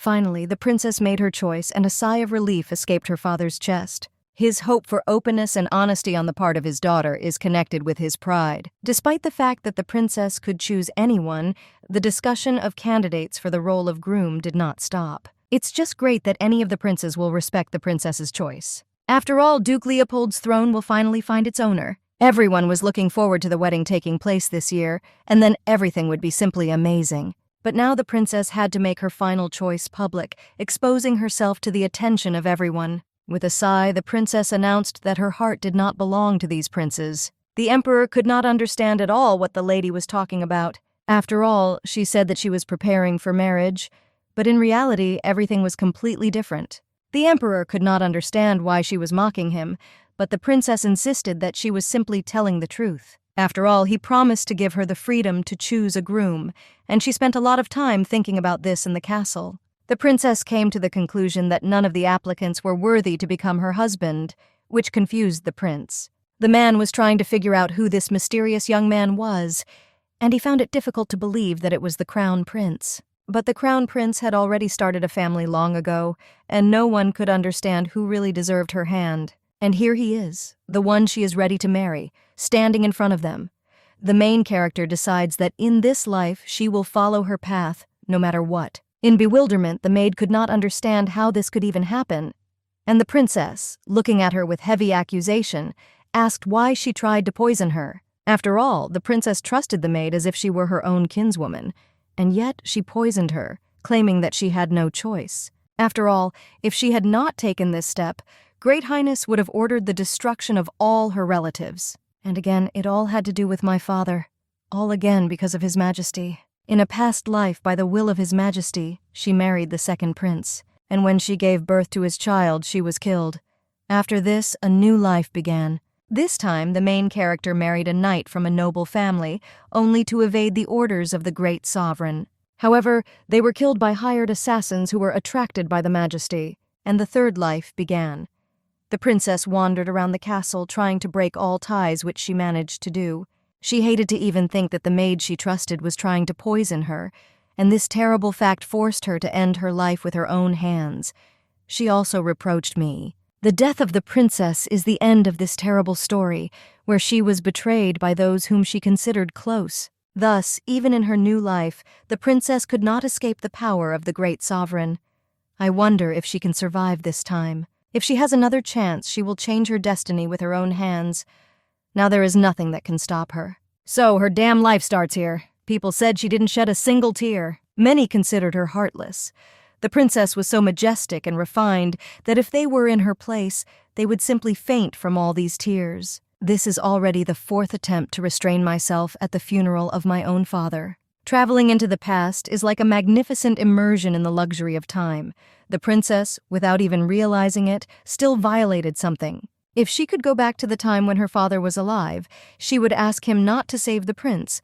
Finally, the princess made her choice, and a sigh of relief escaped her father's chest. His hope for openness and honesty on the part of his daughter is connected with his pride. Despite the fact that the princess could choose anyone, the discussion of candidates for the role of groom did not stop. It's just great that any of the princes will respect the princess's choice. After all, Duke Leopold's throne will finally find its owner. Everyone was looking forward to the wedding taking place this year, and then everything would be simply amazing. But now the princess had to make her final choice public, exposing herself to the attention of everyone. With a sigh, the princess announced that her heart did not belong to these princes. The emperor could not understand at all what the lady was talking about. After all, she said that she was preparing for marriage, but in reality, everything was completely different. The emperor could not understand why she was mocking him, but the princess insisted that she was simply telling the truth. After all, he promised to give her the freedom to choose a groom, and she spent a lot of time thinking about this in the castle. The princess came to the conclusion that none of the applicants were worthy to become her husband, which confused the prince. The man was trying to figure out who this mysterious young man was, and he found it difficult to believe that it was the crown prince. But the crown prince had already started a family long ago, and no one could understand who really deserved her hand. And here he is, the one she is ready to marry, standing in front of them. The main character decides that in this life she will follow her path, no matter what. In bewilderment, the maid could not understand how this could even happen, and the princess, looking at her with heavy accusation, asked why she tried to poison her. After all, the princess trusted the maid as if she were her own kinswoman, and yet she poisoned her, claiming that she had no choice. After all, if she had not taken this step, Great Highness would have ordered the destruction of all her relatives. And again, it all had to do with my father. All again because of His Majesty. In a past life, by the will of His Majesty, she married the second prince, and when she gave birth to his child, she was killed. After this, a new life began. This time, the main character married a knight from a noble family, only to evade the orders of the great sovereign. However, they were killed by hired assassins who were attracted by the Majesty, and the third life began. The princess wandered around the castle, trying to break all ties, which she managed to do. She hated to even think that the maid she trusted was trying to poison her, and this terrible fact forced her to end her life with her own hands. She also reproached me. The death of the princess is the end of this terrible story, where she was betrayed by those whom she considered close. Thus, even in her new life, the princess could not escape the power of the great sovereign. I wonder if she can survive this time. If she has another chance, she will change her destiny with her own hands. Now there is nothing that can stop her. So her damn life starts here. People said she didn't shed a single tear. Many considered her heartless. The princess was so majestic and refined that if they were in her place, they would simply faint from all these tears. This is already the fourth attempt to restrain myself at the funeral of my own father. Traveling into the past is like a magnificent immersion in the luxury of time. The princess, without even realizing it, still violated something. If she could go back to the time when her father was alive, she would ask him not to save the prince.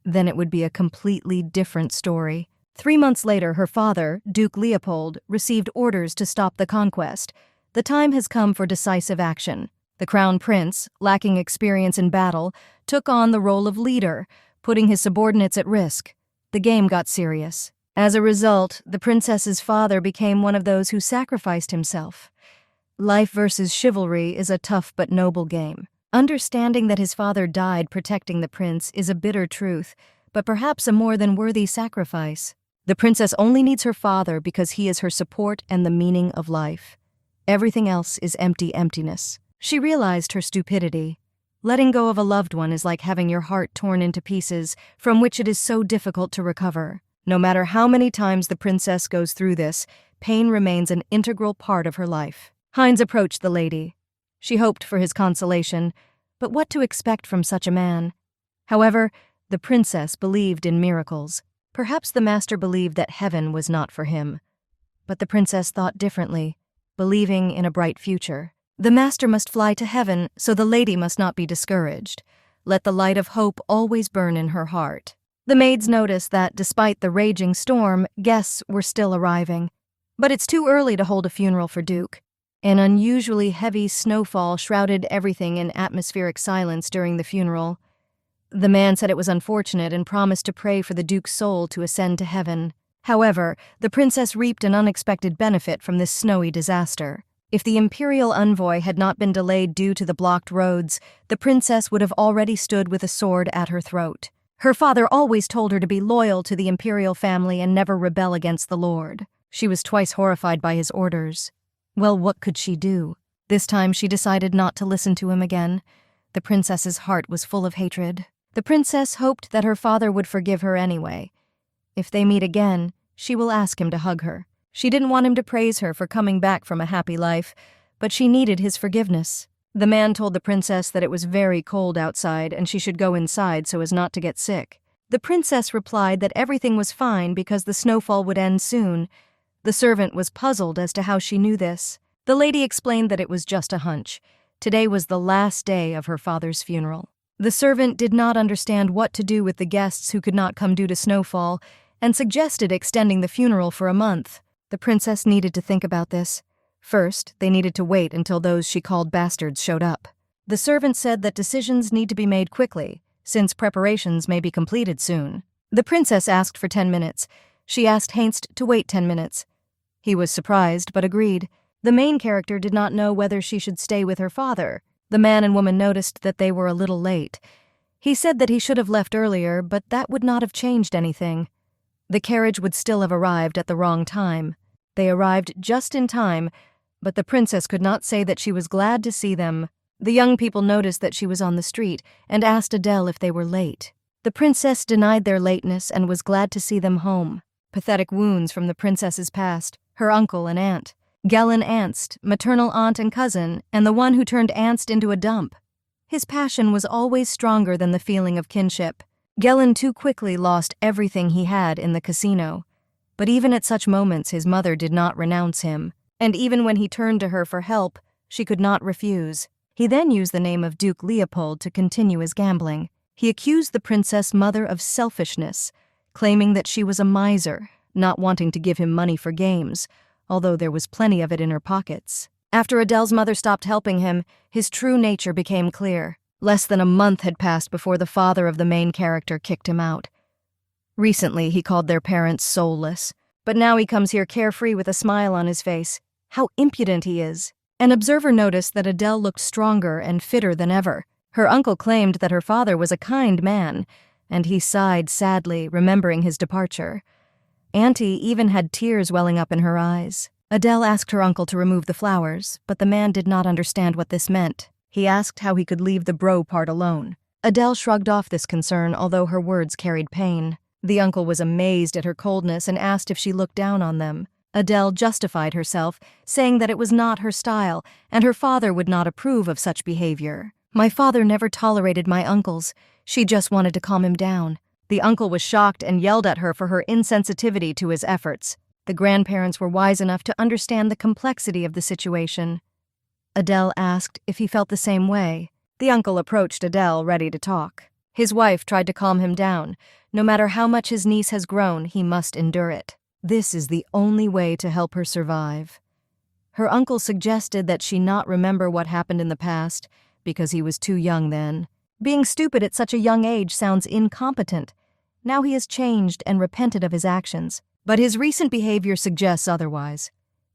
Then it would be a completely different story. 3 months later, her father, Duke Leopold, received orders to stop the conquest. The time has come for decisive action. The crown prince, lacking experience in battle, took on the role of leader, putting his subordinates at risk. The game got serious. As a result, the princess's father became one of those who sacrificed himself. Life versus chivalry is a tough but noble game. Understanding that his father died protecting the prince is a bitter truth, but perhaps a more than worthy sacrifice. The princess only needs her father because he is her support and the meaning of life. Everything else is empty emptiness. She realized her stupidity. Letting go of a loved one is like having your heart torn into pieces, from which it is so difficult to recover. No matter how many times the princess goes through this, pain remains an integral part of her life. Heinz approached the lady. She hoped for his consolation, but what to expect from such a man? However, the princess believed in miracles. Perhaps the master believed that heaven was not for him. But the princess thought differently, believing in a bright future. The master must fly to heaven, so the lady must not be discouraged. Let the light of hope always burn in her heart. The maids noticed that, despite the raging storm, guests were still arriving. But it's too early to hold a funeral for Duke. An unusually heavy snowfall shrouded everything in atmospheric silence during the funeral. The man said it was unfortunate and promised to pray for the Duke's soul to ascend to heaven. However, the princess reaped an unexpected benefit from this snowy disaster. If the imperial envoy had not been delayed due to the blocked roads, the princess would have already stood with a sword at her throat. Her father always told her to be loyal to the imperial family and never rebel against the lord. She was twice horrified by his orders. Well, what could she do? This time she decided not to listen to him again. The princess's heart was full of hatred. The princess hoped that her father would forgive her anyway. If they meet again, she will ask him to hug her. She didn't want him to praise her for coming back from a happy life, but she needed his forgiveness. The man told the princess that it was very cold outside and she should go inside so as not to get sick. The princess replied that everything was fine because the snowfall would end soon. The servant was puzzled as to how she knew this. The lady explained that it was just a hunch. Today was the last day of her father's funeral. The servant did not understand what to do with the guests who could not come due to snowfall and suggested extending the funeral for a month. The princess needed to think about this. First, they needed to wait until those she called bastards showed up. The servant said that decisions need to be made quickly, since preparations may be completed soon. The princess asked for 10 minutes. She asked Heinz to wait 10 minutes. He was surprised, but agreed. The main character did not know whether she should stay with her father. The man and woman noticed that they were a little late. He said that he should have left earlier, but that would not have changed anything. The carriage would still have arrived at the wrong time. They arrived just in time, but the princess could not say that she was glad to see them. The young people noticed that she was on the street and asked Adele if they were late. The princess denied their lateness and was glad to see them home. Pathetic wounds from the princess's past, her uncle and aunt. Gellin Ernst, maternal aunt and cousin, and the one who turned Ernst into a dump. His passion was always stronger than the feeling of kinship. Gellin too quickly lost everything he had in the casino. But even at such moments his mother did not renounce him, and even when he turned to her for help, she could not refuse. He then used the name of Duke Leopold to continue his gambling. He accused the princess mother of selfishness, claiming that she was a miser, not wanting to give him money for games, although there was plenty of it in her pockets. After Adele's mother stopped helping him, his true nature became clear. Less than a month had passed before the father of the main character kicked him out. Recently, he called their parents soulless, but now he comes here carefree with a smile on his face. How impudent he is. An observer noticed that Adele looked stronger and fitter than ever. Her uncle claimed that her father was a kind man, and he sighed sadly, remembering his departure. Auntie even had tears welling up in her eyes. Adele asked her uncle to remove the flowers, but the man did not understand what this meant. He asked how he could leave the bro part alone. Adele shrugged off this concern, although her words carried pain. The uncle was amazed at her coldness and asked if she looked down on them. Adele justified herself, saying that it was not her style, and her father would not approve of such behavior. My father never tolerated my uncles. She just wanted to calm him down. The uncle was shocked and yelled at her for her insensitivity to his efforts. The grandparents were wise enough to understand the complexity of the situation. Adele asked if he felt the same way. The uncle approached Adele, ready to talk. His wife tried to calm him down. No matter how much his niece has grown, he must endure it. This is the only way to help her survive. Her uncle suggested that she not remember what happened in the past, because he was too young then. Being stupid at such a young age sounds incompetent. Now he has changed and repented of his actions, but his recent behavior suggests otherwise.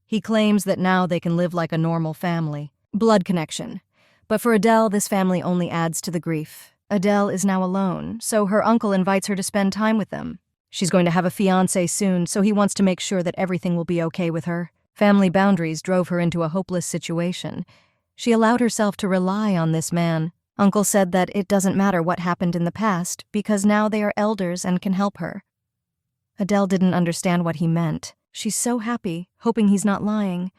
He claims that now they can live like a normal family. Blood connection. But for Adele, this family only adds to the grief. Adele is now alone, so her uncle invites her to spend time with them. She's going to have a fiancé soon, so he wants to make sure that everything will be okay with her. Family boundaries drove her into a hopeless situation. She allowed herself to rely on this man. Uncle said that it doesn't matter what happened in the past, because now they are elders and can help her. Adele didn't understand what he meant. She's so happy, hoping he's not lying.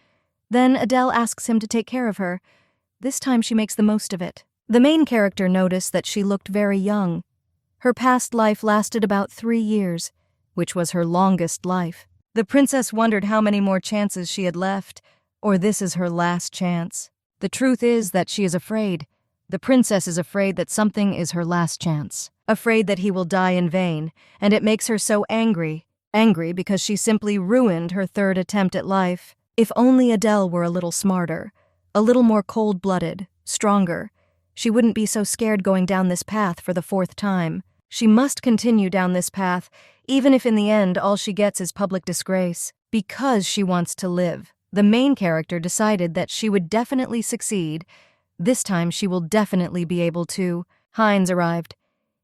Then Adele asks him to take care of her. This time she makes the most of it. The main character noticed that she looked very young. Her past life lasted about 3 years, which was her longest life. The princess wondered how many more chances she had left, or this is her last chance. The truth is that she is afraid. The princess is afraid that something is her last chance. Afraid that he will die in vain, and it makes her so angry. Angry because she simply ruined her 3rd attempt at life. If only Adele were a little smarter, a little more cold-blooded, stronger. She wouldn't be so scared going down this path for the 4th time. She must continue down this path, even if in the end all she gets is public disgrace. Because she wants to live, the main character decided that she would definitely succeed. This time she will definitely be able to. Heinz arrived.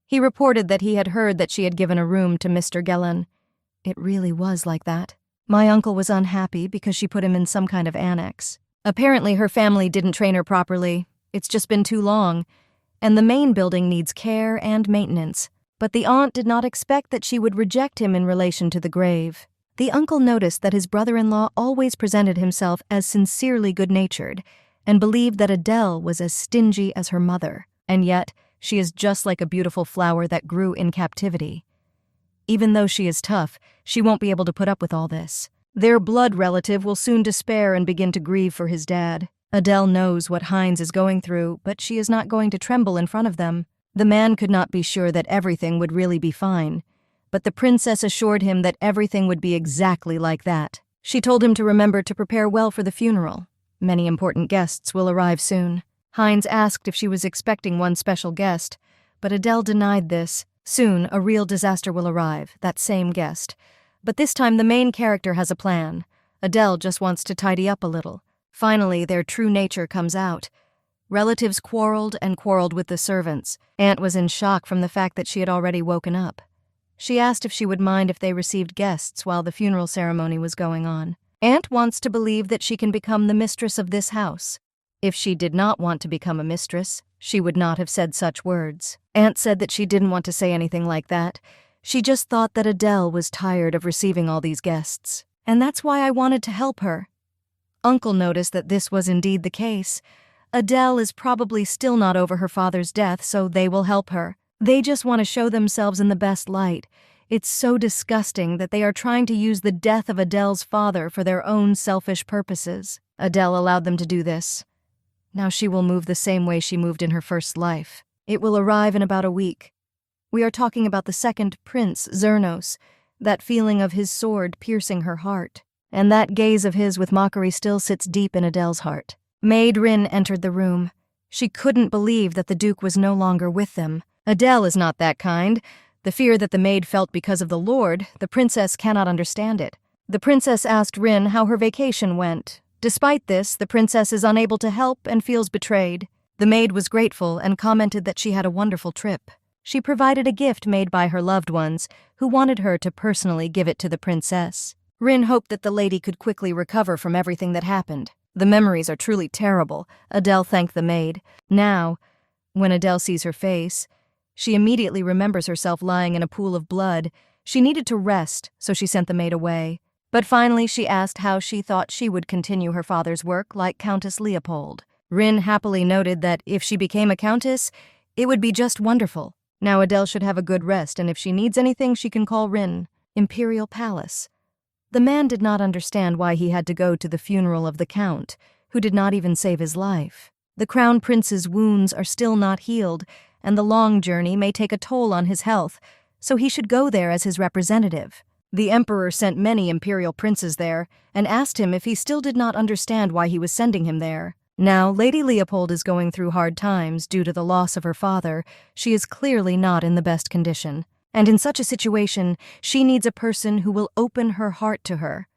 He reported that he had heard that she had given a room to Mr. Gellen. It really was like that. My uncle was unhappy because she put him in some kind of annex. Apparently her family didn't train her properly. It's just been too long. And the main building needs care and maintenance. But the aunt did not expect that she would reject him in relation to the grave. The uncle noticed that his brother-in-law always presented himself as sincerely good-natured and believed that Adele was as stingy as her mother. And yet, she is just like a beautiful flower that grew in captivity. Even though she is tough, she won't be able to put up with all this. Their blood relative will soon despair and begin to grieve for his dad. Adele knows what Heinz is going through, but she is not going to tremble in front of them. The man could not be sure that everything would really be fine, but the princess assured him that everything would be exactly like that. She told him to remember to prepare well for the funeral. Many important guests will arrive soon. Heinz asked if she was expecting one special guest, but Adele denied this. Soon, a real disaster will arrive, that same guest. But this time the main character has a plan. Adele just wants to tidy up a little. Finally, their true nature comes out. Relatives quarreled and quarreled with the servants. Aunt was in shock from the fact that she had already woken up. She asked if she would mind if they received guests while the funeral ceremony was going on. Aunt wants to believe that she can become the mistress of this house. If she did not want to become a mistress, she would not have said such words. Aunt said that she didn't want to say anything like that. She just thought that Adele was tired of receiving all these guests. And that's why I wanted to help her. Uncle noticed that this was indeed the case. Adele is probably still not over her father's death, so they will help her. They just want to show themselves in the best light. It's so disgusting that they are trying to use the death of Adele's father for their own selfish purposes. Adele allowed them to do this. Now she will move the same way she moved in her first life. It will arrive in about a week. We are talking about the second prince, Zernos, that feeling of his sword piercing her heart. And that gaze of his with mockery still sits deep in Adele's heart. Maid Rin entered the room. She couldn't believe that the Duke was no longer with them. Adele is not that kind. The fear that the maid felt because of the Lord, the princess cannot understand it. The princess asked Rin how her vacation went. Despite this, the princess is unable to help and feels betrayed. The maid was grateful and commented that she had a wonderful trip. She provided a gift made by her loved ones, who wanted her to personally give it to the princess. Rin hoped that the lady could quickly recover from everything that happened. The memories are truly terrible. Adele thanked the maid. Now, when Adele sees her face, she immediately remembers herself lying in a pool of blood. She needed to rest, so she sent the maid away. But finally she asked how she thought she would continue her father's work like Countess Leopold. Rin happily noted that if she became a countess, it would be just wonderful. Now Adele should have a good rest, and if she needs anything, she can call Rin. Imperial Palace. The man did not understand why he had to go to the funeral of the Count, who did not even save his life. The Crown Prince's wounds are still not healed, and the long journey may take a toll on his health, so he should go there as his representative. The Emperor sent many imperial princes there, and asked him if he still did not understand why he was sending him there. Now, Lady Leopold is going through hard times due to the loss of her father. She is clearly not in the best condition. And in such a situation, she needs a person who will open her heart to her.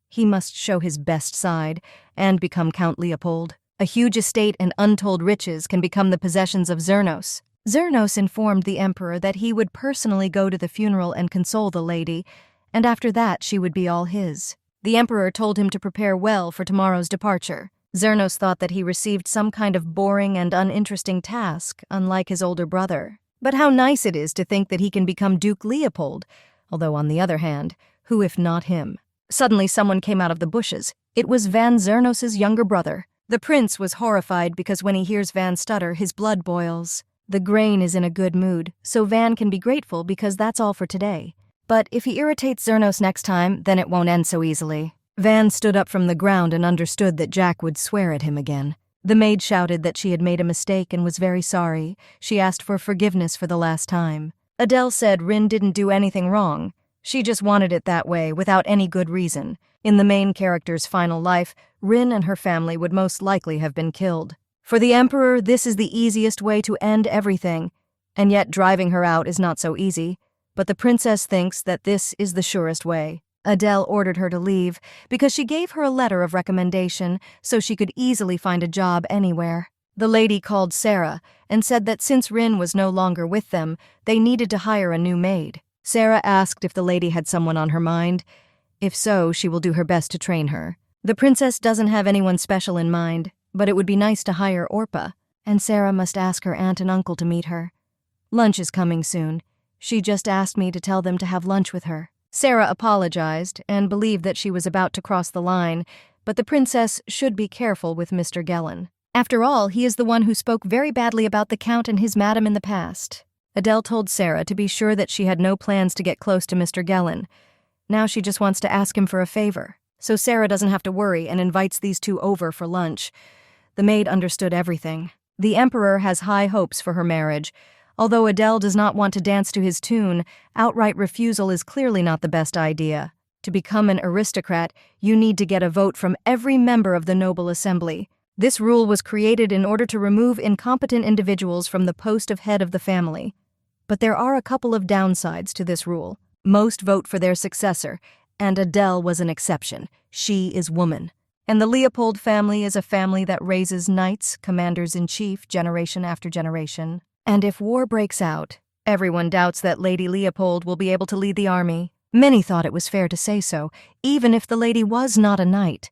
He must show his best side and become Count Leopold. A huge estate and untold riches can become the possessions of Zernos. Zernos informed the Emperor that he would personally go to the funeral and console the lady, and after that she would be all his. The Emperor told him to prepare well for tomorrow's departure. Zernos thought that he received some kind of boring and uninteresting task, unlike his older brother. But how nice it is to think that he can become Duke Leopold, although on the other hand, who if not him? Suddenly someone came out of the bushes. It was Van Zernos's younger brother. The prince was horrified because when he hears Van stutter, his blood boils. The grain is in a good mood, so Van can be grateful because that's all for today. But if he irritates Zernos next time, then it won't end so easily. Van stood up from the ground and understood that Jack would swear at him again. The maid shouted that she had made a mistake and was very sorry. She asked for forgiveness for the last time. Adele said Rin didn't do anything wrong. She just wanted it that way, without any good reason. In the main character's final life, Rin and her family would most likely have been killed. For the Emperor, this is the easiest way to end everything. And yet driving her out is not so easy. but the princess thinks that this is the surest way. Adele ordered her to leave because she gave her a letter of recommendation so she could easily find a job anywhere. The lady called Sarah and said that since Rin was no longer with them, they needed to hire a new maid. Sarah asked if the lady had someone on her mind. If so, she will do her best to train her. The princess doesn't have anyone special in mind, but it would be nice to hire Orpa, and Sarah must ask her aunt and uncle to meet her. Lunch is coming soon. She just asked me to tell them to have lunch with her. Sarah apologized and believed that she was about to cross the line, but the princess should be careful with Mr. Gellin. After all, he is the one who spoke very badly about the Count and his madam in the past. Adele told Sarah to be sure that she had no plans to get close to Mr. Gellin. Now she just wants to ask him for a favor, so Sarah doesn't have to worry and invites these two over for lunch. The maid understood everything. The emperor has high hopes for her marriage. Although Adele does not want to dance to his tune, outright refusal is clearly not the best idea. To become an aristocrat, you need to get a vote from every member of the noble assembly. This rule was created in order to remove incompetent individuals from the post of head of the family. But there are a couple of downsides to this rule. Most vote for their successor, and Adele was an exception. She is woman. And the Leopold family is a family that raises knights, commanders-in-chief, generation after generation. And if war breaks out, everyone doubts that Lady Leopold will be able to lead the army. Many thought it was fair to say so, even if the lady was not a knight.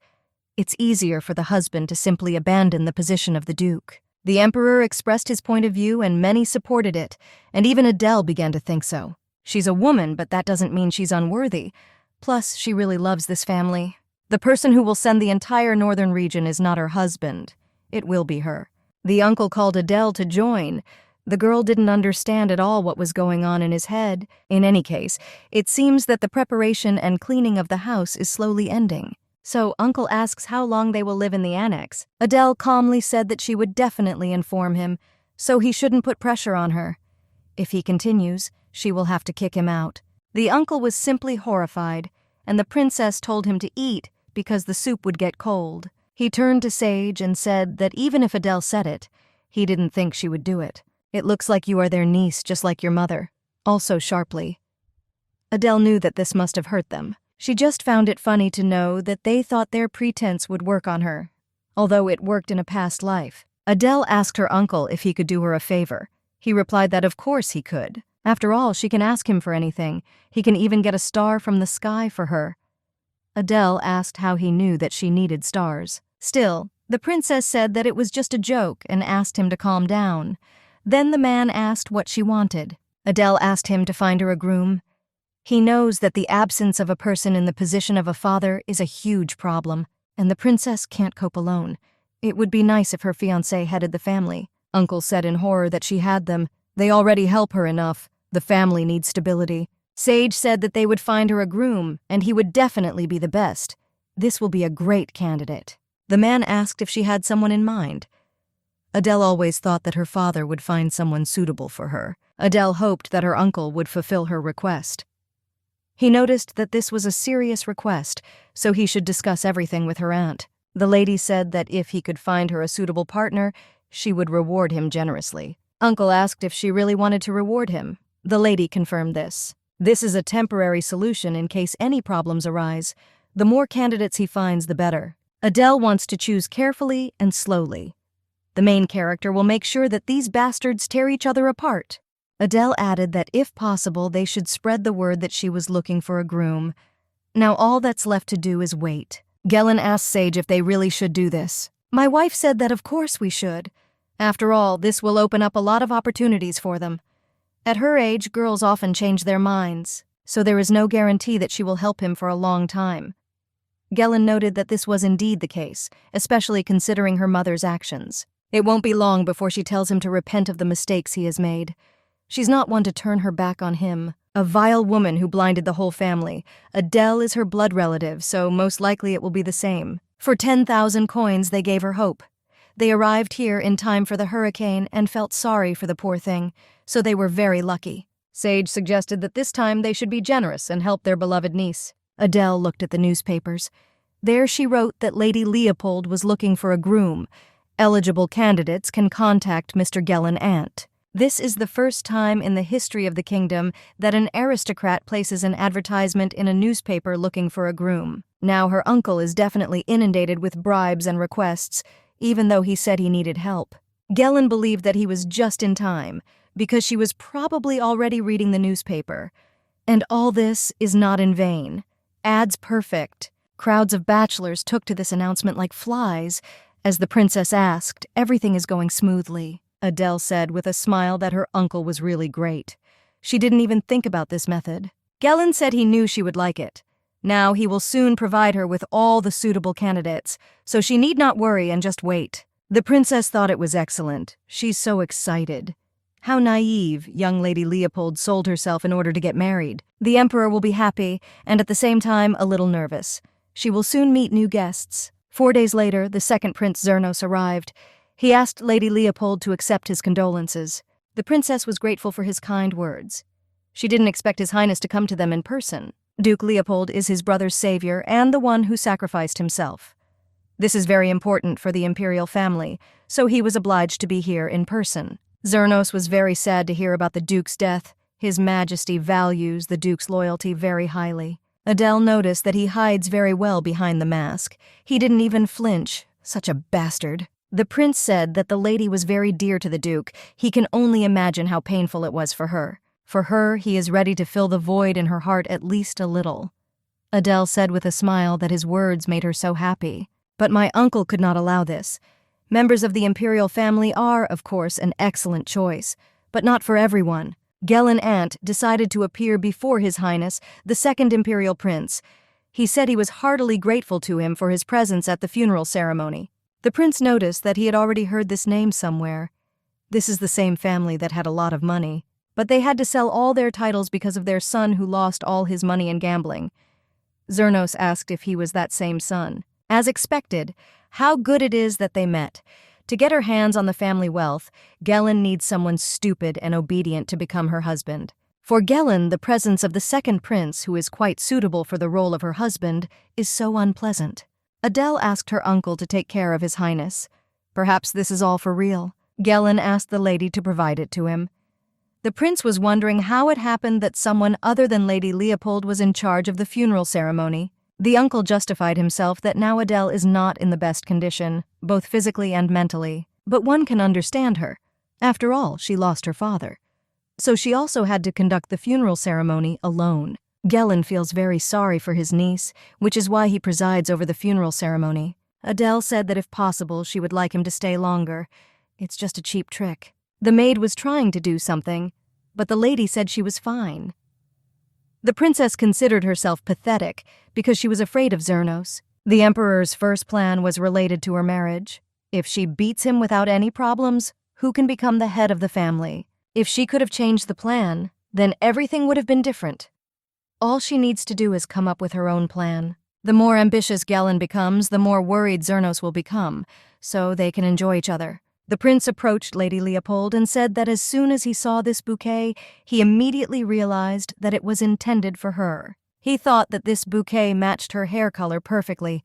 It's easier for the husband to simply abandon the position of the duke. The emperor expressed his point of view and many supported it, and even Adele began to think so. She's a woman, but that doesn't mean she's unworthy. Plus, she really loves this family. The person who will send the entire northern region is not her husband. It will be her. The uncle called Adele to join. The girl didn't understand at all what was going on in his head. In any case, it seems that the preparation and cleaning of the house is slowly ending. So Uncle asks how long they will live in the annex. Adele calmly said that she would definitely inform him, so he shouldn't put pressure on her. If he continues, she will have to kick him out. The uncle was simply horrified, and the princess told him to eat because the soup would get cold. He turned to Sage and said that even if Adele said it, he didn't think she would do it. It looks like you are their niece, just like your mother. Also sharply. Adele knew that this must have hurt them. She just found it funny to know that they thought their pretense would work on her, although it worked in a past life. Adele asked her uncle if he could do her a favor. He replied that of course he could. After all, she can ask him for anything. He can even get a star from the sky for her. Adele asked how he knew that she needed stars. Still, the princess said that it was just a joke and asked him to calm down. Then the man asked what she wanted. Adele asked him to find her a groom. He knows that the absence of a person in the position of a father is a huge problem, and the princess can't cope alone. It would be nice if her fiancé headed the family. Uncle said in horror that she had them. They already help her enough. The family needs stability. Sage said that they would find her a groom, and he would definitely be the best. This will be a great candidate. The man asked if she had someone in mind. Adele always thought that her father would find someone suitable for her. Adele hoped that her uncle would fulfill her request. He noticed that this was a serious request, so he should discuss everything with her aunt. The lady said that if he could find her a suitable partner, she would reward him generously. Uncle asked if she really wanted to reward him. The lady confirmed this. This is a temporary solution in case any problems arise. The more candidates he finds, the better. Adele wants to choose carefully and slowly. The main character will make sure that these bastards tear each other apart. Adele added that if possible, they should spread the word that she was looking for a groom. Now all that's left to do is wait. Gellin asked Sage if they really should do this. My wife said that of course we should. After all, this will open up a lot of opportunities for them. At her age, girls often change their minds, so there is no guarantee that she will help him for a long time. Gellin noted that this was indeed the case, especially considering her mother's actions. It won't be long before she tells him to repent of the mistakes he has made. She's not one to turn her back on him. A vile woman who blinded the whole family. Adele is her blood relative, so most likely it will be the same. For 10,000 coins, they gave her hope. They arrived here in time for the hurricane and felt sorry for the poor thing, so they were very lucky. Sage suggested that this time they should be generous and help their beloved niece. Adele looked at the newspapers. There she wrote that Lady Leopold was looking for a groom. Eligible candidates can contact Mr. Gellin aunt. This is the first time in the history of the kingdom that an aristocrat places an advertisement in a newspaper looking for a groom. Now her uncle is definitely inundated with bribes and requests, even though he said he needed help. Gellin believed that he was just in time, because she was probably already reading the newspaper. And all this is not in vain. Ads perfect. Crowds of bachelors took to this announcement like flies. As the princess asked, everything is going smoothly. Adele said with a smile that her uncle was really great. She didn't even think about this method. Gellin said he knew she would like it. Now he will soon provide her with all the suitable candidates, so she need not worry and just wait. The princess thought it was excellent. She's so excited. How naive young Lady Leopold sold herself in order to get married. The emperor will be happy, and at the same time a little nervous. She will soon meet new guests. 4 days later, the second Prince Zernos arrived. He asked Lady Leopold to accept his condolences. The princess was grateful for his kind words. She didn't expect His Highness to come to them in person. Duke Leopold is his brother's savior and the one who sacrificed himself. This is very important for the imperial family, so he was obliged to be here in person. Zernos was very sad to hear about the Duke's death. His Majesty values the Duke's loyalty very highly. Adele noticed that he hides very well behind the mask. He didn't even flinch. Such a bastard. The prince said that the lady was very dear to the Duke. He can only imagine how painful it was for her. For her, he is ready to fill the void in her heart at least a little. Adele said with a smile that his words made her so happy. But my uncle could not allow this. Members of the imperial family are, of course, an excellent choice, but not for everyone. Gellin Ant decided to appear before His Highness, the second imperial prince. He said he was heartily grateful to him for his presence at the funeral ceremony. The prince noticed that he had already heard this name somewhere. This is the same family that had a lot of money, but they had to sell all their titles because of their son who lost all his money in gambling. Zernos asked if he was that same son. As expected, how good it is that they met. To get her hands on the family wealth, Gellin needs someone stupid and obedient to become her husband. For Gellin, the presence of the second prince, who is quite suitable for the role of her husband, is so unpleasant. Adele asked her uncle to take care of His Highness. Perhaps this is all for real. Gellin asked the lady to provide it to him. The prince was wondering how it happened that someone other than Lady Leopold was in charge of the funeral ceremony. The uncle justified himself that now Adele is not in the best condition, both physically and mentally. But one can understand her. After all, she lost her father. So she also had to conduct the funeral ceremony alone. Gellin feels very sorry for his niece, which is why he presides over the funeral ceremony. Adele said that if possible, she would like him to stay longer. It's just a cheap trick. The maid was trying to do something, but the lady said she was fine. The princess considered herself pathetic because she was afraid of Zernos. The emperor's first plan was related to her marriage. If she beats him without any problems, who can become the head of the family? If she could have changed the plan, then everything would have been different. All she needs to do is come up with her own plan. The more ambitious Gellin becomes, the more worried Zernos will become, so they can enjoy each other. The prince approached Lady Leopold and said that as soon as he saw this bouquet, he immediately realized that it was intended for her. He thought that this bouquet matched her hair color perfectly,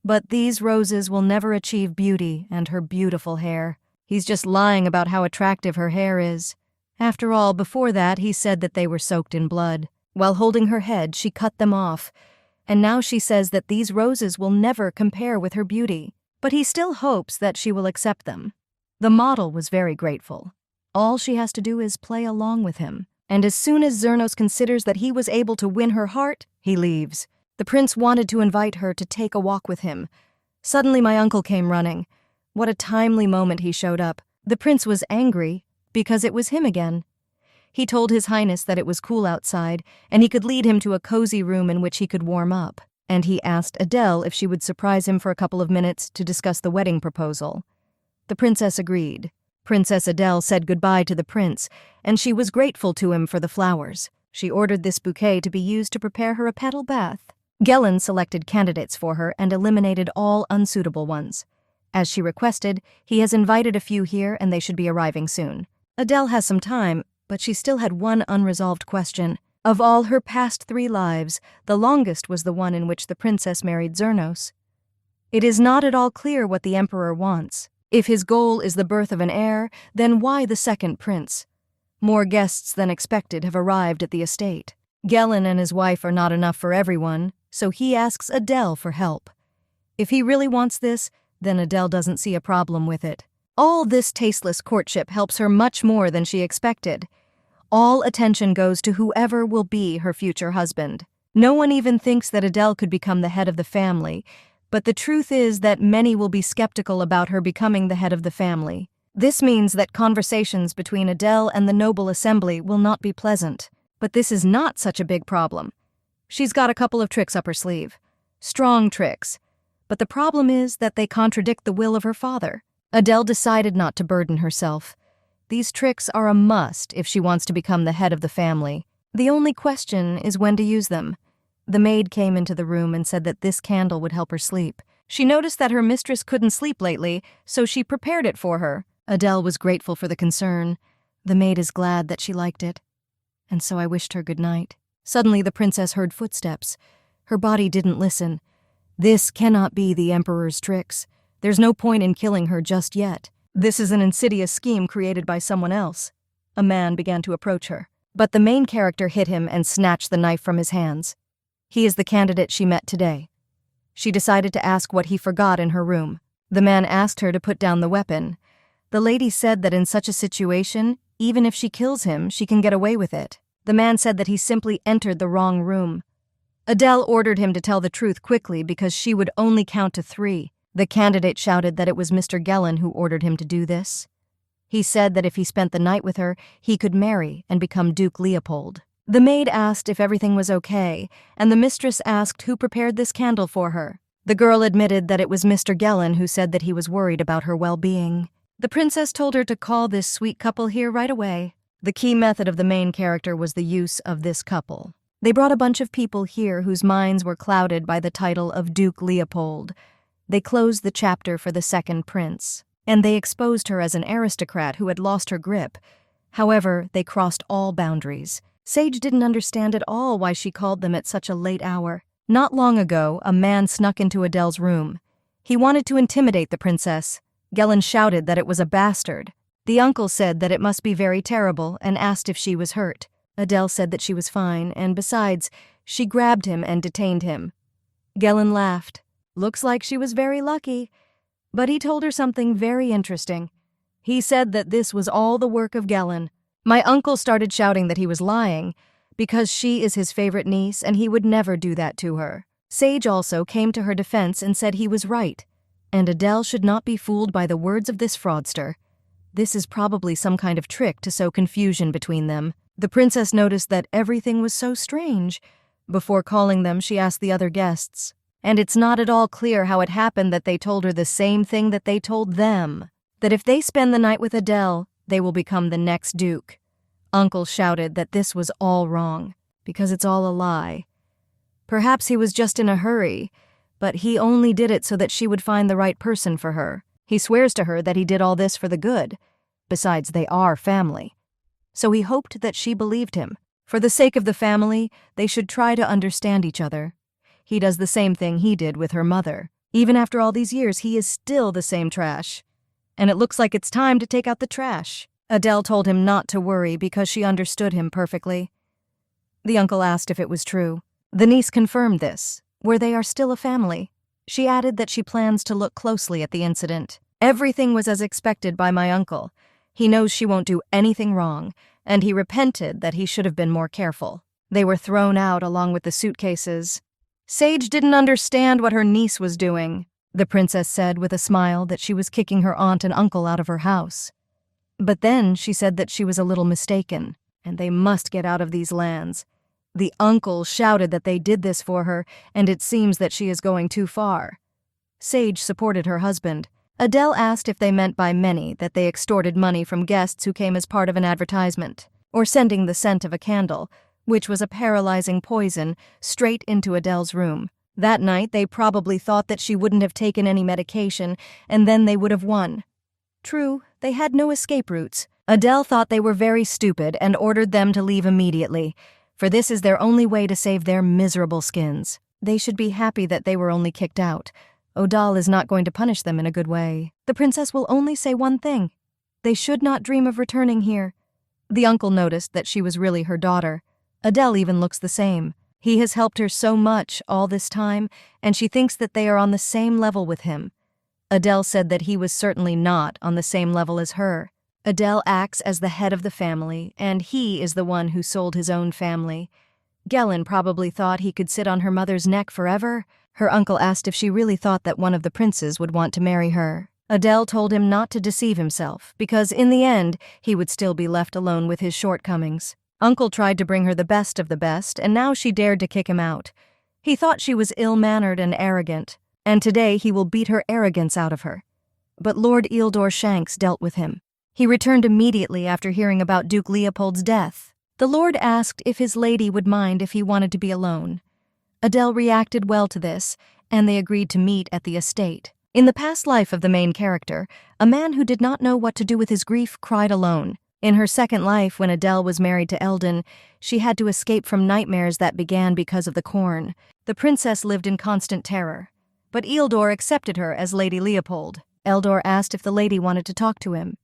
but these roses will never achieve beauty and her beautiful hair. He's just lying about how attractive her hair is. After all, before that, he said that they were soaked in blood. While holding her head, she cut them off, and now she says that these roses will never compare with her beauty. But he still hopes that she will accept them. The model was very grateful. All she has to do is play along with him. And as soon as Zernos considers that he was able to win her heart, he leaves. The prince wanted to invite her to take a walk with him. Suddenly my uncle came running. What a timely moment he showed up. The prince was angry because it was him again. He told His Highness that it was cool outside, and he could lead him to a cozy room in which he could warm up. And he asked Adele if she would surprise him for a couple of minutes to discuss the wedding proposal. The princess agreed. Princess Adele said goodbye to the prince, and she was grateful to him for the flowers. She ordered this bouquet to be used to prepare her a petal bath. Gellin selected candidates for her and eliminated all unsuitable ones. As she requested, he has invited a few here and they should be arriving soon. Adele has some time, but she still had one unresolved question. Of all her past 3 lives, the longest was the one in which the princess married Zernos. It is not at all clear what the emperor wants. If his goal is the birth of an heir, then why the second prince? More guests than expected have arrived at the estate. Gellin and his wife are not enough for everyone, so he asks Adele for help. If he really wants this, then Adele doesn't see a problem with it. All this tasteless courtship helps her much more than she expected. All attention goes to whoever will be her future husband. No one even thinks that Adele could become the head of the family, but the truth is that many will be skeptical about her becoming the head of the family. This means that conversations between Adele and the noble assembly will not be pleasant. But this is not such a big problem. She's got a couple of tricks up her sleeve. Strong tricks. But the problem is that they contradict the will of her father. Adele decided not to burden herself. These tricks are a must if she wants to become the head of the family. The only question is when to use them. The maid came into the room and said that this candle would help her sleep. She noticed that her mistress couldn't sleep lately, so she prepared it for her. Adele was grateful for the concern. The maid is glad that she liked it. And so I wished her good night. Suddenly the princess heard footsteps. Her body didn't listen. This cannot be the Emperor's tricks. There's no point in killing her just yet. This is an insidious scheme created by someone else. A man began to approach her. But the main character hit him and snatched the knife from his hands. He is the candidate she met today. She decided to ask what he forgot in her room. The man asked her to put down the weapon. The lady said that in such a situation, even if she kills him, she can get away with it. The man said that he simply entered the wrong room. Adele ordered him to tell the truth quickly because she would only count to 3. The candidate shouted that it was Mr. Gellin who ordered him to do this. He said that if he spent the night with her, he could marry and become Duke Leopold. The maid asked if everything was okay, and the mistress asked who prepared this candle for her. The girl admitted that it was Mr. Gellin who said that he was worried about her well-being. The princess told her to call this sweet couple here right away. The key method of the main character was the use of this couple. They brought a bunch of people here whose minds were clouded by the title of Duke Leopold. They closed the chapter for the second prince, and they exposed her as an aristocrat who had lost her grip. However, they crossed all boundaries. Sage didn't understand at all why she called them at such a late hour. Not long ago, a man snuck into Adele's room. He wanted to intimidate the princess. Gellin shouted that it was a bastard. The uncle said that it must be very terrible and asked if she was hurt. Adele said that she was fine, and besides, she grabbed him and detained him. Gellin laughed. Looks like she was very lucky. But he told her something very interesting. He said that this was all the work of Gellin. My uncle started shouting that he was lying, because she is his favorite niece and he would never do that to her. Sage also came to her defense and said he was right, and Adele should not be fooled by the words of this fraudster. This is probably some kind of trick to sow confusion between them. The princess noticed that everything was so strange. Before calling them, she asked the other guests. And it's not at all clear how it happened that they told her the same thing that they told them. That if they spend the night with Adele, they will become the next duke. Uncle shouted that this was all wrong, because it's all a lie. Perhaps he was just in a hurry, but he only did it so that she would find the right person for her. He swears to her that he did all this for the good. Besides, they are family. So he hoped that she believed him. For the sake of the family, they should try to understand each other. He does the same thing he did with her mother. Even after all these years, he is still the same trash. And it looks like it's time to take out the trash. Adele told him not to worry because she understood him perfectly. The uncle asked if it was true. The niece confirmed this, where they are still a family. She added that she plans to look closely at the incident. Everything was as expected by my uncle. He knows she won't do anything wrong, and he repented that he should have been more careful. They were thrown out along with the suitcases. Sage didn't understand what her niece was doing. The princess said with a smile that she was kicking her aunt and uncle out of her house. But then she said that she was a little mistaken, and they must get out of these lands. The uncle shouted that they did this for her, and it seems that she is going too far. Sage supported her husband. Adele asked if they meant by many that they extorted money from guests who came as part of an advertisement, or sending the scent of a candle, which was a paralyzing poison, straight into Adele's room. That night, they probably thought that she wouldn't have taken any medication, and then they would have won. True, they had no escape routes. Adele thought they were very stupid and ordered them to leave immediately, for this is their only way to save their miserable skins. They should be happy that they were only kicked out. Odal is not going to punish them in a good way. The princess will only say one thing. They should not dream of returning here. The uncle noticed that she was really her daughter. Adele even looks the same. He has helped her so much all this time, and she thinks that they are on the same level with him. Adele said that he was certainly not on the same level as her. Adele acts as the head of the family, and he is the one who sold his own family. Gellin probably thought he could sit on her mother's neck forever. Her uncle asked if she really thought that one of the princes would want to marry her. Adele told him not to deceive himself, because in the end, he would still be left alone with his shortcomings. Uncle tried to bring her the best of the best, and now she dared to kick him out. He thought she was ill-mannered and arrogant, and today he will beat her arrogance out of her. But Lord Ealdor Shanks dealt with him. He returned immediately after hearing about Duke Leopold's death. The Lord asked if his lady would mind if he wanted to be alone. Adele reacted well to this, and they agreed to meet at the estate. In the past life of the main character, a man who did not know what to do with his grief cried alone. In her second life, when Adele was married to Eldon, she had to escape from nightmares that began because of the corn. The princess lived in constant terror. But Ealdor accepted her as Lady Leopold. Ealdor asked if the lady wanted to talk to him.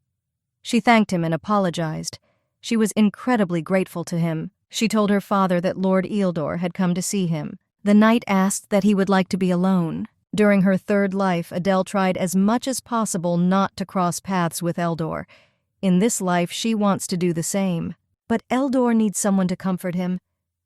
She thanked him and apologized. She was incredibly grateful to him. She told her father that Lord Ealdor had come to see him. The knight asked that he would like to be alone. During her third life, Adele tried as much as possible not to cross paths with Ealdor. In this life, she wants to do the same. But Ealdor needs someone to comfort him.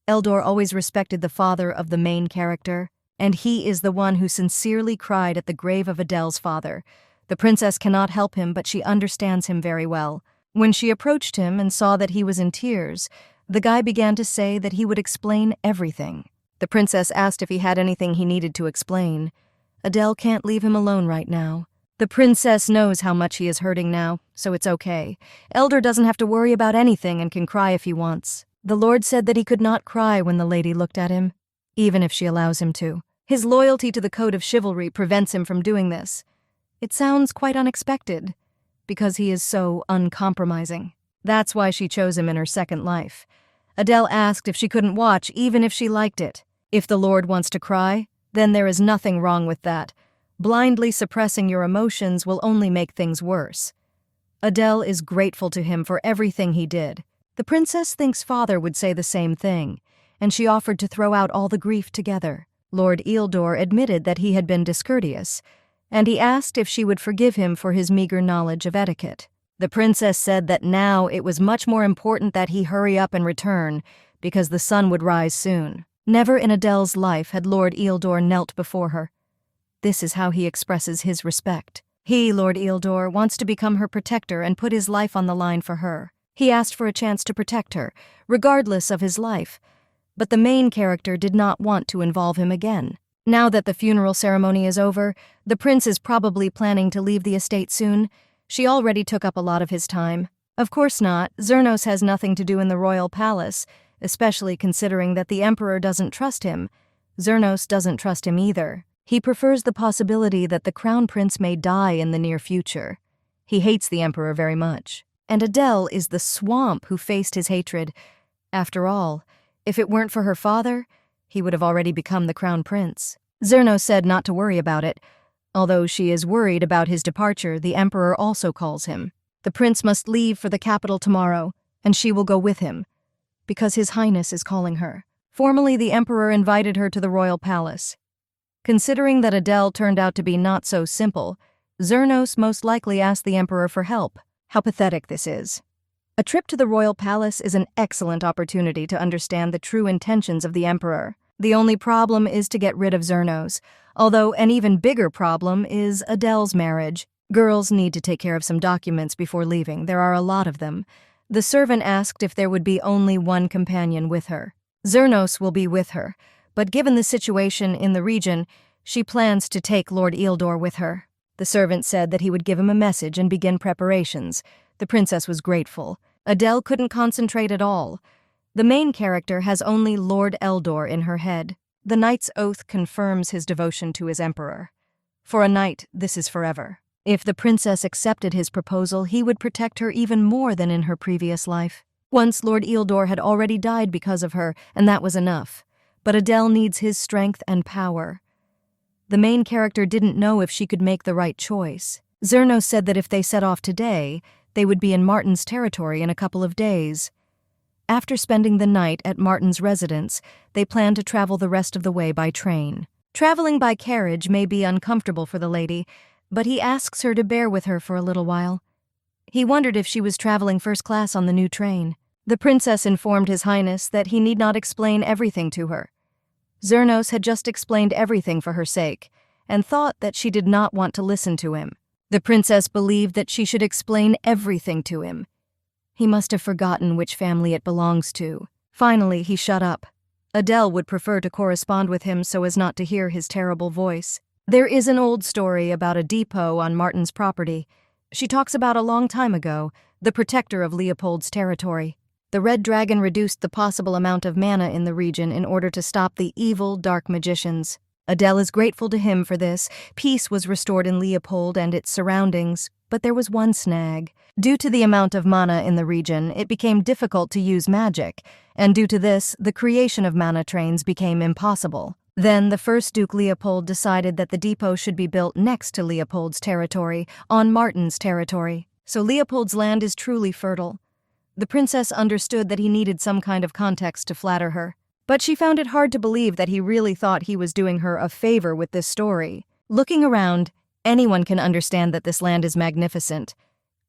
Ealdor always respected the father of the main character, and he is the one who sincerely cried at the grave of Adele's father. The princess cannot help him, but she understands him very well. When she approached him and saw that he was in tears, the guy began to say that he would explain everything. The princess asked if he had anything he needed to explain. Adele can't leave him alone right now. The princess knows how much he is hurting now, so it's okay. Ealdor doesn't have to worry about anything and can cry if he wants. The Lord said that he could not cry when the lady looked at him, even if she allows him to. His loyalty to the code of chivalry prevents him from doing this. It sounds quite unexpected, because he is so uncompromising. That's why she chose him in her second life. Adele asked if she couldn't watch, even if she liked it. If the Lord wants to cry, then there is nothing wrong with that. Blindly suppressing your emotions will only make things worse. Adele is grateful to him for everything he did. The princess thinks father would say the same thing, and she offered to throw out all the grief together. Lord Ealdor admitted that he had been discourteous, and he asked if she would forgive him for his meager knowledge of etiquette. The princess said that now it was much more important that he hurry up and return, because the sun would rise soon. Never in Adele's life had Lord Ealdor knelt before her. This is how he expresses his respect. He, Lord Ealdor, wants to become her protector and put his life on the line for her. He asked for a chance to protect her, regardless of his life. But the main character did not want to involve him again. Now that the funeral ceremony is over, the prince is probably planning to leave the estate soon. She already took up a lot of his time. Of course not. Zernos has nothing to do in the royal palace, especially considering that the emperor doesn't trust him. Zernos doesn't trust him either. He prefers the possibility that the crown prince may die in the near future. He hates the emperor very much. And Adele is the swamp who faced his hatred. After all, if it weren't for her father, he would have already become the crown prince. Zernos said not to worry about it. Although she is worried about his departure, the emperor also calls him. The prince must leave for the capital tomorrow, and she will go with him, because his highness is calling her. Formally, the emperor invited her to the royal palace. Considering that Adele turned out to be not so simple, Zernos most likely asked the emperor for help. How pathetic this is. A trip to the royal palace is an excellent opportunity to understand the true intentions of the emperor. The only problem is to get rid of Zernos, although an even bigger problem is Adele's marriage. Girls need to take care of some documents before leaving. There are a lot of them. The servant asked if there would be only one companion with her. Zernos will be with her, but given the situation in the region, she plans to take Lord Ealdor with her. The servant said that he would give him a message and begin preparations. The princess was grateful. Adele couldn't concentrate at all. The main character has only Lord Ealdor in her head. The knight's oath confirms his devotion to his emperor. For a knight, this is forever. If the princess accepted his proposal, he would protect her even more than in her previous life. Once Lord Ealdor had already died because of her, and that was enough. But Adele needs his strength and power. The main character didn't know if she could make the right choice. Zernos said that if they set off today, They would be in Martin's territory in a couple of days. After spending the night at Martin's residence, they planned to travel the rest of the way by train. Traveling by carriage may be uncomfortable for the lady, but he asks her to bear with her for a little while. He wondered if she was traveling first class on the new train. The princess informed His Highness that he need not explain everything to her. Zernos had just explained everything for her sake, and thought that she did not want to listen to him. The princess believed that she should explain everything to him. He must have forgotten which family it belongs to. Finally, he shut up. Adele would prefer to correspond with him so as not to hear his terrible voice. There is an old story about a depot on Martin's property. She talks about a long time ago, the protector of Leopold's territory. The red dragon reduced the possible amount of mana in the region in order to stop the evil, dark magicians. Adele is grateful to him for this. Peace was restored in Leopold and its surroundings, but there was one snag. Due to the amount of mana in the region, it became difficult to use magic, and due to this, the creation of mana trains became impossible. Then the first Duke Leopold decided that the depot should be built next to Leopold's territory, on Martin's territory. So Leopold's land is truly fertile. The princess understood that he needed some kind of context to flatter her, but she found it hard to believe that he really thought he was doing her a favor with this story. Looking around, anyone can understand that this land is magnificent.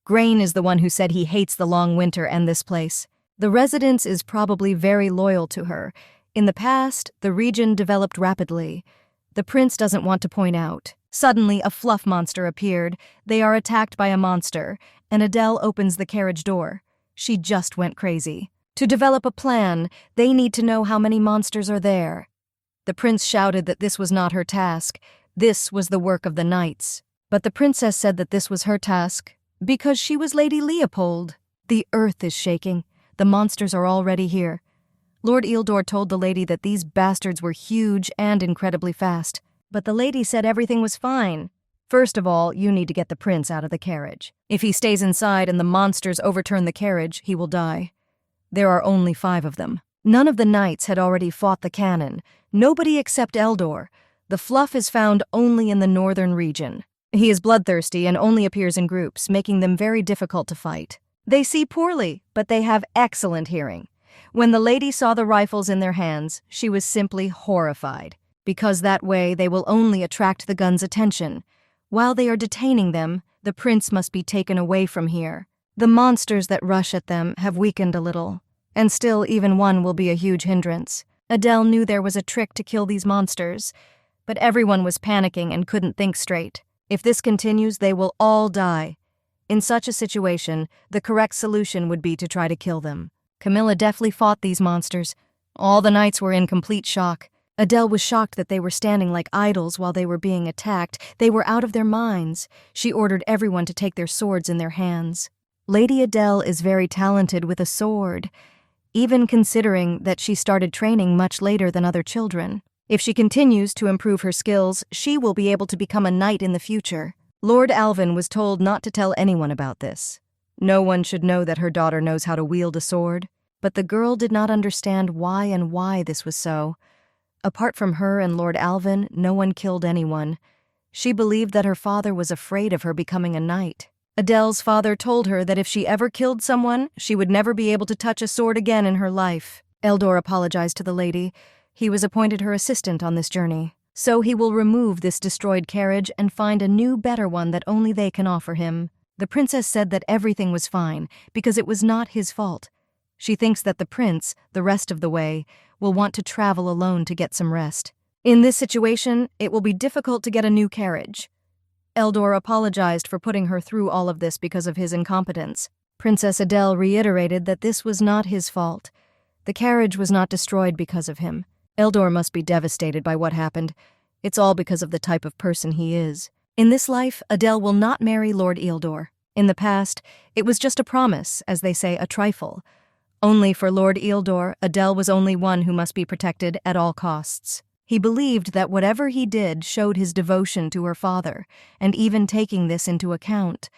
Grain is the one who said he hates the long winter and this place. The residence is probably very loyal to her. In the past, the region developed rapidly. The prince doesn't want to point out. Suddenly, a fluff monster appeared. They are attacked by a monster, and Adele opens the carriage door. She just went crazy. To develop a plan, they need to know how many monsters are there. The prince shouted that this was not her task. This was the work of the knights. But the princess said that this was her task, because she was Lady Leopold. The earth is shaking. The monsters are already here. Lord Eildor told the lady that these bastards were huge and incredibly fast. But the lady said everything was fine. First of all, you need to get the prince out of the carriage. If he stays inside and the monsters overturn the carriage, he will die. There are only 5 of them. None of the knights had already fought the cannon. Nobody except Eldor. The fluff is found only in the northern region. He is bloodthirsty and only appears in groups, making them very difficult to fight. They see poorly, but they have excellent hearing. When the lady saw the rifles in their hands, she was simply horrified, because that way they will only attract the gun's attention. While they are detaining them, the prince must be taken away from here. The monsters that rush at them have weakened a little, and still even one will be a huge hindrance. Adele knew there was a trick to kill these monsters, but everyone was panicking and couldn't think straight. If this continues, they will all die. In such a situation, the correct solution would be to try to kill them. Camilla deftly fought these monsters. All the knights were in complete shock. Adele was shocked that they were standing like idols while they were being attacked. They were out of their minds. She ordered everyone to take their swords in their hands. Lady Adele is very talented with a sword, even considering that she started training much later than other children. If she continues to improve her skills, she will be able to become a knight in the future. Lord Alvin was told not to tell anyone about this. No one should know that her daughter knows how to wield a sword, but the girl did not understand why this was so. Apart from her and Lord Alvin, no one killed anyone. She believed that her father was afraid of her becoming a knight. Adele's father told her that if she ever killed someone, she would never be able to touch a sword again in her life. Eldor apologized to the lady. He was appointed her assistant on this journey. So he will remove this destroyed carriage and find a new, better one that only they can offer him. The princess said that everything was fine, because it was not his fault. She thinks that the prince, the rest of the way, will want to travel alone to get some rest. In this situation, it will be difficult to get a new carriage. Eldor apologized for putting her through all of this because of his incompetence. Princess Adele reiterated that this was not his fault. The carriage was not destroyed because of him. Eldor must be devastated by what happened. It's all because of the type of person he is. In this life, Adele will not marry Lord Eildor. In the past, it was just a promise, as they say, a trifle. Only for Lord Eildor, Adele was only one who must be protected at all costs. He believed that whatever he did showed his devotion to her father, and even taking this into account.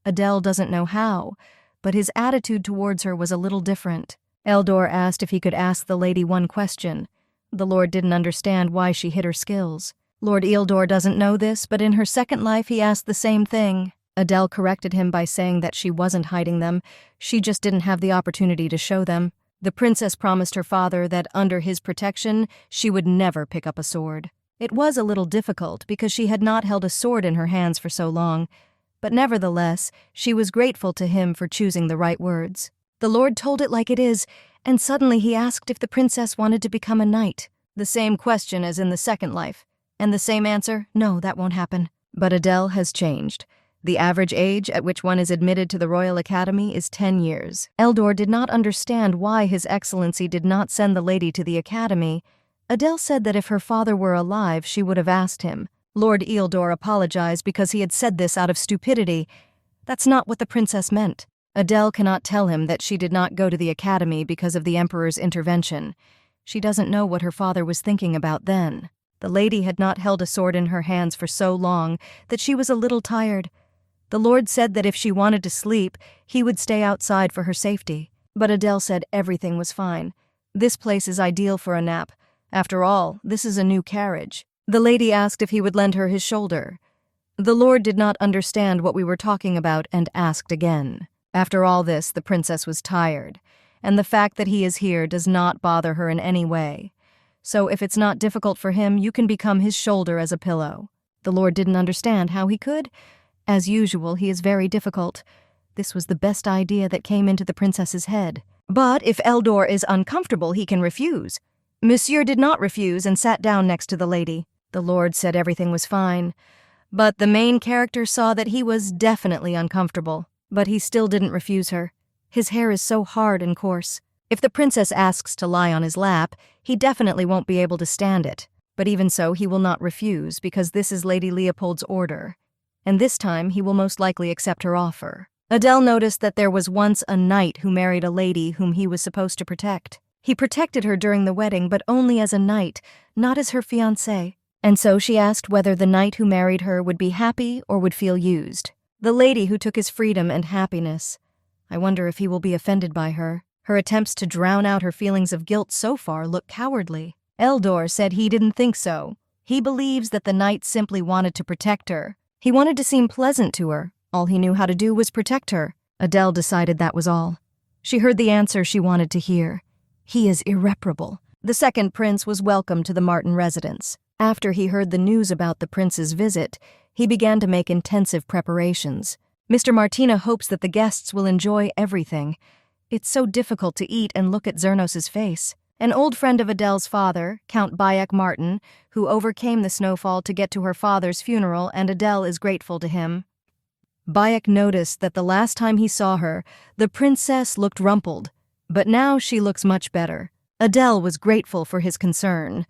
Adele doesn't know how, but his attitude towards her was a little different. Eldor asked if he could ask the lady one question. The Lord didn't understand why she hid her skills. Lord Eildor doesn't know this, but in her second life he asked the same thing. Adele corrected him by saying that she wasn't hiding them, she just didn't have the opportunity to show them. The princess promised her father that under his protection, she would never pick up a sword. It was a little difficult because she had not held a sword in her hands for so long, but nevertheless, she was grateful to him for choosing the right words. The Lord told it like it is, and suddenly he asked if the princess wanted to become a knight. The same question as in the second life, and the same answer, no, that won't happen. But Adele has changed. The average age at which one is admitted to the Royal Academy is 10 years. Eldor did not understand why His Excellency did not send the lady to the academy. Adele said that if her father were alive, she would have asked him. Lord Eildor apologized because he had said this out of stupidity. That's not what the princess meant. Adele cannot tell him that she did not go to the academy because of the Emperor's intervention. She doesn't know what her father was thinking about then. The lady had not held a sword in her hands for so long that she was a little tired. The Lord said that if she wanted to sleep, he would stay outside for her safety. But Adele said everything was fine. This place is ideal for a nap. After all, this is a new carriage. The lady asked if he would lend her his shoulder. The Lord did not understand what we were talking about and asked again. After all this, the princess was tired, and the fact that he is here does not bother her in any way. So if it's not difficult for him, you can become his shoulder as a pillow. The Lord didn't understand how he could. As usual, he is very difficult. This was the best idea that came into the princess's head. But if Eldor is uncomfortable, he can refuse. Monsieur did not refuse and sat down next to the lady. The Lord said everything was fine. But the main character saw that he was definitely uncomfortable. But he still didn't refuse her. His hair is so hard and coarse. If the princess asks to lie on his lap, he definitely won't be able to stand it. But even so, he will not refuse because this is Lady Leopold's order. And this time he will most likely accept her offer. Adele noticed that there was once a knight who married a lady whom he was supposed to protect. He protected her during the wedding, but only as a knight, not as her fiancé. And so she asked whether the knight who married her would be happy or would feel used. The lady who took his freedom and happiness. I wonder if he will be offended by her. Her attempts to drown out her feelings of guilt so far look cowardly. Eldor said he didn't think so. He believes that the knight simply wanted to protect her. He wanted to seem pleasant to her. All he knew how to do was protect her. Adele decided that was all. She heard the answer she wanted to hear. He is irreparable. The second prince was welcomed to the Martin residence. After he heard the news about the prince's visit, he began to make intensive preparations. Mr. Martina hopes that the guests will enjoy everything. It's so difficult to eat and look at Zernos's face. An old friend of Adele's father, Count Bayek Martin, who overcame the snowfall to get to her father's funeral, and Adele is grateful to him. Bayek noticed that the last time he saw her, the princess looked rumpled, but now she looks much better. Adele was grateful for his concern,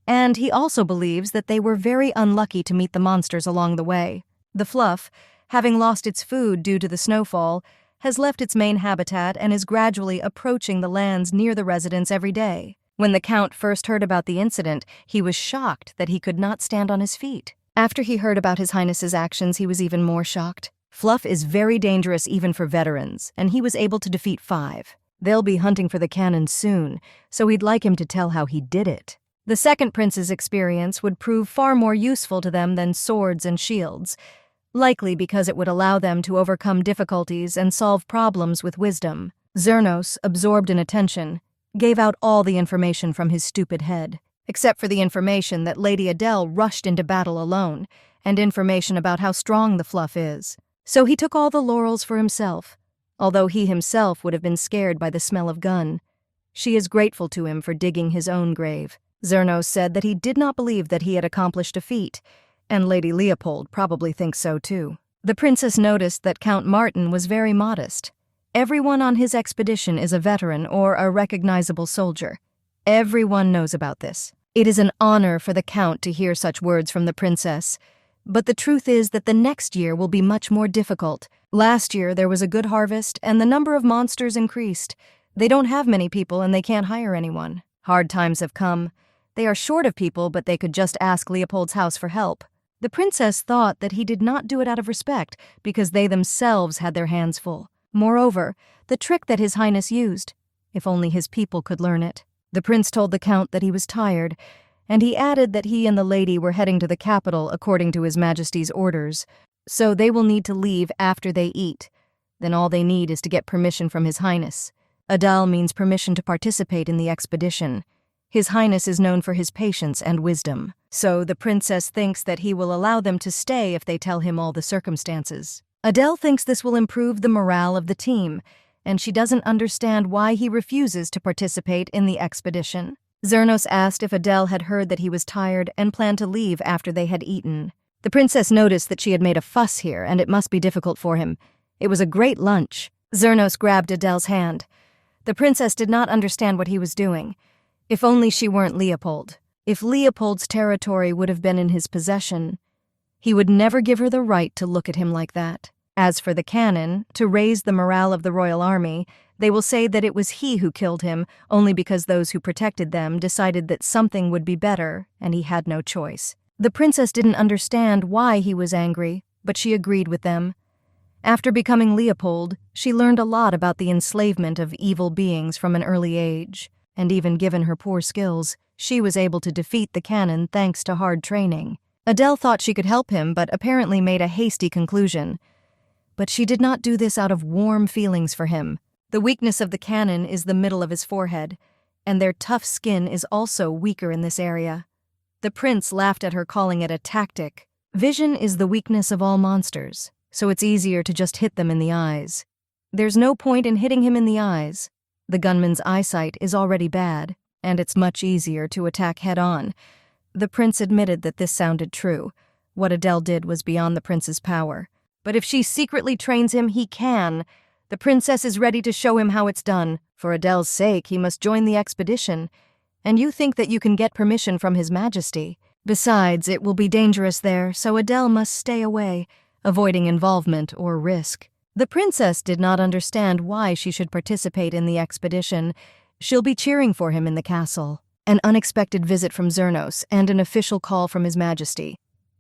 and he also believes that they were very unlucky to meet the monsters along the way. The fluff, having lost its food due to the snowfall, has left its main habitat and is gradually approaching the lands near the residence every day. When the Count first heard about the incident, he was shocked that he could not stand on his feet. After he heard about His Highness's actions, he was even more shocked. Fluff is very dangerous even for veterans, and he was able to defeat 5. They'll be hunting for the cannon soon, so he'd like him to tell how he did it. The second prince's experience would prove far more useful to them than swords and shields, likely because it would allow them to overcome difficulties and solve problems with wisdom. Zernos, absorbed in attention, gave out all the information from his stupid head, except for the information that Lady Adele rushed into battle alone, and information about how strong the fluff is. So he took all the laurels for himself, although he himself would have been scared by the smell of gun. She is grateful to him for digging his own grave. Zernos said that he did not believe that he had accomplished a feat, and Lady Leopold probably thinks so too. The princess noticed that Count Martin was very modest. Everyone on his expedition is a veteran or a recognizable soldier. Everyone knows about this. It is an honor for the Count to hear such words from the princess, but the truth is that the next year will be much more difficult. Last year there was a good harvest and the number of monsters increased. They don't have many people and they can't hire anyone. Hard times have come. They are short of people, but they could just ask Leopold's house for help. The princess thought that he did not do it out of respect because they themselves had their hands full. Moreover, the trick that His Highness used, if only his people could learn it. The prince told the Count that he was tired, and he added that he and the lady were heading to the capital according to His Majesty's orders. so they will need to leave after they eat. Then all they need is to get permission from His Highness. Adal means permission to participate in the expedition. His Highness is known for his patience and wisdom, so the princess thinks that he will allow them to stay if they tell him all the circumstances. Adele thinks this will improve the morale of the team, and she doesn't understand why he refuses to participate in the expedition. Zernos asked if Adele had heard that he was tired and planned to leave after they had eaten. The princess noticed that she had made a fuss here, and it must be difficult for him. It was a great lunch. Zernos grabbed Adele's hand. The princess did not understand what he was doing. If only she weren't Leopold. If Leopold's territory would have been in his possession, he would never give her the right to look at him like that. As for the cannon, to raise the morale of the royal army, they will say that it was he who killed him, only because those who protected them decided that something would be better, and he had no choice. The princess didn't understand why he was angry, but she agreed with them. After becoming Leopold, she learned a lot about the enslavement of evil beings from an early age, and even given her poor skills, she was able to defeat the cannon thanks to hard training. Adele thought she could help him, but apparently made a hasty conclusion. But she did not do this out of warm feelings for him. The weakness of the cannon is the middle of his forehead, and their tough skin is also weaker in this area. The prince laughed at her, calling it a tactic. Vision is the weakness of all monsters, so it's easier to just hit them in the eyes. There's no point in hitting him in the eyes. The gunman's eyesight is already bad, and it's much easier to attack head-on. The prince admitted that this sounded true. What Adele did was beyond the prince's power. But if she secretly trains him, he can. The princess is ready to show him how it's done. For Adele's sake, he must join the expedition. And you think that you can get permission from His Majesty. Besides, it will be dangerous there, so Adele must stay away, avoiding involvement or risk. The princess did not understand why she should participate in the expedition. She'll be cheering for him in the castle. An unexpected visit from Zernos and an official call from His Majesty.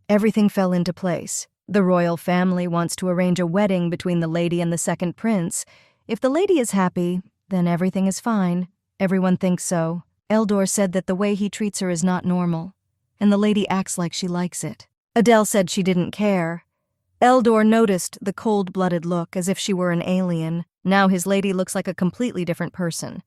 Everything fell into place. The royal family wants to arrange a wedding between the lady and the second prince. If the lady is happy, then everything is fine. Everyone thinks so. Eldor said that the way he treats her is not normal, and the lady acts like she likes it. Adele said she didn't care. Eldor noticed the cold-blooded look, as if she were an alien. Now his lady looks like a completely different person.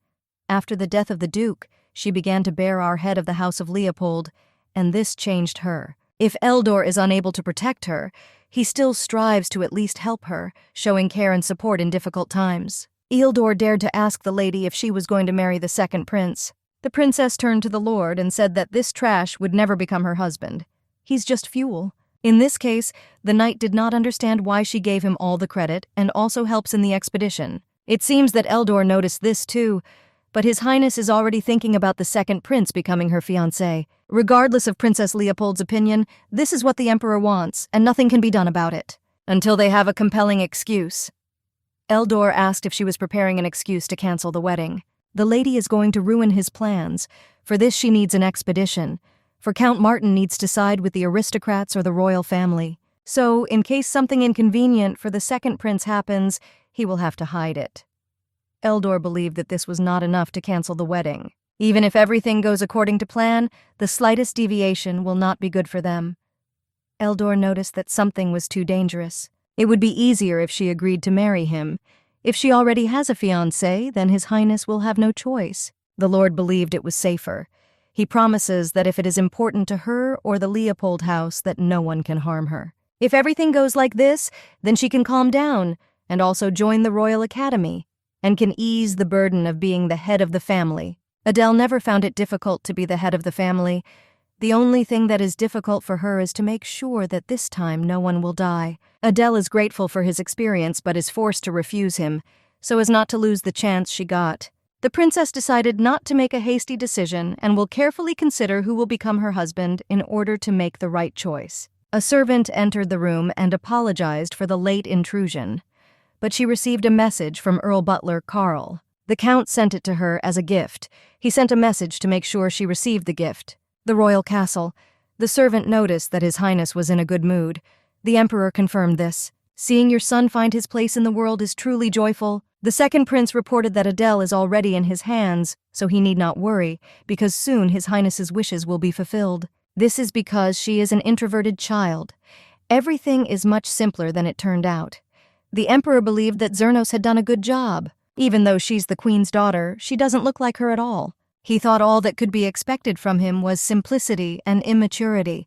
After the death of the Duke, she began to bear our head of the House of Leopold, and this changed her. If Eldor is unable to protect her, he still strives to at least help her, showing care and support in difficult times. Eldor dared to ask the lady if she was going to marry the second prince. The princess turned to the lord and said that this trash would never become her husband. He's just fuel. In this case, the knight did not understand why she gave him all the credit and also helps in the expedition. It seems that Eldor noticed this too, but His Highness is already thinking about the second prince becoming her fiancé. Regardless of Princess Leopold's opinion, this is what the Emperor wants, and nothing can be done about it. Until they have a compelling excuse. Eldor asked if she was preparing an excuse to cancel the wedding. The lady is going to ruin his plans. For this she needs an expedition. For Count Martin needs to side with the aristocrats or the royal family. So, in case something inconvenient for the second prince happens, he will have to hide it. Eldor believed that this was not enough to cancel the wedding. Even if everything goes according to plan, the slightest deviation will not be good for them. Eldor noticed that something was too dangerous. It would be easier if she agreed to marry him. If she already has a fiancé, then His Highness will have no choice. The Lord believed it was safer. He promises that if it is important to her or the Leopold house, that no one can harm her. If everything goes like this, then she can calm down and also join the Royal Academy and can ease the burden of being the head of the family. Adele never found it difficult to be the head of the family. The only thing that is difficult for her is to make sure that this time no one will die. Adele is grateful for his experience but is forced to refuse him, so as not to lose the chance she got. The princess decided not to make a hasty decision and will carefully consider who will become her husband in order to make the right choice. A servant entered the room and apologized for the late intrusion, but she received a message from Earl Butler Carl. The Count sent it to her as a gift. He sent a message to make sure she received the gift. The royal castle. The servant noticed that His Highness was in a good mood. The Emperor confirmed this. Seeing your son find his place in the world is truly joyful. The second prince reported that Adele is already in his hands, so he need not worry, because soon His Highness's wishes will be fulfilled. This is because she is an introverted child, Everything is much simpler than it turned out. The emperor believed that Zernos had done a good job. Even though she's the queen's daughter, she doesn't look like her at all. He thought all that could be expected from him was simplicity and immaturity.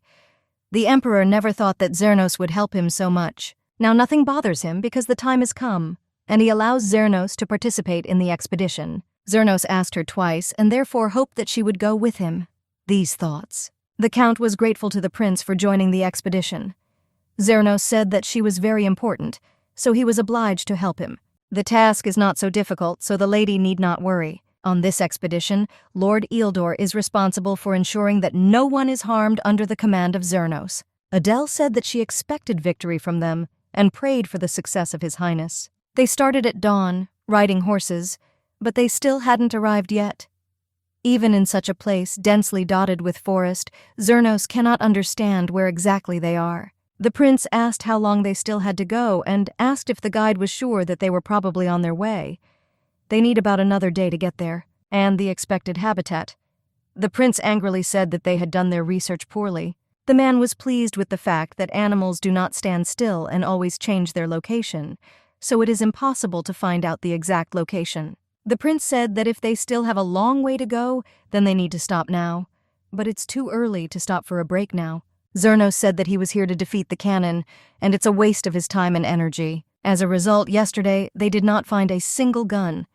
The emperor never thought that Zernos would help him so much. Now nothing bothers him because the time has come, and he allows Zernos to participate in the expedition. Zernos asked her twice and therefore hoped that she would go with him. These thoughts. The count was grateful to the prince for joining the expedition. Zernos said that she was very important, so he was obliged to help him. The task is not so difficult, so the lady need not worry. On this expedition, Lord Eildor is responsible for ensuring that no one is harmed under the command of Zernos. Adele said that she expected victory from them and prayed for the success of His Highness. They started at dawn, riding horses, but they still hadn't arrived yet. Even in such a place densely dotted with forest, Zernos cannot understand where exactly they are. The prince asked how long they still had to go and asked if the guide was sure that they were probably on their way. They need about another day to get there, and the expected habitat. The prince angrily said that they had done their research poorly. The man was pleased with the fact that animals do not stand still and always change their location, so it is impossible to find out the exact location. The prince said that if they still have a long way to go, then they need to stop now. But it's too early to stop for a break now. Zernos said that he was here to defeat the cannon, and it's a waste of his time and energy. As a result, yesterday, they did not find a single gun.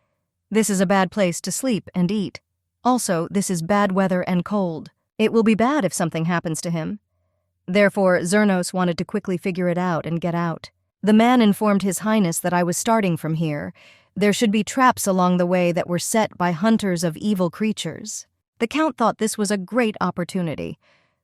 This is a bad place to sleep and eat. Also, this is bad weather and cold. It will be bad if something happens to him. Therefore, Zernos wanted to quickly figure it out and get out. The man informed His Highness that I was starting from here. There should be traps along the way that were set by hunters of evil creatures. The count thought this was a great opportunity.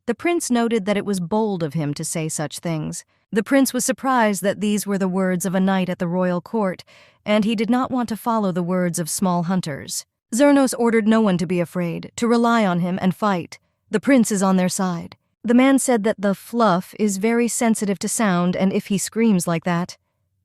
The prince noted that it was bold of him to say such things. The prince was surprised that these were the words of a knight at the royal court, and he did not want to follow the words of small hunters. Zernos ordered no one to be afraid, to rely on him and fight. The prince is on their side. The man said that the fluff is very sensitive to sound and if he screams like that.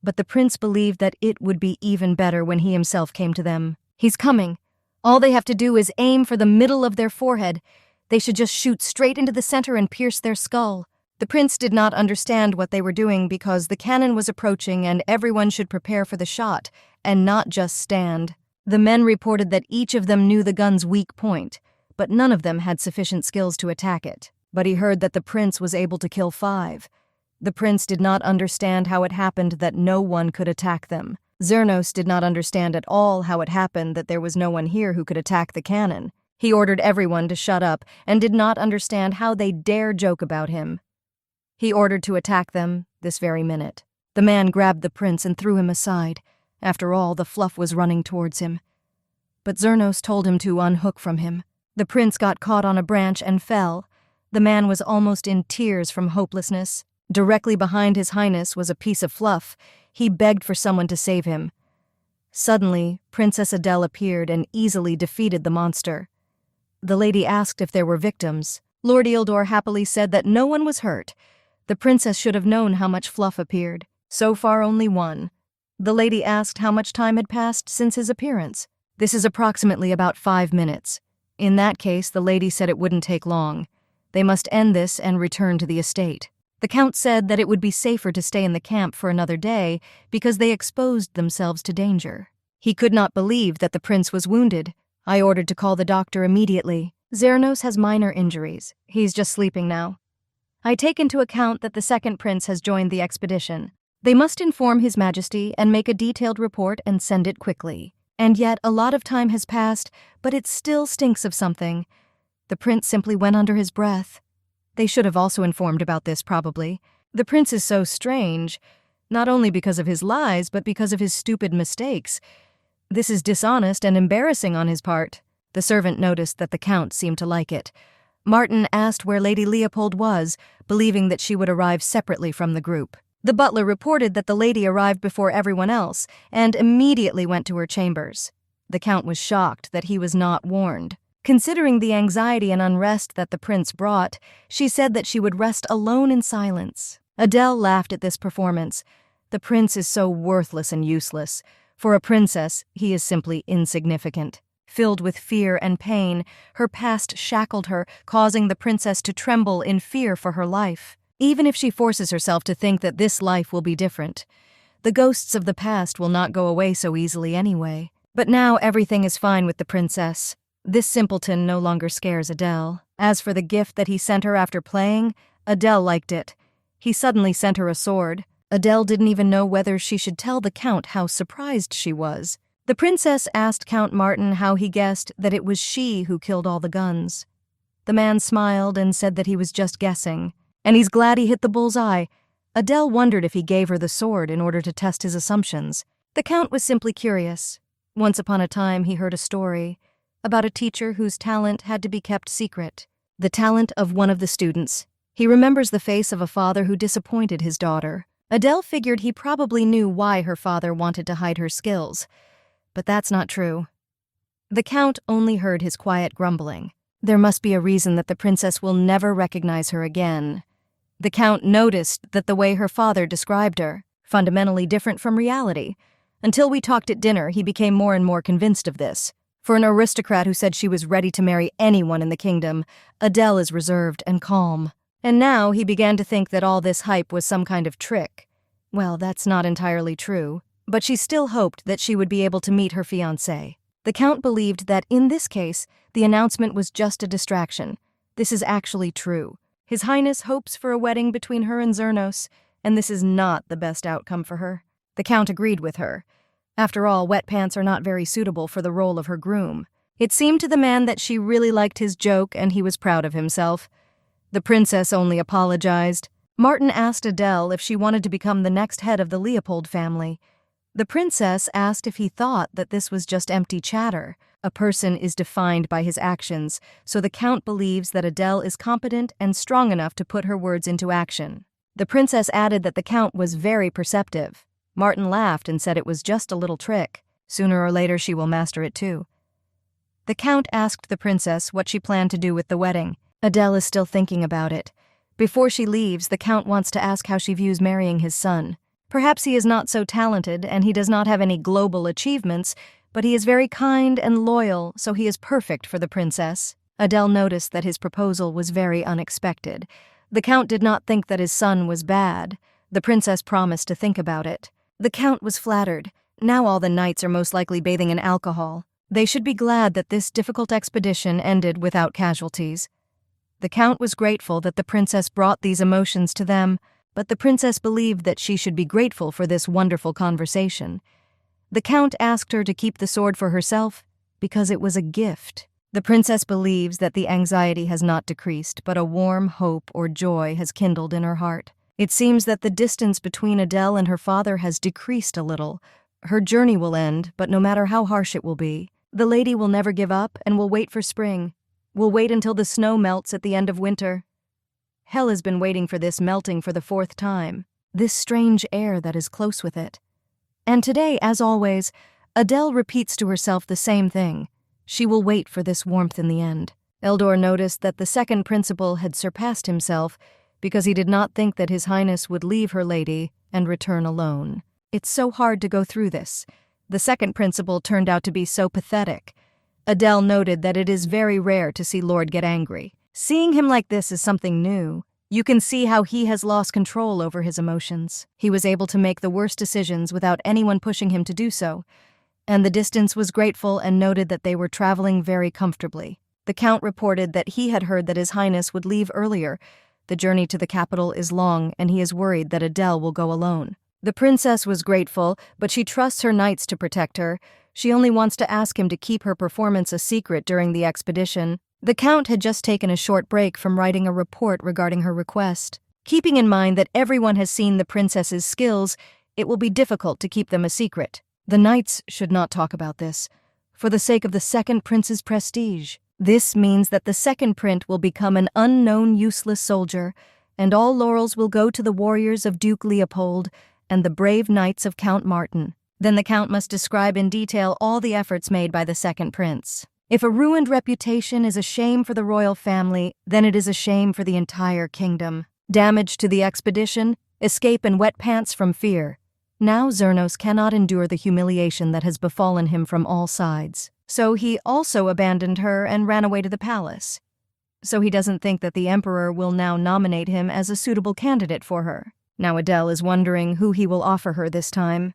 But the prince believed that it would be even better when he himself came to them. He's coming. All they have to do is aim for the middle of their forehead. They should just shoot straight into the center and pierce their skull. The prince did not understand what they were doing because the cannon was approaching and everyone should prepare for the shot and not just stand. The men reported that each of them knew the gun's weak point, but none of them had sufficient skills to attack it. But he heard that the prince was able to kill 5. The prince did not understand how it happened that no one could attack them. Zernos did not understand at all how it happened that there was no one here who could attack the cannon. He ordered everyone to shut up and did not understand how they dare joke about him. He ordered to attack them this very minute. The man grabbed the prince and threw him aside. After all, the fluff was running towards him. But Zernos told him to unhook from him. The prince got caught on a branch and fell. The man was almost in tears from hopelessness. Directly behind His Highness was a piece of fluff. He begged for someone to save him. Suddenly, Princess Adele appeared and easily defeated the monster. The lady asked if there were victims. Lord Eildor happily said that no one was hurt. The princess should have known how much fluff appeared. So far, only one. The lady asked how much time had passed since his appearance. This is approximately about 5 minutes. In that case, the lady said it wouldn't take long. They must end this and return to the estate. The count said that it would be safer to stay in the camp for another day because they exposed themselves to danger. He could not believe that the prince was wounded. I ordered to call the doctor immediately. Zernos has minor injuries. He's just sleeping now. I take into account that the second prince has joined the expedition. They must inform His Majesty and make a detailed report and send it quickly. And yet a lot of time has passed, but it still stinks of something. The prince simply went under his breath. They should have also informed about this, probably. The prince is so strange, not only because of his lies, but because of his stupid mistakes. This is dishonest and embarrassing on his part. The servant noticed that the count seemed to like it. Martin asked where Lady Leopold was, believing that she would arrive separately from the group. The butler reported that the lady arrived before everyone else and immediately went to her chambers. The count was shocked that he was not warned. Considering the anxiety and unrest that the prince brought, she said that she would rest alone in silence. Adele laughed at this performance. The prince is so worthless and useless. For a princess, he is simply insignificant. Filled with fear and pain, her past shackled her, causing the princess to tremble in fear for her life. Even if she forces herself to think that this life will be different, the ghosts of the past will not go away so easily anyway. But now everything is fine with the princess. This simpleton no longer scares Adele. As for the gift that he sent her after playing, Adele liked it. He suddenly sent her a sword. Adele didn't even know whether she should tell the Count how surprised she was. The princess asked Count Martin how he guessed that it was she who killed all the guns. The man smiled and said that he was just guessing, and he's glad he hit the bull's eye. Adele wondered if he gave her the sword in order to test his assumptions. The Count was simply curious. Once upon a time he heard a story about a teacher whose talent had to be kept secret. The talent of one of the students. He remembers the face of a father who disappointed his daughter. Adele figured he probably knew why her father wanted to hide her skills. But that's not true. The Count only heard his quiet grumbling. There must be a reason that the princess will never recognize her again. The Count noticed that the way her father described her, fundamentally different from reality. Until we talked at dinner, he became more and more convinced of this. For an aristocrat who said she was ready to marry anyone in the kingdom, Adele is reserved and calm. And now he began to think that all this hype was some kind of trick. Well, that's not entirely true, but she still hoped that she would be able to meet her fiancé. The Count believed that in this case, the announcement was just a distraction. This is actually true. His Highness hopes for a wedding between her and Zernos, and this is not the best outcome for her. The Count agreed with her. After all, wet pants are not very suitable for the role of her groom. It seemed to the man that she really liked his joke and he was proud of himself. The princess only apologized. Martin asked Adele if she wanted to become the next head of the Leopold family. The princess asked if he thought that this was just empty chatter. A person is defined by his actions, so the Count believes that Adele is competent and strong enough to put her words into action. The princess added that the Count was very perceptive. Martin laughed and said it was just a little trick. Sooner or later she will master it too. The Count asked the princess what she planned to do with the wedding. Adele is still thinking about it. Before she leaves, the Count wants to ask how she views marrying his son. Perhaps he is not so talented and he does not have any global achievements, but he is very kind and loyal, so he is perfect for the princess. Adele noticed that his proposal was very unexpected. The Count did not think that his son was bad. The princess promised to think about it. The Count was flattered. Now all the knights are most likely bathing in alcohol. They should be glad that this difficult expedition ended without casualties. The Count was grateful that the princess brought these emotions to them, but the princess believed that she should be grateful for this wonderful conversation. The Count asked her to keep the sword for herself because it was a gift. The princess believes that the anxiety has not decreased, but a warm hope or joy has kindled in her heart. It seems that the distance between Adele and her father has decreased a little. Her journey will end, but no matter how harsh it will be, the lady will never give up and will wait for spring. Will wait until the snow melts at the end of winter. Hell has been waiting for this melting for the 4th time, this strange air that is close with it. And today, as always, Adele repeats to herself the same thing. She will wait for this warmth in the end. Eldor noticed that the second principal had surpassed himself because he did not think that His Highness would leave her lady and return alone. It's so hard to go through this. The second principal turned out to be so pathetic. Adele noted that it is very rare to see Lord get angry. Seeing him like this is something new. You can see how he has lost control over his emotions. He was able to make the worst decisions without anyone pushing him to do so. And the distance was grateful and noted that they were traveling very comfortably. The Count reported that he had heard that His Highness would leave earlier. The journey to the capital is long, and he is worried that Adele will go alone. The princess was grateful, but she trusts her knights to protect her. She only wants to ask him to keep her performance a secret during the expedition. The Count had just taken a short break from writing a report regarding her request. Keeping in mind that everyone has seen the princess's skills, it will be difficult to keep them a secret. The knights should not talk about this, for the sake of the second prince's prestige. This means that the second prince will become an unknown useless soldier, and all laurels will go to the warriors of Duke Leopold and the brave knights of Count Martin. Then the Count must describe in detail all the efforts made by the second prince. If a ruined reputation is a shame for the royal family, then it is a shame for the entire kingdom. Damage to the expedition, escape in wet pants from fear. Now Zernos cannot endure the humiliation that has befallen him from all sides. So he also abandoned her and ran away to the palace. so he doesn't think that the emperor will now nominate him as a suitable candidate for her. Now Adele is wondering who he will offer her this time.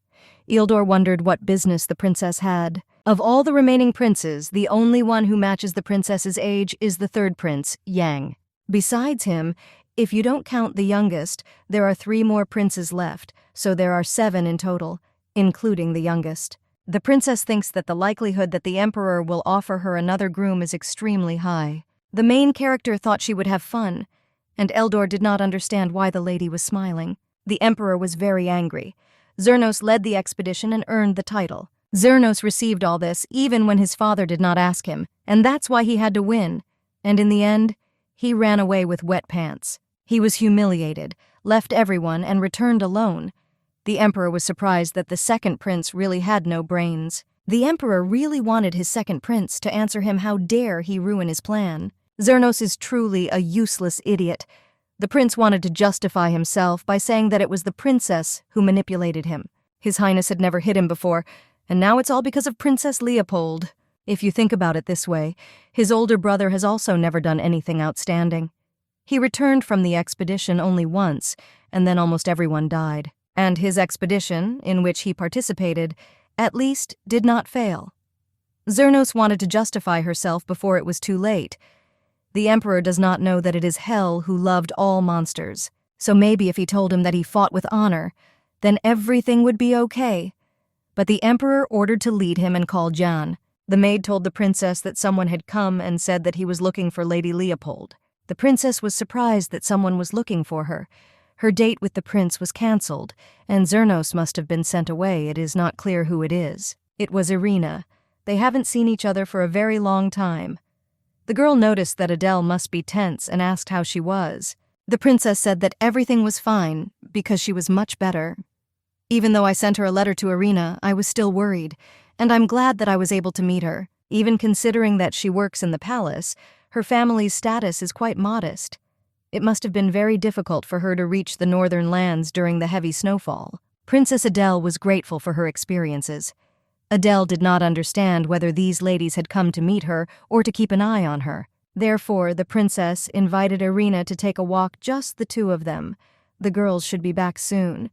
Ildor wondered what business the princess had. Of all the remaining princes, the only one who matches the princess's age is the third prince, Yang. Besides him, if you don't count the youngest, there are 3 more princes left, so there are 7 in total, including the youngest. The princess thinks that the likelihood that the emperor will offer her another groom is extremely high. The main character thought she would have fun, and Eldor did not understand why the lady was smiling. The emperor was very angry. Zernos led the expedition and earned the title. Zernos received all this even when his father did not ask him, and that's why he had to win. And in the end, he ran away with wet pants. He was humiliated, left everyone, and returned alone. The emperor was surprised that the second prince really had no brains. The emperor really wanted his second prince to answer him how dare he ruin his plan. Zernos is truly a useless idiot. The prince wanted to justify himself by saying that it was the princess who manipulated him. His Highness had never hit him before, and now it's all because of Princess Leopold. If you think about it this way, his older brother has also never done anything outstanding. He returned from the expedition only once, and then almost everyone died. And his expedition, in which he participated, at least did not fail. Zernos wanted to justify herself before it was too late. The emperor does not know that it is Hel who loved all monsters, so maybe if he told him that he fought with honor, then everything would be okay. But the emperor ordered to lead him and call Jan. The maid told the princess that someone had come and said that he was looking for Lady Leopold. The princess was surprised that someone was looking for her. Her date with the prince was cancelled, and Zernos must have been sent away. It is not clear who it is. It was Irina. They haven't seen each other for a very long time. The girl noticed that Adele must be tense and asked how she was. The princess said that everything was fine because she was much better. Even though I sent her a letter to Irina, I was still worried, and I'm glad that I was able to meet her. Even considering that she works in the palace, her family's status is quite modest. It must have been very difficult for her to reach the northern lands during the heavy snowfall. Princess Adele was grateful for her experiences. Adele did not understand whether these ladies had come to meet her or to keep an eye on her. Therefore, the princess invited Irina to take a walk, just the 2 of them. The girls should be back soon.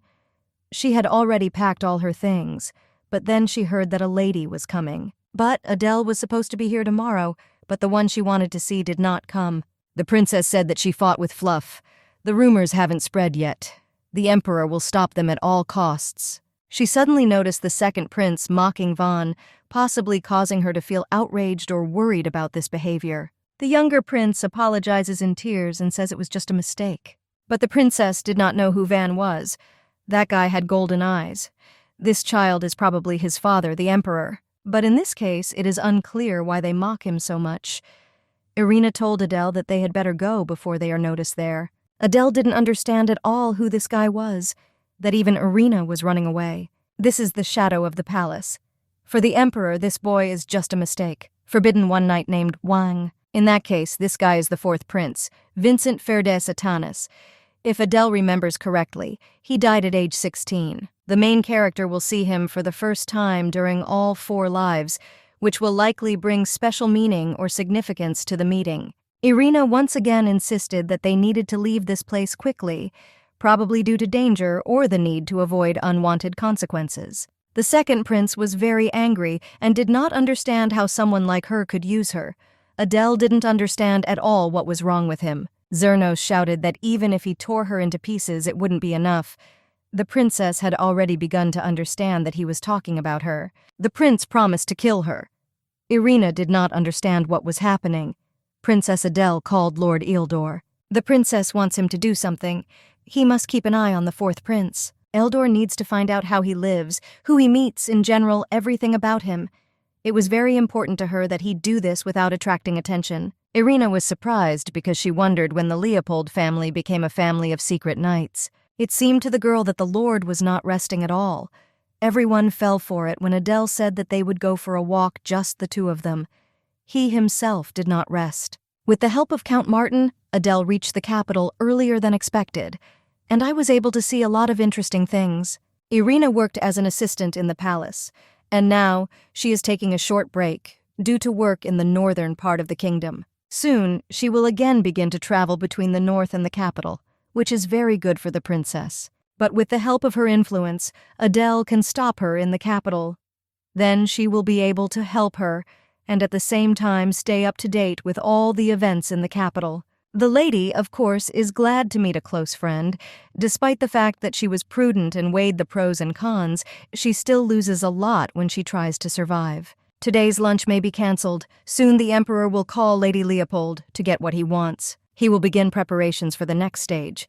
She had already packed all her things, but then she heard that a lady was coming. But Adele was supposed to be here tomorrow, but the one she wanted to see did not come. The princess said that she fought with Fluff. The rumors haven't spread yet. The emperor will stop them at all costs. She suddenly noticed the second prince mocking Vaughn, possibly causing her to feel outraged or worried about this behavior. The younger prince apologizes in tears and says it was just a mistake. But the princess did not know who Van was. That guy had golden eyes. This child is probably his father, the emperor. But in this case, it is unclear why they mock him so much. Irina told Adele that they had better go before they are noticed there. Adele didn't understand at all who this guy was, that even Irina was running away. This is the shadow of the palace. For the emperor, this boy is just a mistake. Forbidden one night named Wang. In that case, this guy is the 4th prince, Vincent Ferdes Atanas. If Adele remembers correctly, he died at age 16. The main character will see him for the first time during all 4 lives, which will likely bring special meaning or significance to the meeting. Irina once again insisted that they needed to leave this place quickly, probably due to danger or the need to avoid unwanted consequences. The second prince was very angry and did not understand how someone like her could use her. Adele didn't understand at all what was wrong with him. Zernos shouted that even if he tore her into pieces, it wouldn't be enough. The princess had already begun to understand that he was talking about her. The prince promised to kill her. Irina did not understand what was happening. Princess Adele called Lord Ildor. The princess wants him to do something. He must keep an eye on the 4th prince. Eldor needs to find out how he lives, who he meets, in general, everything about him. It was very important to her that he do this without attracting attention. Irina was surprised because she wondered when the Leopold family became a family of secret knights. It seemed to the girl that the Lord was not resting at all. Everyone fell for it when Adele said that they would go for a walk, just the 2 of them. He himself did not rest. With the help of Count Martin, Adele reached the capital earlier than expected, and I was able to see a lot of interesting things. Irina worked as an assistant in the palace, and now she is taking a short break due to work in the northern part of the kingdom. Soon, she will again begin to travel between the north and the capital, which is very good for the princess. But with the help of her influence, Adele can stop her in the capital. Then she will be able to help her, and at the same time stay up to date with all the events in the capital. The lady, of course, is glad to meet a close friend. Despite the fact that she was prudent and weighed the pros and cons, she still loses a lot when she tries to survive. Today's lunch may be cancelled. Soon the Emperor will call Lady Leopold to get what he wants. He will begin preparations for the next stage.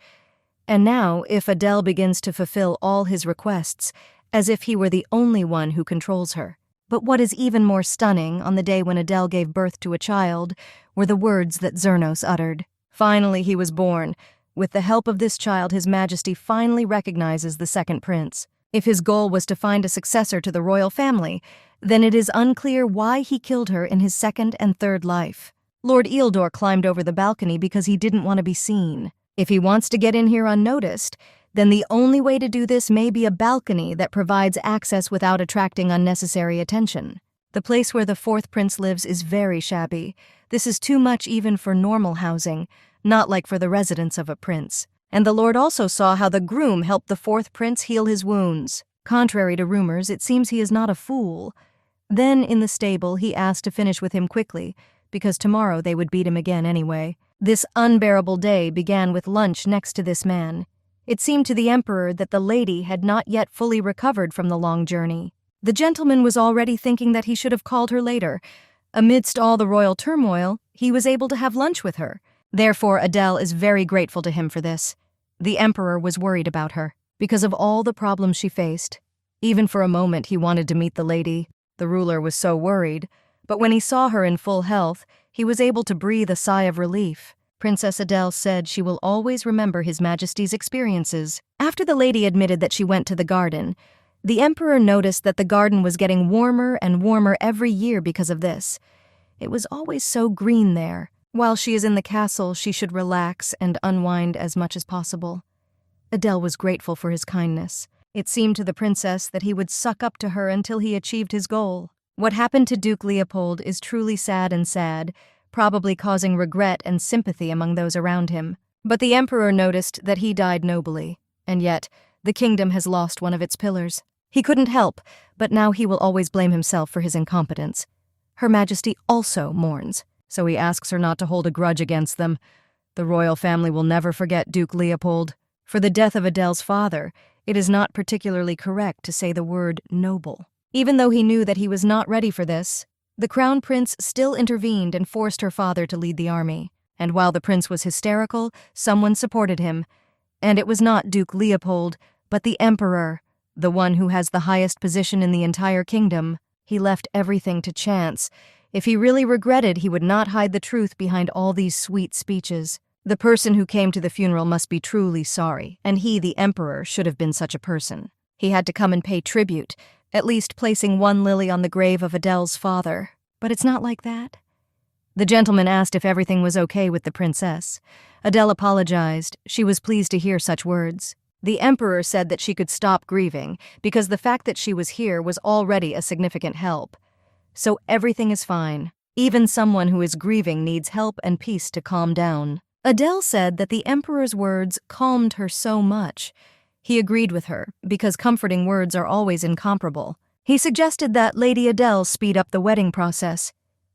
And now, if Adele begins to fulfill all his requests, as if he were the only one who controls her. But what is even more stunning, on the day when Adele gave birth to a child, were the words that Zernos uttered. Finally he was born. With the help of this child, His Majesty finally recognizes the second prince. If his goal was to find a successor to the royal family, then it is unclear why he killed her in his second and third life. Lord Eildor climbed over the balcony because he didn't want to be seen. If he wants to get in here unnoticed, then the only way to do this may be a balcony that provides access without attracting unnecessary attention. The place where the fourth prince lives is very shabby. This is too much even for normal housing, not like for the residence of a prince. And the lord also saw how the groom helped the fourth prince heal his wounds. Contrary to rumors, it seems he is not a fool. Then, in the stable, he asked to finish with him quickly, because tomorrow they would beat him again anyway. This unbearable day began with lunch next to this man. It seemed to the emperor that the lady had not yet fully recovered from the long journey. The gentleman was already thinking that he should have called her later. Amidst all the royal turmoil, he was able to have lunch with her. Therefore, Adele is very grateful to him for this. The emperor was worried about her, because of all the problems she faced. Even for a moment he wanted to meet the lady. The ruler was so worried, but when he saw her in full health, he was able to breathe a sigh of relief. Princess Adele said she will always remember His Majesty's experiences. After the lady admitted that she went to the garden, the emperor noticed that the garden was getting warmer and warmer every year because of this. It was always so green there. While she is in the castle, she should relax and unwind as much as possible. Adele was grateful for his kindness. It seemed to the princess that he would suck up to her until he achieved his goal. What happened to Duke Leopold is truly sad, probably causing regret and sympathy among those around him. But the emperor noticed that he died nobly, and yet the kingdom has lost one of its pillars. He couldn't help, but now he will always blame himself for his incompetence. Her Majesty also mourns, so he asks her not to hold a grudge against them. The royal family will never forget Duke Leopold. For the death of Adele's father, it is not particularly correct to say the word noble. Even though he knew that he was not ready for this, the crown prince still intervened and forced her father to lead the army. And while the prince was hysterical, someone supported him. And it was not Duke Leopold, but the emperor, the one who has the highest position in the entire kingdom. He left everything to chance. If he really regretted, he would not hide the truth behind all these sweet speeches. The person who came to the funeral must be truly sorry, and he, the emperor, should have been such a person. He had to come and pay tribute, at least placing one lily on the grave of Adele's father. But it's not like that. The gentleman asked if everything was okay with the princess. Adele apologized. She was pleased to hear such words. The emperor said that she could stop grieving, because the fact that she was here was already a significant help. So everything is fine. Even someone who is grieving needs help and peace to calm down. Adele said that the emperor's words calmed her so much. He agreed with her, because comforting words are always incomparable. He suggested that Lady Adele speed up the wedding process.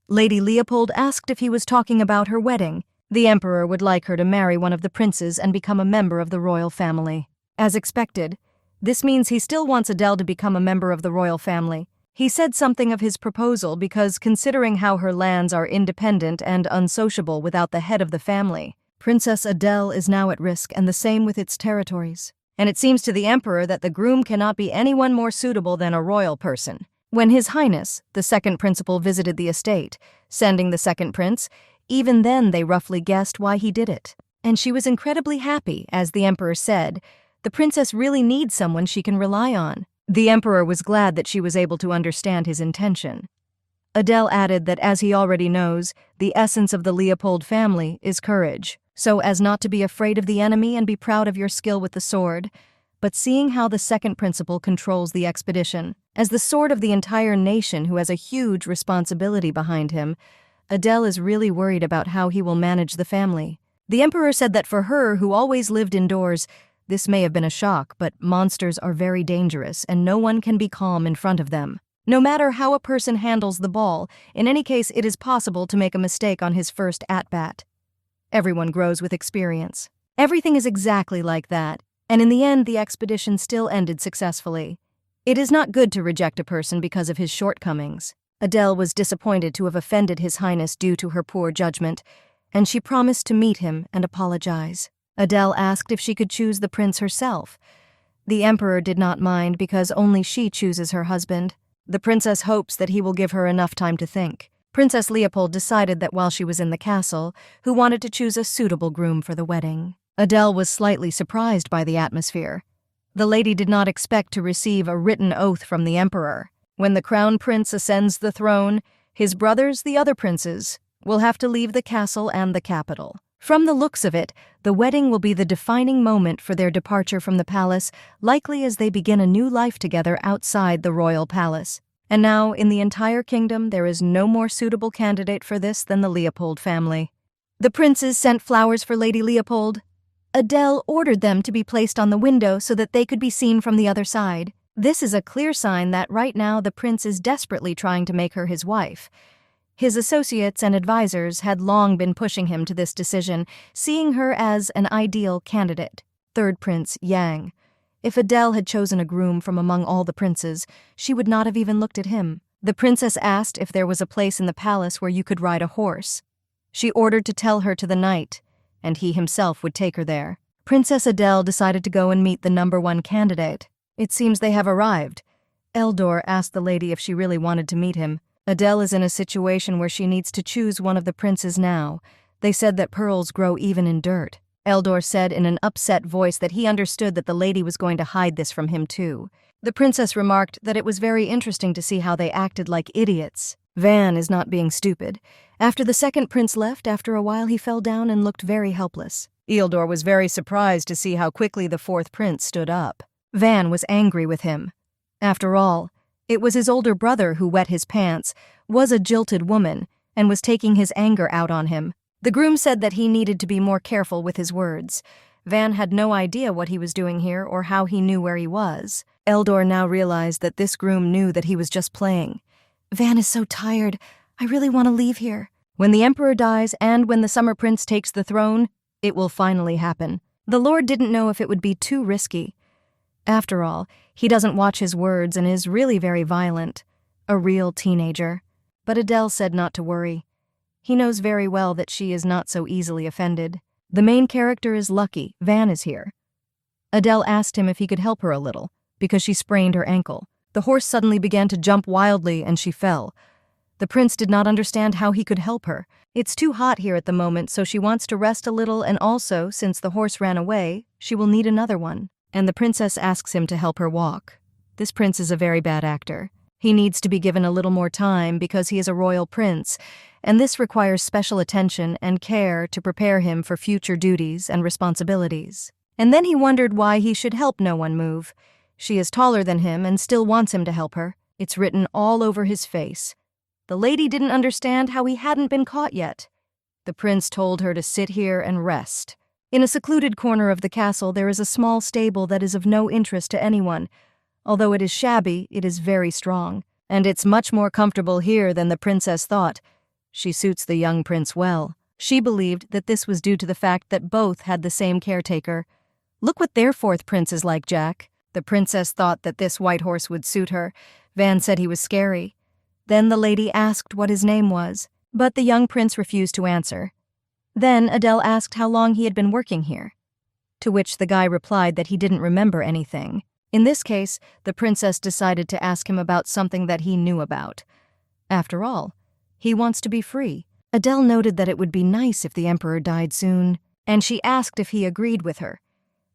Lady Leopold asked if he was talking about her wedding. The emperor would like her to marry one of the princes and become a member of the royal family. As expected, this means he still wants Adele to become a member of the royal family. He said something of his proposal because, considering how her lands are independent and unsociable without the head of the family, Princess Adele is now at risk, and the same with its territories. And it seems to the emperor that the groom cannot be anyone more suitable than a royal person. When His Highness, the second principal, visited the estate, sending the second prince, even then they roughly guessed why he did it. And she was incredibly happy, as the emperor said. The princess really needs someone she can rely on. The emperor was glad that she was able to understand his intention. Adele added that, as he already knows, the essence of the Leopold family is courage, so as not to be afraid of the enemy and be proud of your skill with the sword. But seeing how the second principal controls the expedition, as the sword of the entire nation who has a huge responsibility behind him, Adele is really worried about how he will manage the family. The emperor said that for her, who always lived indoors, this may have been a shock, but monsters are very dangerous and no one can be calm in front of them. No matter how a person handles the ball, in any case it is possible to make a mistake on his first at-bat. Everyone grows with experience. Everything is exactly like that, and in the end the expedition still ended successfully. It is not good to reject a person because of his shortcomings. Adele was disappointed to have offended His Highness due to her poor judgment, and she promised to meet him and apologize. Adele asked if she could choose the prince herself. The emperor did not mind because only she chooses her husband. The princess hopes that he will give her enough time to think. Princess Leopold decided that while she was in the castle, who wanted to choose a suitable groom for the wedding. Adele was slightly surprised by the atmosphere. The lady did not expect to receive a written oath from the emperor. When the crown prince ascends the throne, his brothers, the other princes, will have to leave the castle and the capital. From the looks of it, the wedding will be the defining moment for their departure from the palace, likely as they begin a new life together outside the royal palace. And now, in the entire kingdom, there is no more suitable candidate for this than the Leopold family. The princes sent flowers for Lady Leopold. Adele ordered them to be placed on the window so that they could be seen from the other side. This is a clear sign that right now the prince is desperately trying to make her his wife. His associates and advisors had long been pushing him to this decision, seeing her as an ideal candidate. Third Prince Yang. If Adele had chosen a groom from among all the princes, she would not have even looked at him. The princess asked if there was a place in the palace where you could ride a horse. She ordered to tell her to the knight, and he himself would take her there. Princess Adele decided to go and meet the #1 candidate. It seems they have arrived. Eldor asked the lady if she really wanted to meet him. Adele is in a situation where she needs to choose one of the princes now. They said that pearls grow even in dirt. Eldor said in an upset voice that he understood that the lady was going to hide this from him too. The princess remarked that it was very interesting to see how they acted like idiots. Van is not being stupid. After the second prince left, after a while he fell down and looked very helpless. Eldor was very surprised to see how quickly the fourth prince stood up. Van was angry with him. After all, it was his older brother who wet his pants, was a jilted woman, and was taking his anger out on him. The groom said that he needed to be more careful with his words. Van had no idea what he was doing here or how he knew where he was. Eldor now realized that this groom knew that he was just playing. Van is so tired. I really want to leave here. When the emperor dies and when the summer prince takes the throne, it will finally happen. The lord didn't know if it would be too risky. After all, he doesn't watch his words and is really very violent. A real teenager. But Adele said not to worry. He knows very well that she is not so easily offended. The main character is lucky. Van is here. Adele asked him if he could help her a little, because she sprained her ankle. The horse suddenly began to jump wildly and she fell. The prince did not understand how he could help her. It's too hot here at the moment, so she wants to rest a little, and also, since the horse ran away, she will need another one. And the princess asks him to help her walk. This prince is a very bad actor. He needs to be given a little more time because he is a royal prince, and this requires special attention and care to prepare him for future duties and responsibilities. And then he wondered why he should help no one move. She is taller than him and still wants him to help her. It's written all over his face. The lady didn't understand how he hadn't been caught yet. The prince told her to sit here and rest. In a secluded corner of the castle there is a small stable that is of no interest to anyone. Although it is shabby, it is very strong, and it's much more comfortable here than the princess thought. She suits the young prince well. She believed that this was due to the fact that both had the same caretaker. Look what their fourth prince is like, Jack. The princess thought that this white horse would suit her. Van said he was scary. Then the lady asked what his name was, but the young prince refused to answer. Then Adele asked how long he had been working here, to which the guy replied that he didn't remember anything. In this case, the princess decided to ask him about something that he knew about. After all, he wants to be free. Adele noted that it would be nice if the emperor died soon, and she asked if he agreed with her.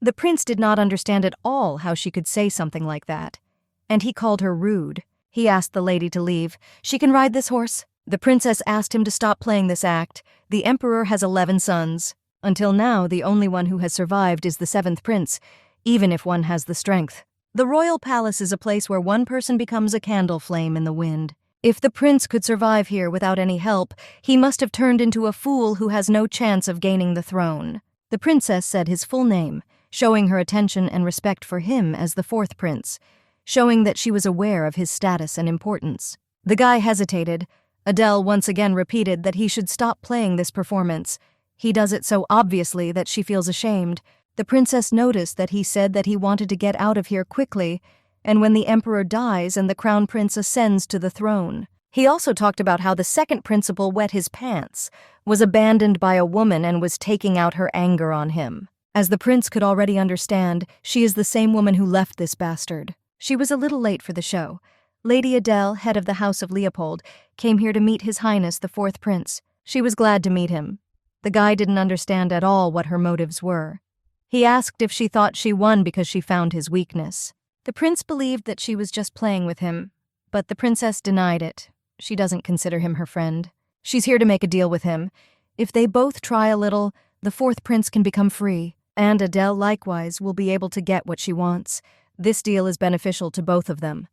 The prince did not understand at all how she could say something like that, and he called her rude. He asked the lady to leave. She can ride this horse. The princess asked him to stop playing this act. The emperor has 11 sons. Until now, the only one who has survived is the 7th prince, even if one has the strength. The royal palace is a place where one person becomes a candle flame in the wind. If the prince could survive here without any help, he must have turned into a fool who has no chance of gaining the throne. The princess said his full name, showing her attention and respect for him as the fourth prince, showing that she was aware of his status and importance. The guy hesitated. Adele once again repeated that he should stop playing this performance. He does it so obviously that she feels ashamed. The princess noticed that he said that he wanted to get out of here quickly, and when the emperor dies and the crown prince ascends to the throne. He also talked about how the second principal wet his pants, was abandoned by a woman and was taking out her anger on him. As the prince could already understand, she is the same woman who left this bastard. She was a little late for the show. Lady Adele, head of the House of Leopold, came here to meet His Highness the fourth prince. She was glad to meet him. The guy didn't understand at all what her motives were. He asked if she thought she won because she found his weakness. The prince believed that she was just playing with him, but the princess denied it. She doesn't consider him her friend. She's here to make a deal with him. If they both try a little, the fourth prince can become free, and Adele likewise will be able to get what she wants. This deal is beneficial to both of them.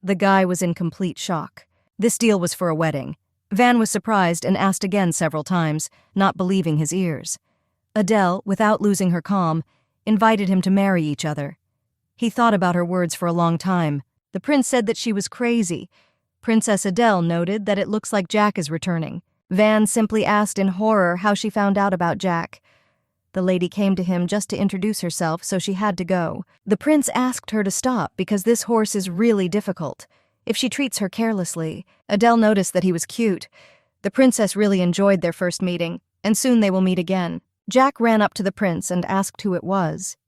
The guy was in complete shock. This deal was for a wedding. Van was surprised and asked again several times, not believing his ears. Adele, without losing her calm, invited him to marry each other. He thought about her words for a long time. The prince said that she was crazy. Princess Adele noted that it looks like Jack is returning. Van simply asked in horror how she found out about Jack. The lady came to him just to introduce herself, so she had to go. The prince asked her to stop because this horse is really difficult. If she treats her carelessly, Adele noticed that he was cute. The princess really enjoyed their first meeting, and soon they will meet again. Jack ran up to the prince and asked who it was.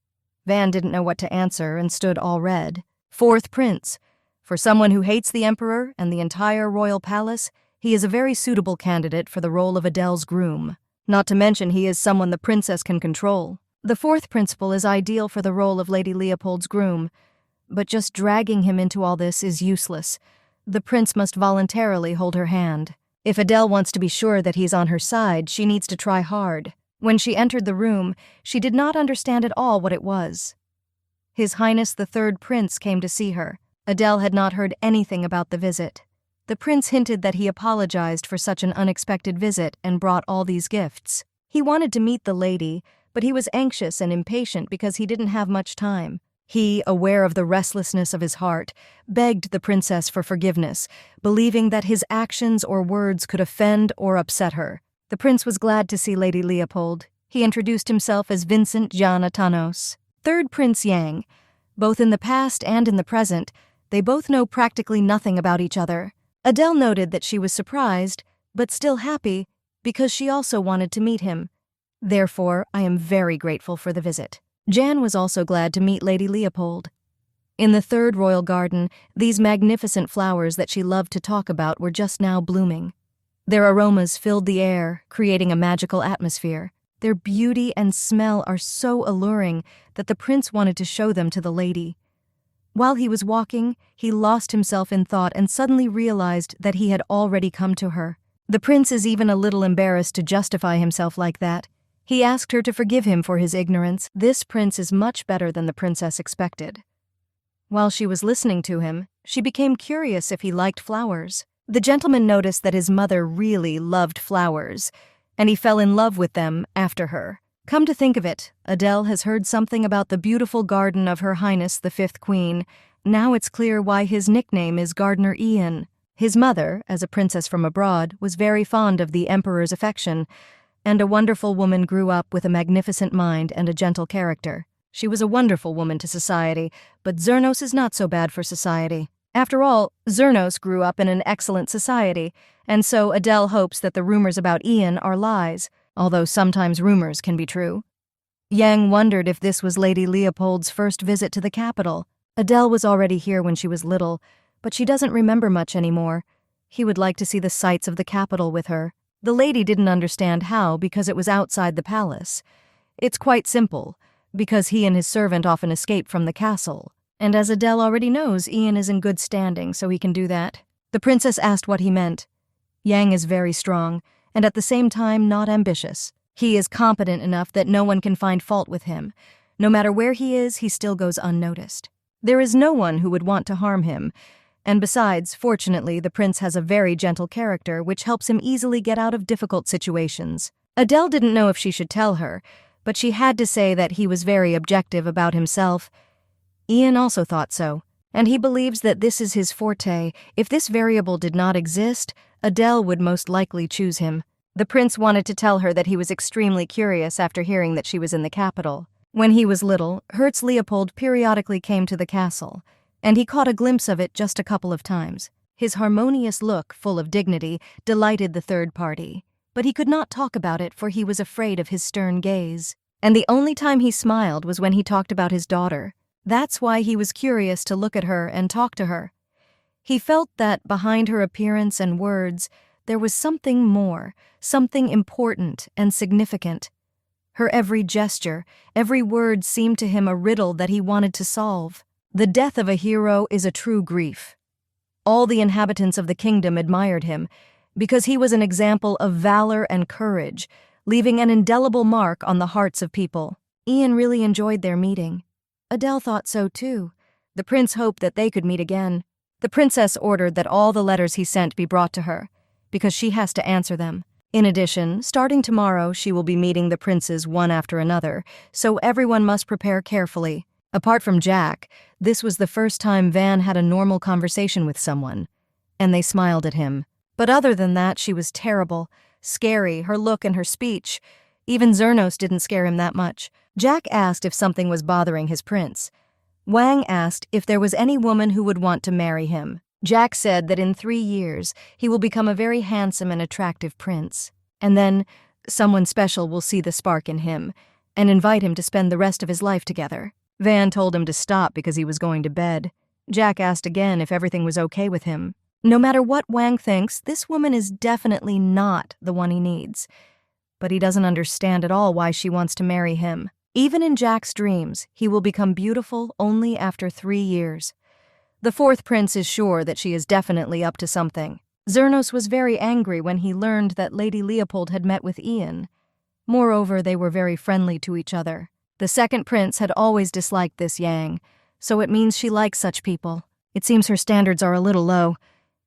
Van didn't know what to answer and stood all red. Fourth prince. For someone who hates the emperor and the entire royal palace, he is a very suitable candidate for the role of Adele's groom. Not to mention he is someone the princess can control. The fourth principal is ideal for the role of Lady Leopold's groom, but just dragging him into all this is useless. The prince must voluntarily hold her hand. If Adele wants to be sure that he's on her side, she needs to try hard. When she entered the room, she did not understand at all what it was. His Highness the third prince came to see her. Adele had not heard anything about the visit. The prince hinted that he apologized for such an unexpected visit and brought all these gifts. He wanted to meet the lady, but he was anxious and impatient because he didn't have much time. He, aware of the restlessness of his heart, begged the princess for forgiveness, believing that his actions or words could offend or upset her. The prince was glad to see Lady Leopold. He introduced himself as Vincent Jan Atanos. Third Prince Yang. Both in the past and in the present, they both know practically nothing about each other. Adele noted that she was surprised, but still happy, because she also wanted to meet him. Therefore, I am very grateful for the visit. Jan was also glad to meet Lady Leopold. In the third royal garden, these magnificent flowers that she loved to talk about were just now blooming. Their aromas filled the air, creating a magical atmosphere. Their beauty and smell are so alluring that the prince wanted to show them to the lady. While he was walking, he lost himself in thought and suddenly realized that he had already come to her. The prince is even a little embarrassed to justify himself like that. He asked her to forgive him for his ignorance. This prince is much better than the princess expected. While she was listening to him, she became curious if he liked flowers. The gentleman noticed that his mother really loved flowers, and he fell in love with them after her. Come to think of it, Adele has heard something about the beautiful garden of Her Highness the Fifth Queen. Now it's clear why his nickname is Gardener Ian. His mother, as a princess from abroad, was very fond of the emperor's affection, and a wonderful woman grew up with a magnificent mind and a gentle character. She was a wonderful woman to society, but Zernos is not so bad for society. After all, Zernos grew up in an excellent society, and so Adele hopes that the rumors about Ian are lies, although sometimes rumors can be true. Yang wondered if this was Lady Leopold's first visit to the capital. Adele was already here when she was little, but she doesn't remember much anymore. He would like to see the sights of the capital with her. The lady didn't understand how because it was outside the palace. It's quite simple, because he and his servant often escape from the castle. And as Adele already knows, Ian is in good standing, so he can do that. The princess asked what he meant. Yang is very strong, and at the same time not ambitious. He is competent enough that no one can find fault with him. No matter where he is, he still goes unnoticed. There is no one who would want to harm him, And besides, fortunately, the prince has a very gentle character which helps him easily get out of difficult situations. Adele didn't know if she should tell her, but she had to say that he was very objective about himself. Ian also thought so, and he believes that this is his forte. If this variable did not exist, Adele would most likely choose him. The prince wanted to tell her that he was extremely curious after hearing that she was in the capital. When he was little, Hertz Leopold periodically came to the castle, and he caught a glimpse of it just a couple of times. His harmonious look, full of dignity, delighted the third party. But he could not talk about it, for he was afraid of his stern gaze. And the only time he smiled was when he talked about his daughter. That's why he was curious to look at her and talk to her. He felt that behind her appearance and words, there was something more, something important and significant. Her every gesture, every word seemed to him a riddle that he wanted to solve. The death of a hero is a true grief. All the inhabitants of the kingdom admired him, because he was an example of valor and courage, leaving an indelible mark on the hearts of people. Ian really enjoyed their meeting. Adele thought so too. The prince hoped that they could meet again. The princess ordered that all the letters he sent be brought to her, because she has to answer them. In addition, starting tomorrow, she will be meeting the princes one after another, so everyone must prepare carefully. Apart from Jack, this was the first time Van had a normal conversation with someone, and they smiled at him. But other than that, she was terrible, scary, her look and her speech. Even Zernos didn't scare him that much. Jack asked if something was bothering his prince. Wang asked if there was any woman who would want to marry him. Jack said that in 3 years, he will become a very handsome and attractive prince. And then, someone special will see the spark in him and invite him to spend the rest of his life together. Van told him to stop because he was going to bed. Jack asked again if everything was okay with him. No matter what Wang thinks, this woman is definitely not the one he needs. But he doesn't understand at all why she wants to marry him. Even in Jack's dreams, he will become beautiful only after 3 years. The fourth prince is sure that she is definitely up to something. Zernos was very angry when he learned that Lady Leopold had met with Ian. Moreover, they were very friendly to each other. The second prince had always disliked this Yang, so it means she likes such people. It seems her standards are a little low.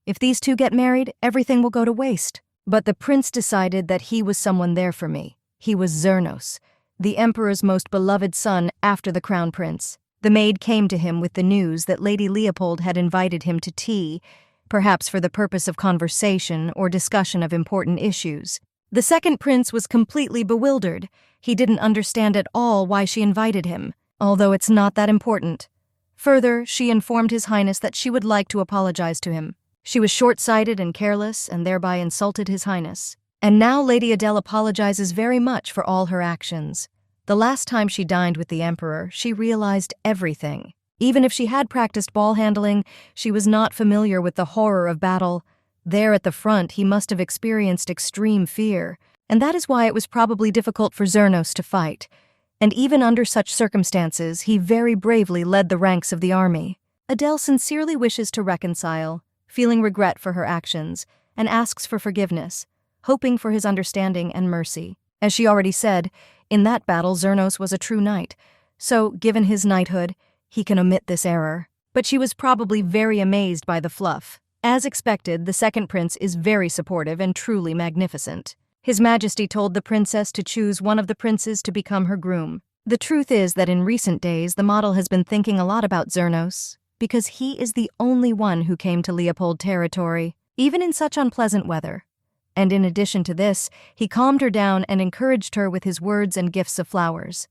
If these two get married, everything will go to waste. But the prince decided that he was someone there for me. He was Zernos, the emperor's most beloved son after the crown prince. The maid came to him with the news that Lady Leopold had invited him to tea, perhaps for the purpose of conversation or discussion of important issues. The second prince was completely bewildered. He didn't understand at all why she invited him, although it's not that important. Further, she informed His Highness that she would like to apologize to him. She was short-sighted and careless, and thereby insulted His Highness. And now Lady Adele apologizes very much for all her actions. The last time she dined with the Emperor, she realized everything. Even if she had practiced ball handling, she was not familiar with the horror of battle. There at the front, he must have experienced extreme fear, and that is why it was probably difficult for Zernos to fight. And even under such circumstances, he very bravely led the ranks of the army. Adele sincerely wishes to reconcile, feeling regret for her actions, and asks for forgiveness, hoping for his understanding and mercy. As she already said, in that battle Zernos was a true knight, so given his knighthood, he can omit this error. But she was probably very amazed by the fluff. As expected, the second prince is very supportive and truly magnificent. His Majesty told the princess to choose one of the princes to become her groom. The truth is that in recent days the model has been thinking a lot about Zernos, because he is the only one who came to Leopold territory, even in such unpleasant weather. And in addition to this, he calmed her down and encouraged her with his words and gifts of flowers.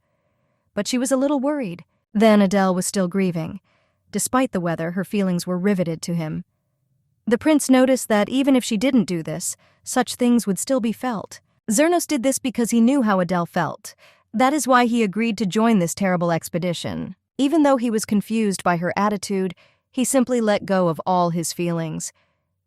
But she was a little worried. Then Adele was still grieving. Despite the weather, her feelings were riveted to him. The prince noticed that even if she didn't do this, such things would still be felt. Zernos did this because he knew how Adele felt. That is why he agreed to join this terrible expedition. Even though he was confused by her attitude, he simply let go of all his feelings.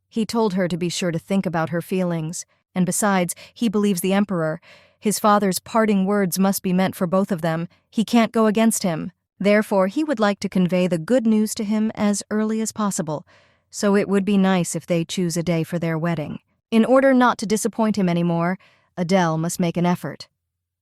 He told her to be sure to think about her feelings, and besides, he believes the Emperor. His father's parting words must be meant for both of them. He can't go against him. Therefore, he would like to convey the good news to him as early as possible, so it would be nice if they choose a day for their wedding. In order not to disappoint him anymore, Adele must make an effort.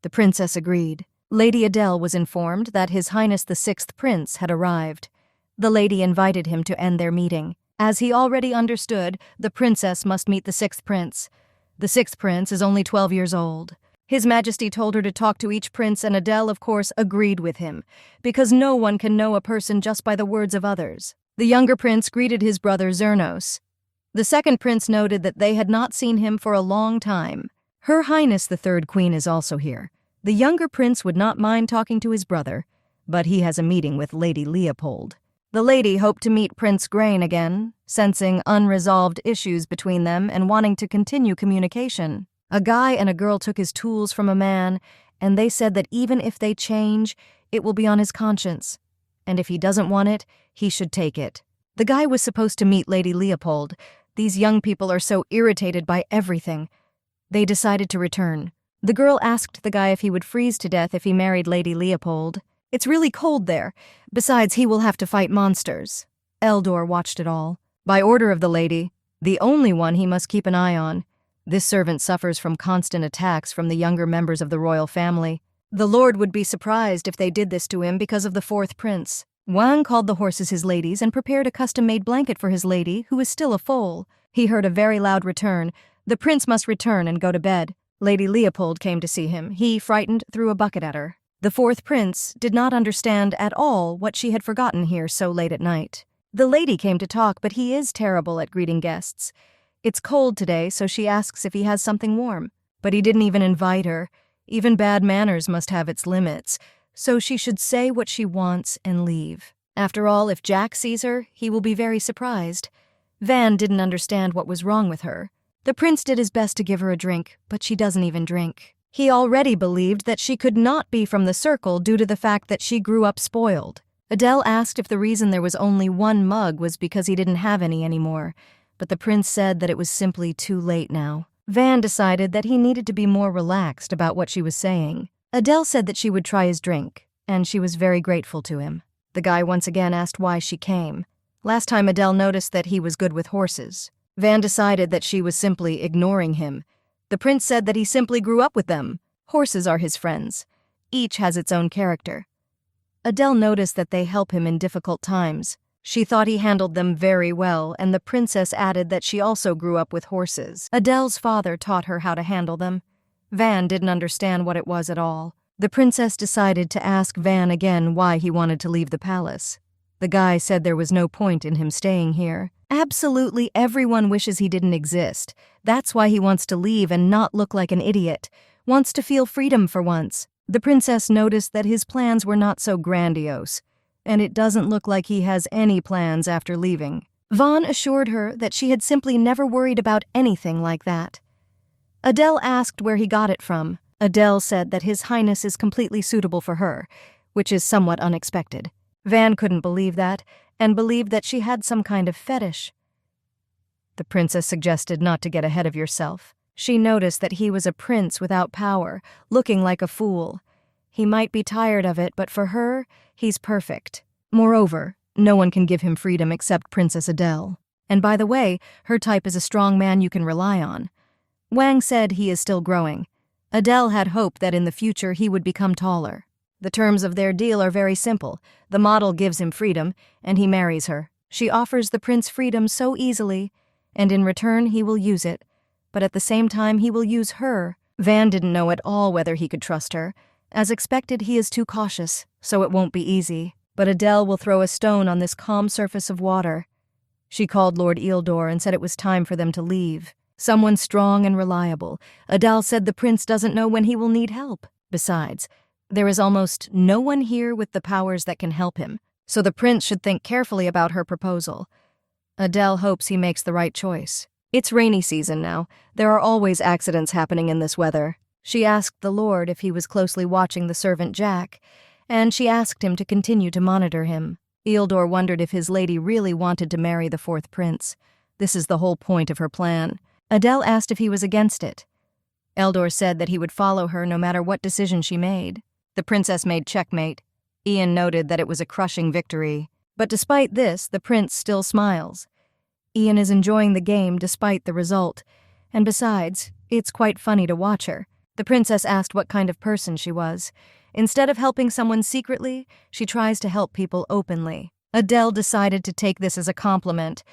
The princess agreed. Lady Adele was informed that His Highness the Sixth Prince had arrived. The lady invited him to end their meeting. As he already understood, the princess must meet the sixth prince. The sixth prince is only 12 years old. His Majesty told her to talk to each prince, and Adele, of course, agreed with him, because no one can know a person just by the words of others. The younger prince greeted his brother Zernos. The second prince noted that they had not seen him for a long time. Her Highness the third queen is also here. The younger prince would not mind talking to his brother, but he has a meeting with Lady Leopold. The lady hoped to meet Prince Grain again, sensing unresolved issues between them and wanting to continue communication. A guy and a girl took his tools from a man, and they said that even if they change, it will be on his conscience. And if he doesn't want it, he should take it. The guy was supposed to meet Lady Leopold. These young people are so irritated by everything. They decided to return. The girl asked the guy if he would freeze to death if he married Lady Leopold. It's really cold there. Besides, he will have to fight monsters. Eldor watched it all. By order of the lady, the only one he must keep an eye on. This servant suffers from constant attacks from the younger members of the royal family. The lord would be surprised if they did this to him because of the fourth prince. Wang called the horses his ladies and prepared a custom-made blanket for his lady, who is still a foal. He heard a very loud return. The prince must return and go to bed. Lady Leopold came to see him. He, frightened, threw a bucket at her. The fourth prince did not understand at all what she had forgotten here so late at night. The lady came to talk, but he is terrible at greeting guests. It's cold today, so she asks if he has something warm. But he didn't even invite her. Even bad manners must have its limits, so she should say what she wants and leave. After all, if Jack sees her, he will be very surprised. Van didn't understand what was wrong with her. The prince did his best to give her a drink, but she doesn't even drink. He already believed that she could not be from the circle due to the fact that she grew up spoiled. Adele asked if the reason there was only one mug was because he didn't have any anymore, but the prince said that it was simply too late now. Van decided that he needed to be more relaxed about what she was saying. Adele said that she would try his drink, and she was very grateful to him. The guy once again asked why she came. Last time Adele noticed that he was good with horses. Van decided that she was simply ignoring him. The prince said that he simply grew up with them. Horses are his friends. Each has its own character. Adele noticed that they help him in difficult times. She thought he handled them very well, and the princess added that she also grew up with horses. Adele's father taught her how to handle them. Van didn't understand what it was at all. The princess decided to ask Van again why he wanted to leave the palace. The guy said there was no point in him staying here. Absolutely everyone wishes he didn't exist. That's why he wants to leave and not look like an idiot. Wants to feel freedom for once. The princess noticed that his plans were not so grandiose, and it doesn't look like he has any plans after leaving. Vaughn assured her that she had simply never worried about anything like that. Adele asked where he got it from. Adele said that His Highness is completely suitable for her, which is somewhat unexpected. Van couldn't believe that, and believed that she had some kind of fetish. The princess suggested not to get ahead of yourself. She noticed that he was a prince without power, looking like a fool. He might be tired of it, but for her, he's perfect. Moreover, no one can give him freedom except Princess Adele. And by the way, her type is a strong man you can rely on. Wang said he is still growing. Adele had hope that in the future he would become taller. The terms of their deal are very simple. The model gives him freedom, and he marries her. She offers the prince freedom so easily, and in return he will use it. But at the same time he will use her. Van didn't know at all whether he could trust her. As expected, he is too cautious, so it won't be easy. But Adele will throw a stone on this calm surface of water. She called Lord Eildor and said it was time for them to leave. Someone strong and reliable. Adele said the prince doesn't know when he will need help. Besides, there is almost no one here with the powers that can help him, so the prince should think carefully about her proposal. Adele hopes he makes the right choice. It's rainy season now. There are always accidents happening in this weather. She asked the lord if he was closely watching the servant Jack, and she asked him to continue to monitor him. Eildor wondered if his lady really wanted to marry the fourth prince. This is the whole point of her plan. Adele asked if he was against it. Eldor said that he would follow her no matter what decision she made. The princess made checkmate. Ian noted that it was a crushing victory. But despite this, the prince still smiles. Ian is enjoying the game despite the result. And besides, it's quite funny to watch her. The princess asked what kind of person she was. Instead of helping someone secretly, she tries to help people openly. Adele decided to take this as a compliment.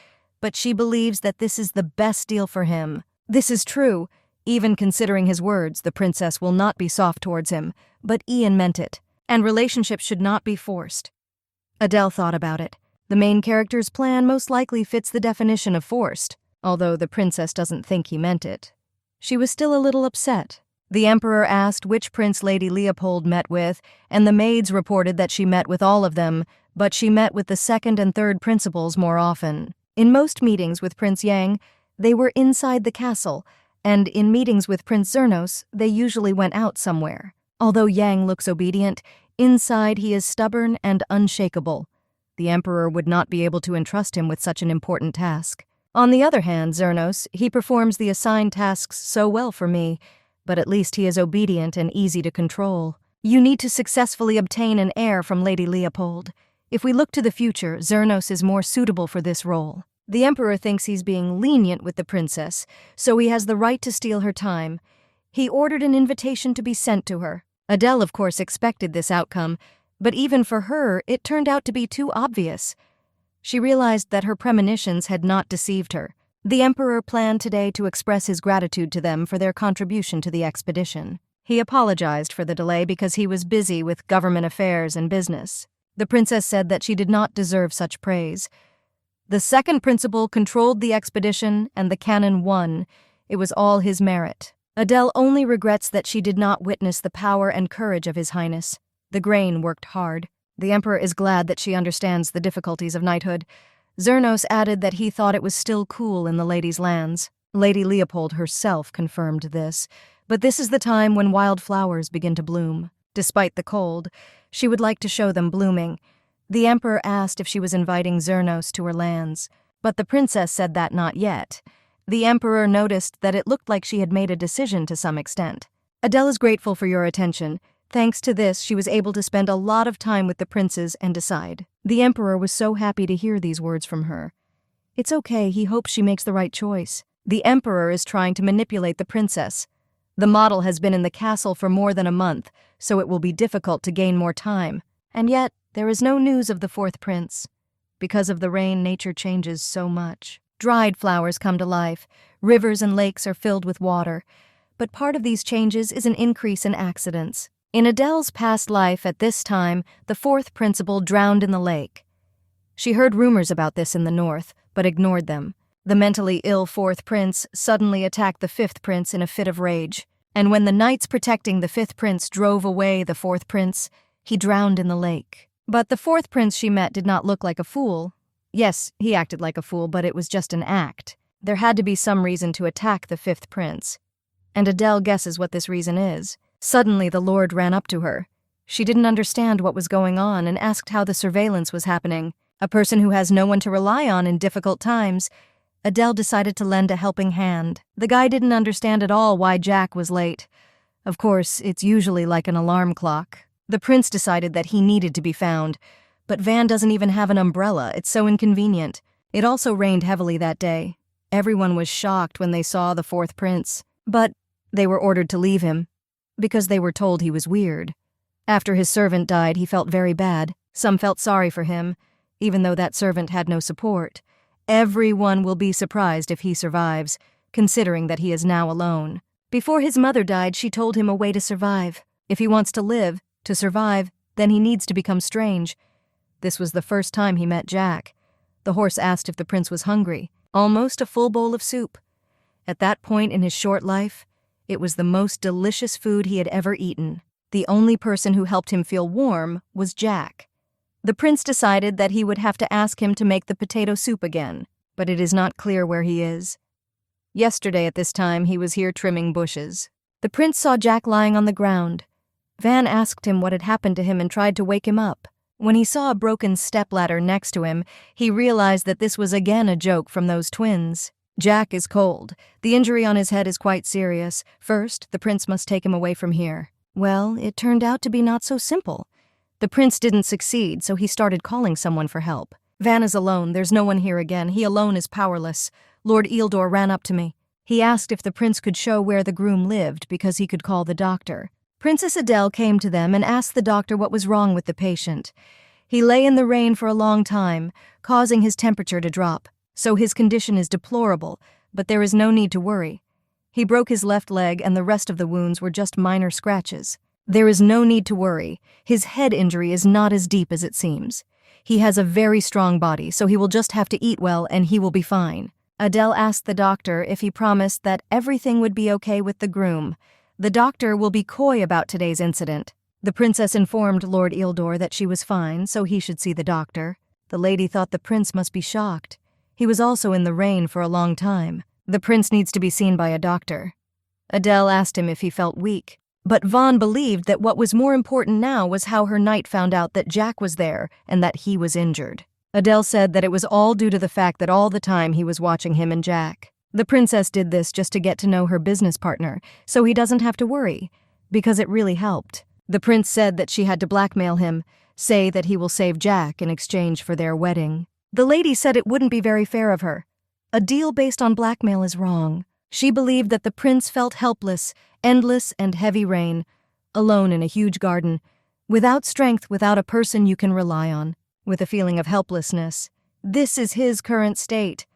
but she believes that this is the best deal for him. This is true. Even considering his words, the princess will not be soft towards him, but Ian meant it, and relationships should not be forced. Adele thought about it. The main character's plan most likely fits the definition of forced, although the princess doesn't think he meant it. She was still a little upset. The emperor asked which prince Lady Leopold met with, and the maids reported that she met with all of them, but she met with the second and third principals more often. In most meetings with Prince Yang, they were inside the castle, and in meetings with Prince Zernos, they usually went out somewhere. Although Yang looks obedient, inside he is stubborn and unshakable. The emperor would not be able to entrust him with such an important task. On the other hand, Zernos, he performs the assigned tasks so well for me, but at least he is obedient and easy to control. You need to successfully obtain an heir from Lady Leopold. If we look to the future, Zernos is more suitable for this role. The emperor thinks he's being lenient with the princess, so he has the right to steal her time. He ordered an invitation to be sent to her. Adele, of course, expected this outcome, but even for her, it turned out to be too obvious. She realized that her premonitions had not deceived her. The emperor planned today to express his gratitude to them for their contribution to the expedition. He apologized for the delay because he was busy with government affairs and business. The princess said that she did not deserve such praise. The second principal controlled the expedition, and the cannon won. It was all his merit. Adele only regrets that she did not witness the power and courage of His Highness. The grain worked hard. The emperor is glad that she understands the difficulties of knighthood. Zernos added that he thought it was still cool in the ladies' lands. Lady Leopold herself confirmed this. But this is the time when wild flowers begin to bloom. Despite the cold, she would like to show them blooming. The emperor asked if she was inviting Zernos to her lands, but the princess said that not yet. The emperor noticed that it looked like she had made a decision to some extent. Adele is grateful for your attention. Thanks to this, she was able to spend a lot of time with the princes and decide. The emperor was so happy to hear these words from her. It's okay, he hopes she makes the right choice. The emperor is trying to manipulate the princess. The model has been in the castle for more than a month, so it will be difficult to gain more time. And yet, there is no news of the fourth prince. Because of the rain, nature changes so much. Dried flowers come to life. Rivers and lakes are filled with water. But part of these changes is an increase in accidents. In Adele's past life at this time, the fourth principal drowned in the lake. She heard rumors about this in the north, but ignored them. The mentally ill fourth prince suddenly attacked the fifth prince in a fit of rage. And when the knights protecting the fifth prince drove away the fourth prince, he drowned in the lake. But the fourth prince she met did not look like a fool. Yes, he acted like a fool, but it was just an act. There had to be some reason to attack the fifth prince. And Adele guesses what this reason is. Suddenly, the lord ran up to her. She didn't understand what was going on and asked how the surveillance was happening. A person who has no one to rely on in difficult times. Adele decided to lend a helping hand. The guy didn't understand at all why Jack was late. Of course, it's usually like an alarm clock. The prince decided that he needed to be found. But Van doesn't even have an umbrella, it's so inconvenient. It also rained heavily that day. Everyone was shocked when they saw the fourth prince. But they were ordered to leave him, because they were told he was weird. After his servant died, he felt very bad. Some felt sorry for him, even though that servant had no support. Everyone will be surprised if he survives, considering that he is now alone. Before his mother died, she told him a way to survive. If he wants to live, to survive, then he needs to become strange. This was the first time he met Jack. The horse asked if the prince was hungry. Almost a full bowl of soup. At that point in his short life, it was the most delicious food he had ever eaten. The only person who helped him feel warm was Jack. The prince decided that he would have to ask him to make the potato soup again, but it is not clear where he is. Yesterday at this time, he was here trimming bushes. The prince saw Jack lying on the ground. Van asked him what had happened to him and tried to wake him up. When he saw a broken stepladder next to him, he realized that this was again a joke from those twins. Jack is cold. The injury on his head is quite serious. First, the prince must take him away from here. Well, it turned out to be not so simple. The prince didn't succeed, so he started calling someone for help. Van is alone. There's no one here again. He alone is powerless. Lord Eildor ran up to me. He asked if the prince could show where the groom lived because he could call the doctor. Princess Adele came to them and asked the doctor what was wrong with the patient. He lay in the rain for a long time, causing his temperature to drop. so his condition is deplorable, but there is no need to worry. He broke his left leg and the rest of the wounds were just minor scratches. There is no need to worry. His head injury is not as deep as it seems. He has a very strong body, so he will just have to eat well and he will be fine. Adele asked the doctor if he promised that everything would be okay with the groom. The doctor will be coy about today's incident. The princess informed Lord Eildor that she was fine, so he should see the doctor. The lady thought the prince must be shocked. He was also in the rain for a long time. The prince needs to be seen by a doctor. Adele asked him if he felt weak, but Vaughn believed that what was more important now was how her knight found out that Jack was there and that he was injured. Adele said that it was all due to the fact that all the time he was watching him and Jack. The princess did this just to get to know her business partner, so he doesn't have to worry, because it really helped. The prince said that she had to blackmail him, say that he will save Jack in exchange for their wedding. The lady said it wouldn't be very fair of her. A deal based on blackmail is wrong. She believed that the prince felt helpless, endless and heavy rain, alone in a huge garden, without strength, without a person you can rely on, with a feeling of helplessness. This is his current state,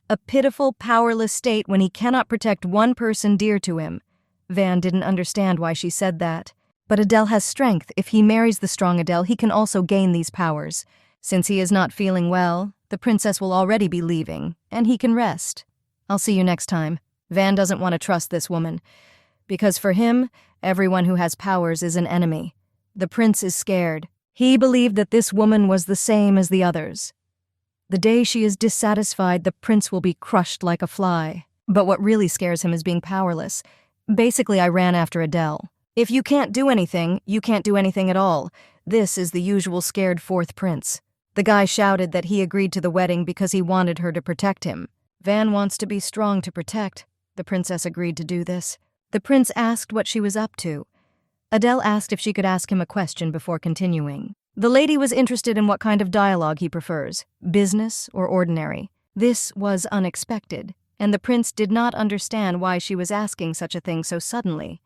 a pitiful, powerless state when he cannot protect one person dear to him. Van didn't understand why she said that. But Adele has strength. If he marries the strong Adele, he can also gain these powers. Since he is not feeling well, the princess will already be leaving, and he can rest. I'll see you next time. Van doesn't want to trust this woman, because for him, everyone who has powers is an enemy. The prince is scared. He believed that this woman was the same as the others. The day she is dissatisfied, the prince will be crushed like a fly. But what really scares him is being powerless. Basically, I ran after Adele. If you can't do anything, you can't do anything at all. This is the usual scared fourth prince. The guy shouted that he agreed to the wedding because he wanted her to protect him. Van wants to be strong to protect. The princess agreed to do this. The prince asked what she was up to. Adele asked if she could ask him a question before continuing. The lady was interested in what kind of dialogue he prefers, business or ordinary. This was unexpected, and the prince did not understand why she was asking such a thing so suddenly.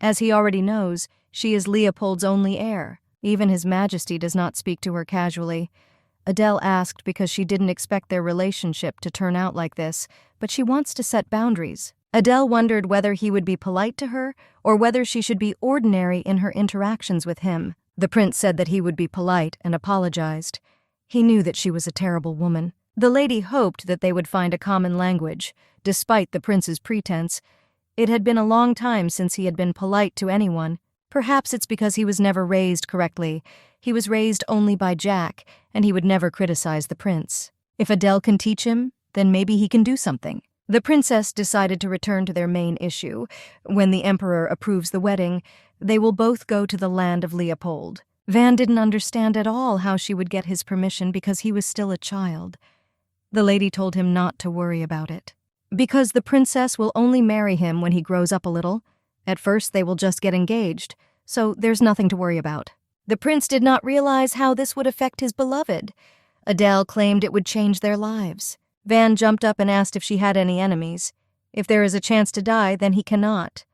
As he already knows, she is Leopold's only heir. Even His Majesty does not speak to her casually. Adele asked because she didn't expect their relationship to turn out like this, but she wants to set boundaries. Adele wondered whether he would be polite to her or whether she should be ordinary in her interactions with him. The prince said that he would be polite and apologized. He knew that she was a terrible woman. The lady hoped that they would find a common language, despite the prince's pretense. It had been a long time since he had been polite to anyone. Perhaps it's because he was never raised correctly. He was raised only by Jack, and he would never criticize the prince. If Adele can teach him, then maybe he can do something. The princess decided to return to their main issue. When the emperor approves the wedding, they will both go to the land of Leopold. Van didn't understand at all how she would get his permission because he was still a child. The lady told him not to worry about it, because the princess will only marry him when he grows up a little. At first they will just get engaged, so there's nothing to worry about. The prince did not realize how this would affect his beloved. Adele claimed it would change their lives. Van jumped up and asked if she had any enemies. If there is a chance to die, then he cannot.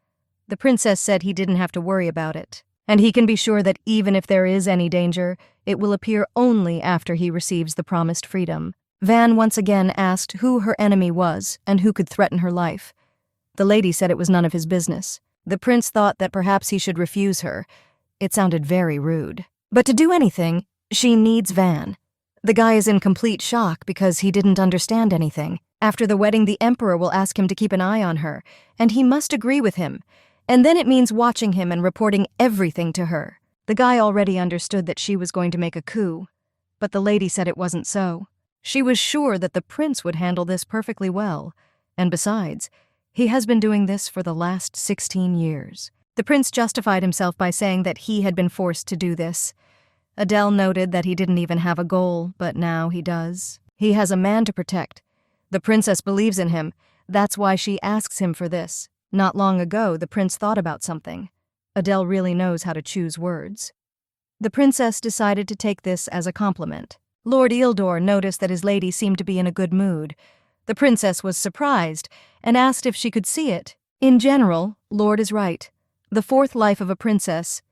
The princess said he didn't have to worry about it, and he can be sure that even if there is any danger, it will appear only after he receives the promised freedom. Van once again asked who her enemy was and who could threaten her life. The lady said it was none of his business. The prince thought that perhaps he should refuse her. It sounded very rude. But to do anything, she needs Van. The guy is in complete shock because he didn't understand anything. After the wedding, the emperor will ask him to keep an eye on her, and he must agree with him. And then it means watching him and reporting everything to her. The guy already understood that she was going to make a coup, but the lady said it wasn't so. She was sure that the prince would handle this perfectly well, and besides, he has been doing this for the last 16 years. The prince justified himself by saying that he had been forced to do this. Adele noted that he didn't even have a goal, but now he does. He has a man to protect. The princess believes in him. That's why she asks him for this. Not long ago, the prince thought about something. Adele really knows how to choose words. The princess decided to take this as a compliment. Lord Eildor noticed that his lady seemed to be in a good mood. The princess was surprised and asked if she could see it. In general, Lord is right. The fourth life of a princess.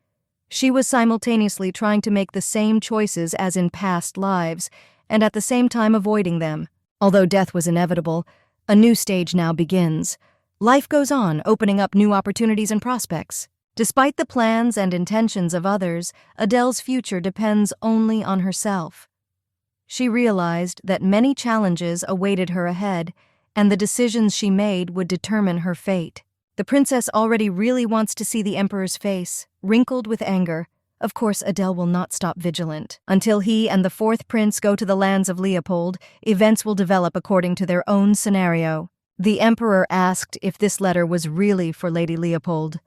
She was simultaneously trying to make the same choices as in past lives, and at the same time avoiding them. Although death was inevitable, a new stage now begins. Life goes on, opening up new opportunities and prospects. Despite the plans and intentions of others, Adele's future depends only on herself. She realized that many challenges awaited her ahead, and the decisions she made would determine her fate. The princess already really wants to see the emperor's face, wrinkled with anger. Of course, Adele will not stop vigilant. Until he and the fourth prince go to the lands of Leopold, events will develop according to their own scenario. The emperor asked if this letter was really for Lady Leopold.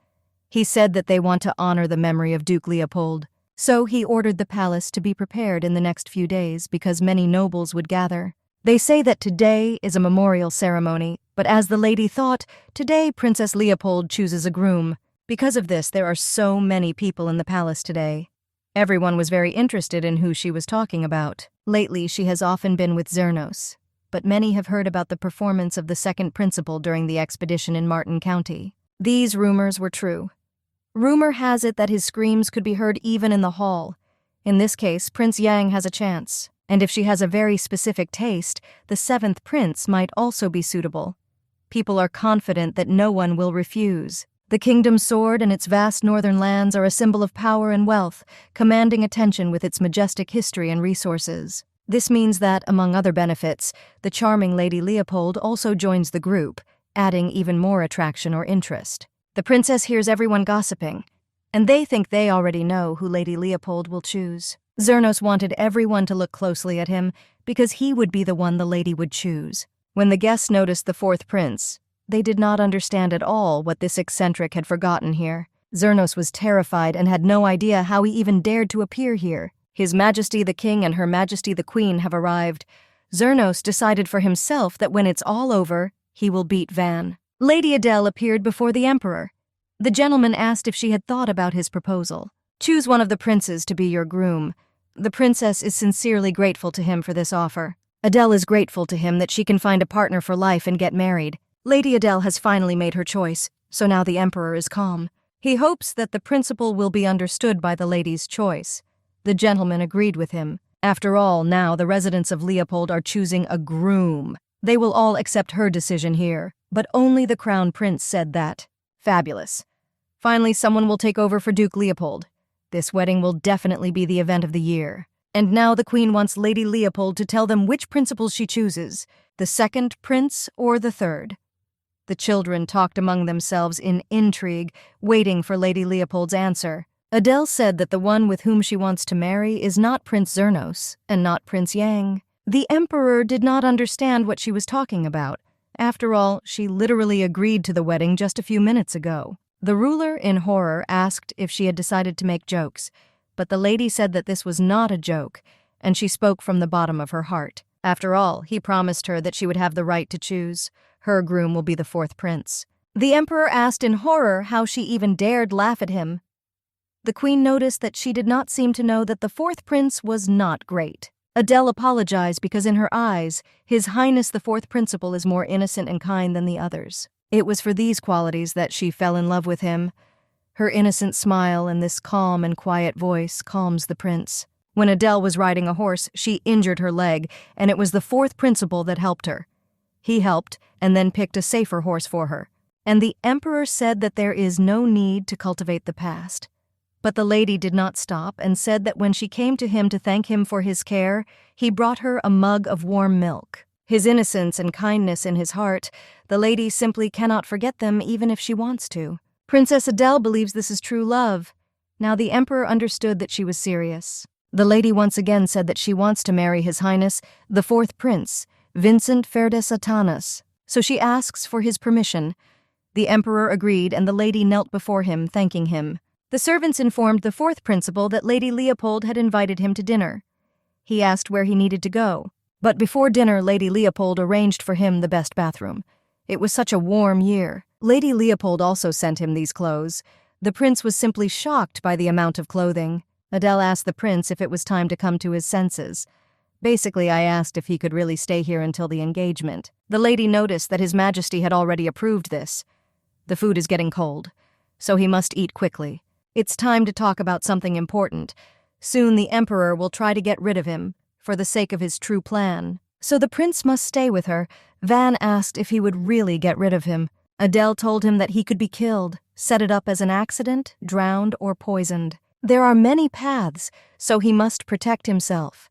He said that they want to honor the memory of Duke Leopold. So he ordered the palace to be prepared in the next few days because many nobles would gather. They say that today is a memorial ceremony, but as the lady thought, today Princess Leopold chooses a groom. Because of this, there are so many people in the palace today. Everyone was very interested in who she was talking about. Lately, she has often been with Zernos, but many have heard about the performance of the second principal during the expedition in Martin County. These rumors were true. Rumor has it that his screams could be heard even in the hall. In this case, Prince Yang has a chance, and if she has a very specific taste, the seventh prince might also be suitable. People are confident that no one will refuse. The kingdom's sword and its vast northern lands are a symbol of power and wealth, commanding attention with its majestic history and resources. This means that, among other benefits, the charming Lady Leopold also joins the group, adding even more attraction or interest. The princess hears everyone gossiping, and they think they already know who Lady Leopold will choose. Zernos wanted everyone to look closely at him because he would be the one the lady would choose. When the guests noticed the fourth prince, they did not understand at all what this eccentric had forgotten here. Zernos was terrified and had no idea how he even dared to appear here. His Majesty the King and Her Majesty the Queen have arrived. Zernos decided for himself that when it's all over, he will beat Van. Lady Adele appeared before the emperor. The gentleman asked if she had thought about his proposal. Choose one of the princes to be your groom. The princess is sincerely grateful to him for this offer. Adele is grateful to him that she can find a partner for life and get married. Lady Adele has finally made her choice, so now the emperor is calm. He hopes that the principal will be understood by the lady's choice. The gentleman agreed with him. After all, now the residents of Leopold are choosing a groom. They will all accept her decision here, but only the crown prince said that. Fabulous. Finally, someone will take over for Duke Leopold. This wedding will definitely be the event of the year. And now the queen wants Lady Leopold to tell them which principal she chooses, the second prince or the third. The children talked among themselves in intrigue, waiting for Lady Leopold's answer. Adele said that the one with whom she wants to marry is not Prince Zernos, and not Prince Yang. The emperor did not understand what she was talking about. After all, she literally agreed to the wedding just a few minutes ago. The ruler, in horror, asked if she had decided to make jokes, but the lady said that this was not a joke, and she spoke from the bottom of her heart. After all, he promised her that she would have the right to choose. Her groom will be the fourth prince. The emperor asked in horror how she even dared laugh at him. The queen noticed that she did not seem to know that the fourth prince was not great. Adele apologized because in her eyes, His Highness the fourth principal is more innocent and kind than the others. It was for these qualities that she fell in love with him. Her innocent smile and this calm and quiet voice calms the prince. When Adele was riding a horse, she injured her leg, and it was the fourth principal that helped her. He helped, and then picked a safer horse for her. And the emperor said that there is no need to cultivate the past. But the lady did not stop and said that when she came to him to thank him for his care, he brought her a mug of warm milk. His innocence and kindness in his heart, the lady simply cannot forget them even if she wants to. Princess Adele believes this is true love. Now the emperor understood that she was serious. The lady once again said that she wants to marry His Highness, the fourth prince, Vincent Ferdesatanas. So she asks for his permission. The emperor agreed, and the lady knelt before him, thanking him. The servants informed the fourth principal that Lady Leopold had invited him to dinner. He asked where he needed to go. But before dinner, Lady Leopold arranged for him the best bathroom. It was such a warm year. Lady Leopold also sent him these clothes. The prince was simply shocked by the amount of clothing. Adele asked the prince if it was time to come to his senses. Basically, I asked if he could really stay here until the engagement. The lady noticed that His Majesty had already approved this. The food is getting cold, so he must eat quickly. It's time to talk about something important. Soon the emperor will try to get rid of him, for the sake of his true plan. So the prince must stay with her. Van asked if he would really get rid of him. Adele told him that he could be killed, set it up as an accident, drowned, or poisoned. There are many paths, so he must protect himself.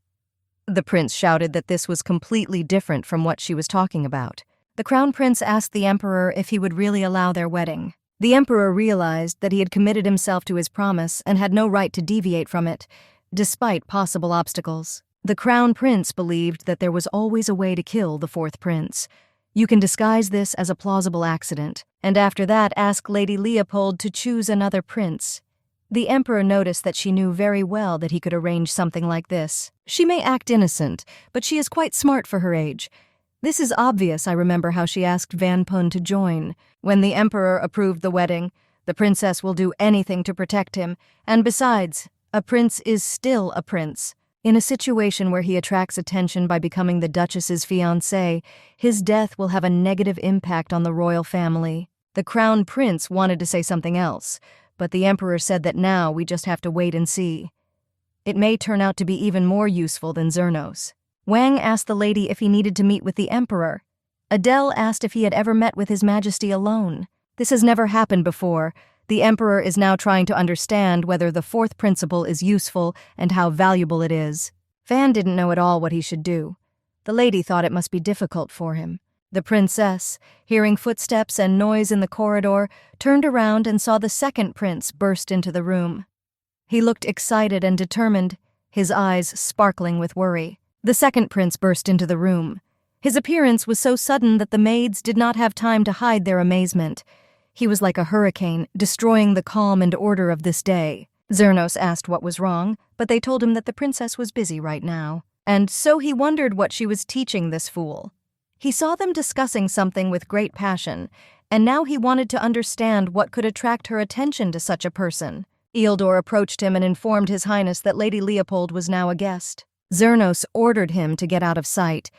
The prince shouted that this was completely different from what she was talking about. The crown prince asked the emperor if he would really allow their wedding. The emperor realized that he had committed himself to his promise and had no right to deviate from it, despite possible obstacles. The crown prince believed that there was always a way to kill the fourth prince. You can disguise this as a plausible accident, and after that ask Lady Leopold to choose another prince. The emperor noticed that she knew very well that he could arrange something like this. She may act innocent, but she is quite smart for her age. This is obvious. I remember how she asked Van Pun to join. When the emperor approved the wedding, the princess will do anything to protect him, and besides, a prince is still a prince. In a situation where he attracts attention by becoming the duchess's fiancé, his death will have a negative impact on the royal family. The crown prince wanted to say something else, but the emperor said that now we just have to wait and see. It may turn out to be even more useful than Zernos. Wang asked the lady if he needed to meet with the emperor. Adele asked if he had ever met with His Majesty alone. This has never happened before. The emperor is now trying to understand whether the fourth principle is useful and how valuable it is. Van didn't know at all what he should do. The lady thought it must be difficult for him. The princess, hearing footsteps and noise in the corridor, turned around and saw the second prince burst into the room. He looked excited and determined, his eyes sparkling with worry. The second prince burst into the room. His appearance was so sudden that the maids did not have time to hide their amazement. He was like a hurricane, destroying the calm and order of this day. Zernos asked what was wrong, but they told him that the princess was busy right now. And so he wondered what she was teaching this fool. He saw them discussing something with great passion, and now he wanted to understand what could attract her attention to such a person. Eildor approached him and informed His Highness that Lady Leopold was now a guest. Zernos ordered him to get out of sight,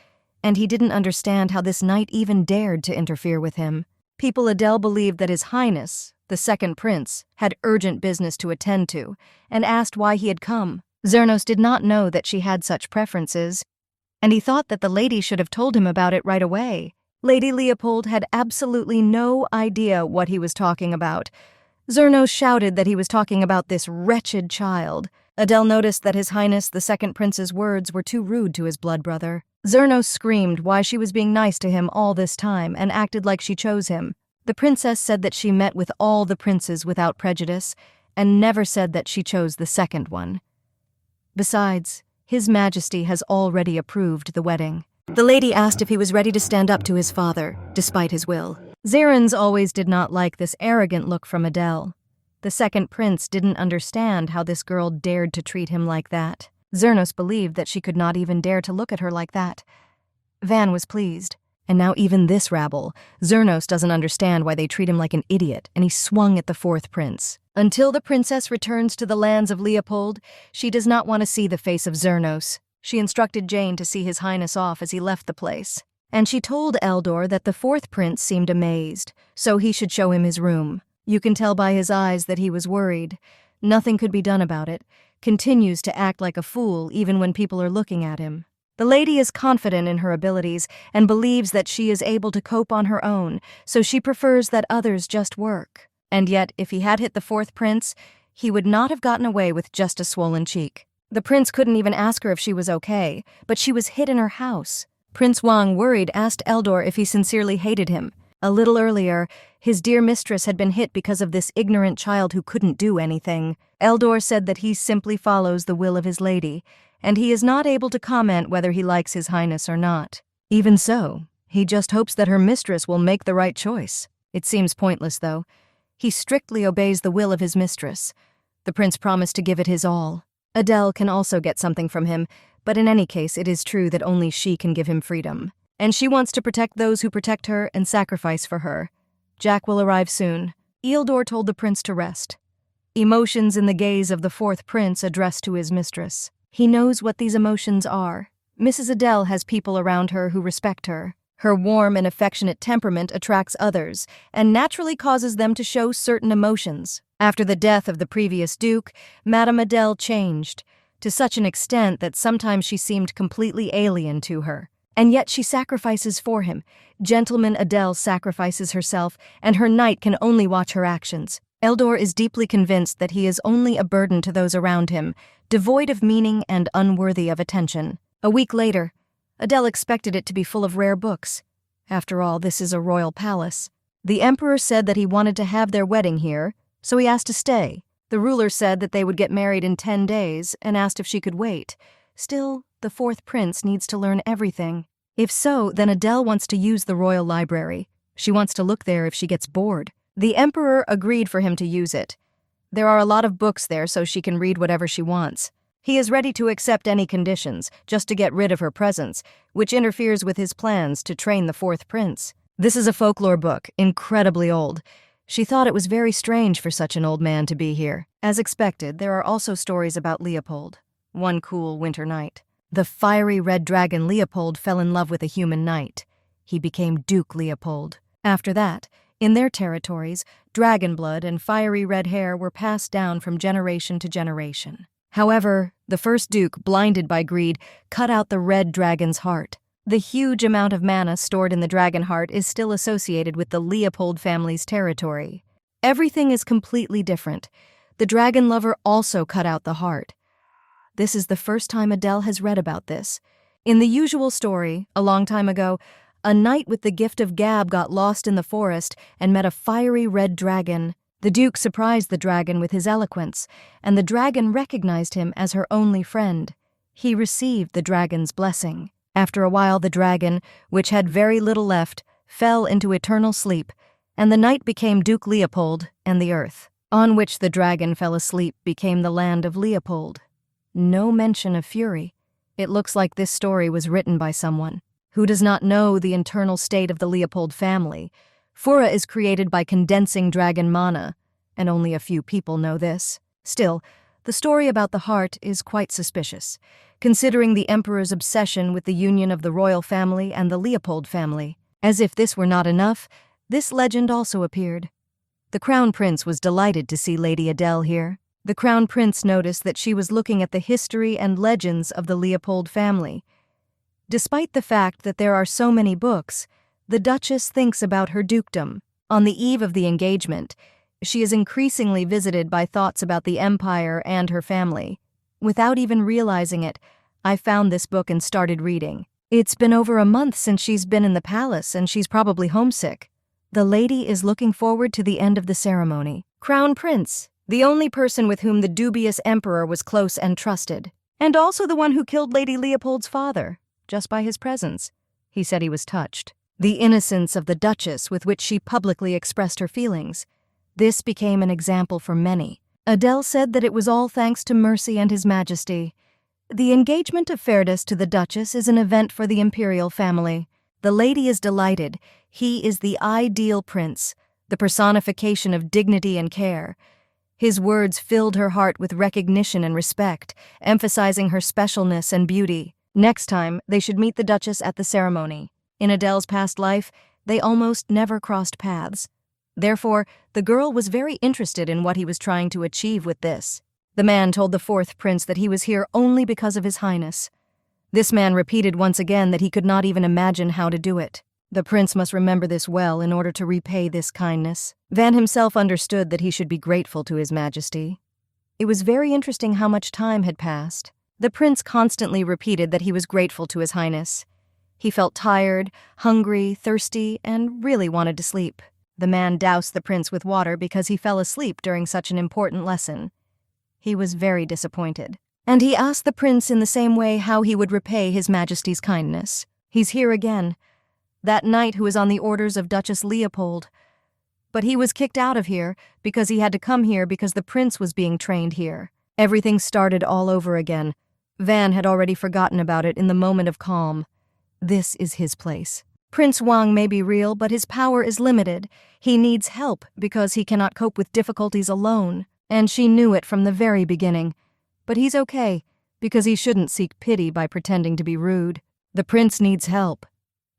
and he didn't understand how this knight even dared to interfere with him. People Adele believed that His Highness, the second prince, had urgent business to attend to, and asked why he had come. Zernos did not know that she had such preferences, and he thought that the lady should have told him about it right away. Lady Leopold had absolutely no idea what he was talking about. Zernos shouted that he was talking about this wretched child. Adele noticed that His Highness the second prince's words were too rude to his blood brother. Zernos screamed why she was being nice to him all this time and acted like she chose him. The princess said that she met with all the princes without prejudice and never said that she chose the second one. Besides, His Majesty has already approved the wedding. The lady asked if he was ready to stand up to his father, despite his will. Zerins always did not like this arrogant look from Adele. The second prince didn't understand how this girl dared to treat him like that. Zernos believed that she could not even dare to look at her like that. Van was pleased. And now even this rabble. Zernos doesn't understand why they treat him like an idiot, and he swung at the fourth prince. Until the princess returns to the lands of Leopold, she does not want to see the face of Zernos. She instructed Jane to see His Highness off as he left the place. And she told Eldor that the fourth prince seemed amazed, so he should show him his room. You can tell by his eyes that he was worried. Nothing could be done about it. Continues to act like a fool even when people are looking at him. The lady is confident in her abilities and believes that she is able to cope on her own, so she prefers that others just work. And yet, if he had hit the fourth prince, he would not have gotten away with just a swollen cheek. The prince couldn't even ask her if she was okay, but she was hit in her house. Prince Wang, worried, asked Eldor if he sincerely hated him. A little earlier, his dear mistress had been hit because of this ignorant child who couldn't do anything. Eldor said that he simply follows the will of his lady, and he is not able to comment whether he likes His Highness or not. Even so, he just hopes that her mistress will make the right choice. It seems pointless, though. He strictly obeys the will of his mistress. The prince promised to give it his all. Adele can also get something from him, but in any case it is true that only she can give him freedom. And she wants to protect those who protect her and sacrifice for her. Jack will arrive soon. Eildor told the prince to rest. Emotions in the gaze of the fourth prince addressed to his mistress. He knows what these emotions are. Mrs. Adele has people around her who respect her. Her warm and affectionate temperament attracts others and naturally causes them to show certain emotions. After the death of the previous duke, Madame Adele changed, to such an extent that sometimes she seemed completely alien to her. And yet she sacrifices for him. Gentleman Adele sacrifices herself, and her knight can only watch her actions. Eldor is deeply convinced that he is only a burden to those around him, devoid of meaning and unworthy of attention. A week later, Adele expected it to be full of rare books. After all, this is a royal palace. The emperor said that he wanted to have their wedding here, so he asked to stay. The ruler said that they would get married in 10 days and asked if she could wait. Still, the fourth prince needs to learn everything. If so, then Adele wants to use the royal library. She wants to look there if she gets bored. The emperor agreed for him to use it. There are a lot of books there, so she can read whatever she wants. He is ready to accept any conditions, just to get rid of her presence, which interferes with his plans to train the fourth prince. This is a folklore book, incredibly old. She thought it was very strange for such an old man to be here. As expected, there are also stories about Leopold. One cool winter night, the fiery red dragon Leopold fell in love with a human knight. He became Duke Leopold. After that, in their territories, dragon blood and fiery red hair were passed down from generation to generation. However, the first duke, blinded by greed, cut out the red dragon's heart. The huge amount of mana stored in the dragon heart is still associated with the Leopold family's territory. Everything is completely different. The dragon lover also cut out the heart. This is the first time Adele has read about this. In the usual story, a long time ago, a knight with the gift of gab got lost in the forest and met a fiery red dragon. The duke surprised the dragon with his eloquence, and the dragon recognized him as her only friend. He received the dragon's blessing. After a while, the dragon, which had very little left, fell into eternal sleep, and the knight became Duke Leopold, and the earth, on which the dragon fell asleep, became the land of Leopold. No mention of fury. It looks like this story was written by someone who does not know the internal state of the Leopold family. Fura is created by condensing dragon mana, and only a few people know this. Still, the story about the heart is quite suspicious, considering the emperor's obsession with the union of the royal family and the Leopold family. As if this were not enough, this legend also appeared. The crown prince was delighted to see Lady Adele here. The crown prince noticed that she was looking at the history and legends of the Leopold family. Despite the fact that there are so many books, the Duchess thinks about her dukedom. On the eve of the engagement, she is increasingly visited by thoughts about the empire and her family. Without even realizing it, I found this book and started reading. It's been over a month since she's been in the palace, and she's probably homesick. The lady is looking forward to the end of the ceremony. Crown Prince, the only person with whom the dubious emperor was close and trusted, and also the one who killed Lady Leopold's father, just by his presence. He said he was touched. The innocence of the Duchess with which she publicly expressed her feelings. This became an example for many. Adele said that it was all thanks to Mercy and His Majesty. The engagement of Ferdus to the Duchess is an event for the imperial family. The lady is delighted. He is the ideal prince, the personification of dignity and care. His words filled her heart with recognition and respect, emphasizing her specialness and beauty. Next time, they should meet the Duchess at the ceremony. In Adele's past life, they almost never crossed paths. Therefore, the girl was very interested in what he was trying to achieve with this. The man told the fourth prince that he was here only because of His Highness. This man repeated once again that he could not even imagine how to do it. The prince must remember this well in order to repay this kindness. Van himself understood that he should be grateful to His Majesty. It was very interesting how much time had passed. The prince constantly repeated that he was grateful to His Highness. He felt tired, hungry, thirsty, and really wanted to sleep. The man doused the prince with water because he fell asleep during such an important lesson. He was very disappointed. And he asked the prince in the same way how he would repay His Majesty's kindness. He's here again. That knight who is on the orders of Duchess Leopold. But he was kicked out of here because he had to come here because the prince was being trained here. Everything started all over again. Van had already forgotten about it in the moment of calm. This is his place. Prince Wang may be real, but his power is limited. He needs help because he cannot cope with difficulties alone. And she knew it from the very beginning. But he's okay, because he shouldn't seek pity by pretending to be rude. The prince needs help.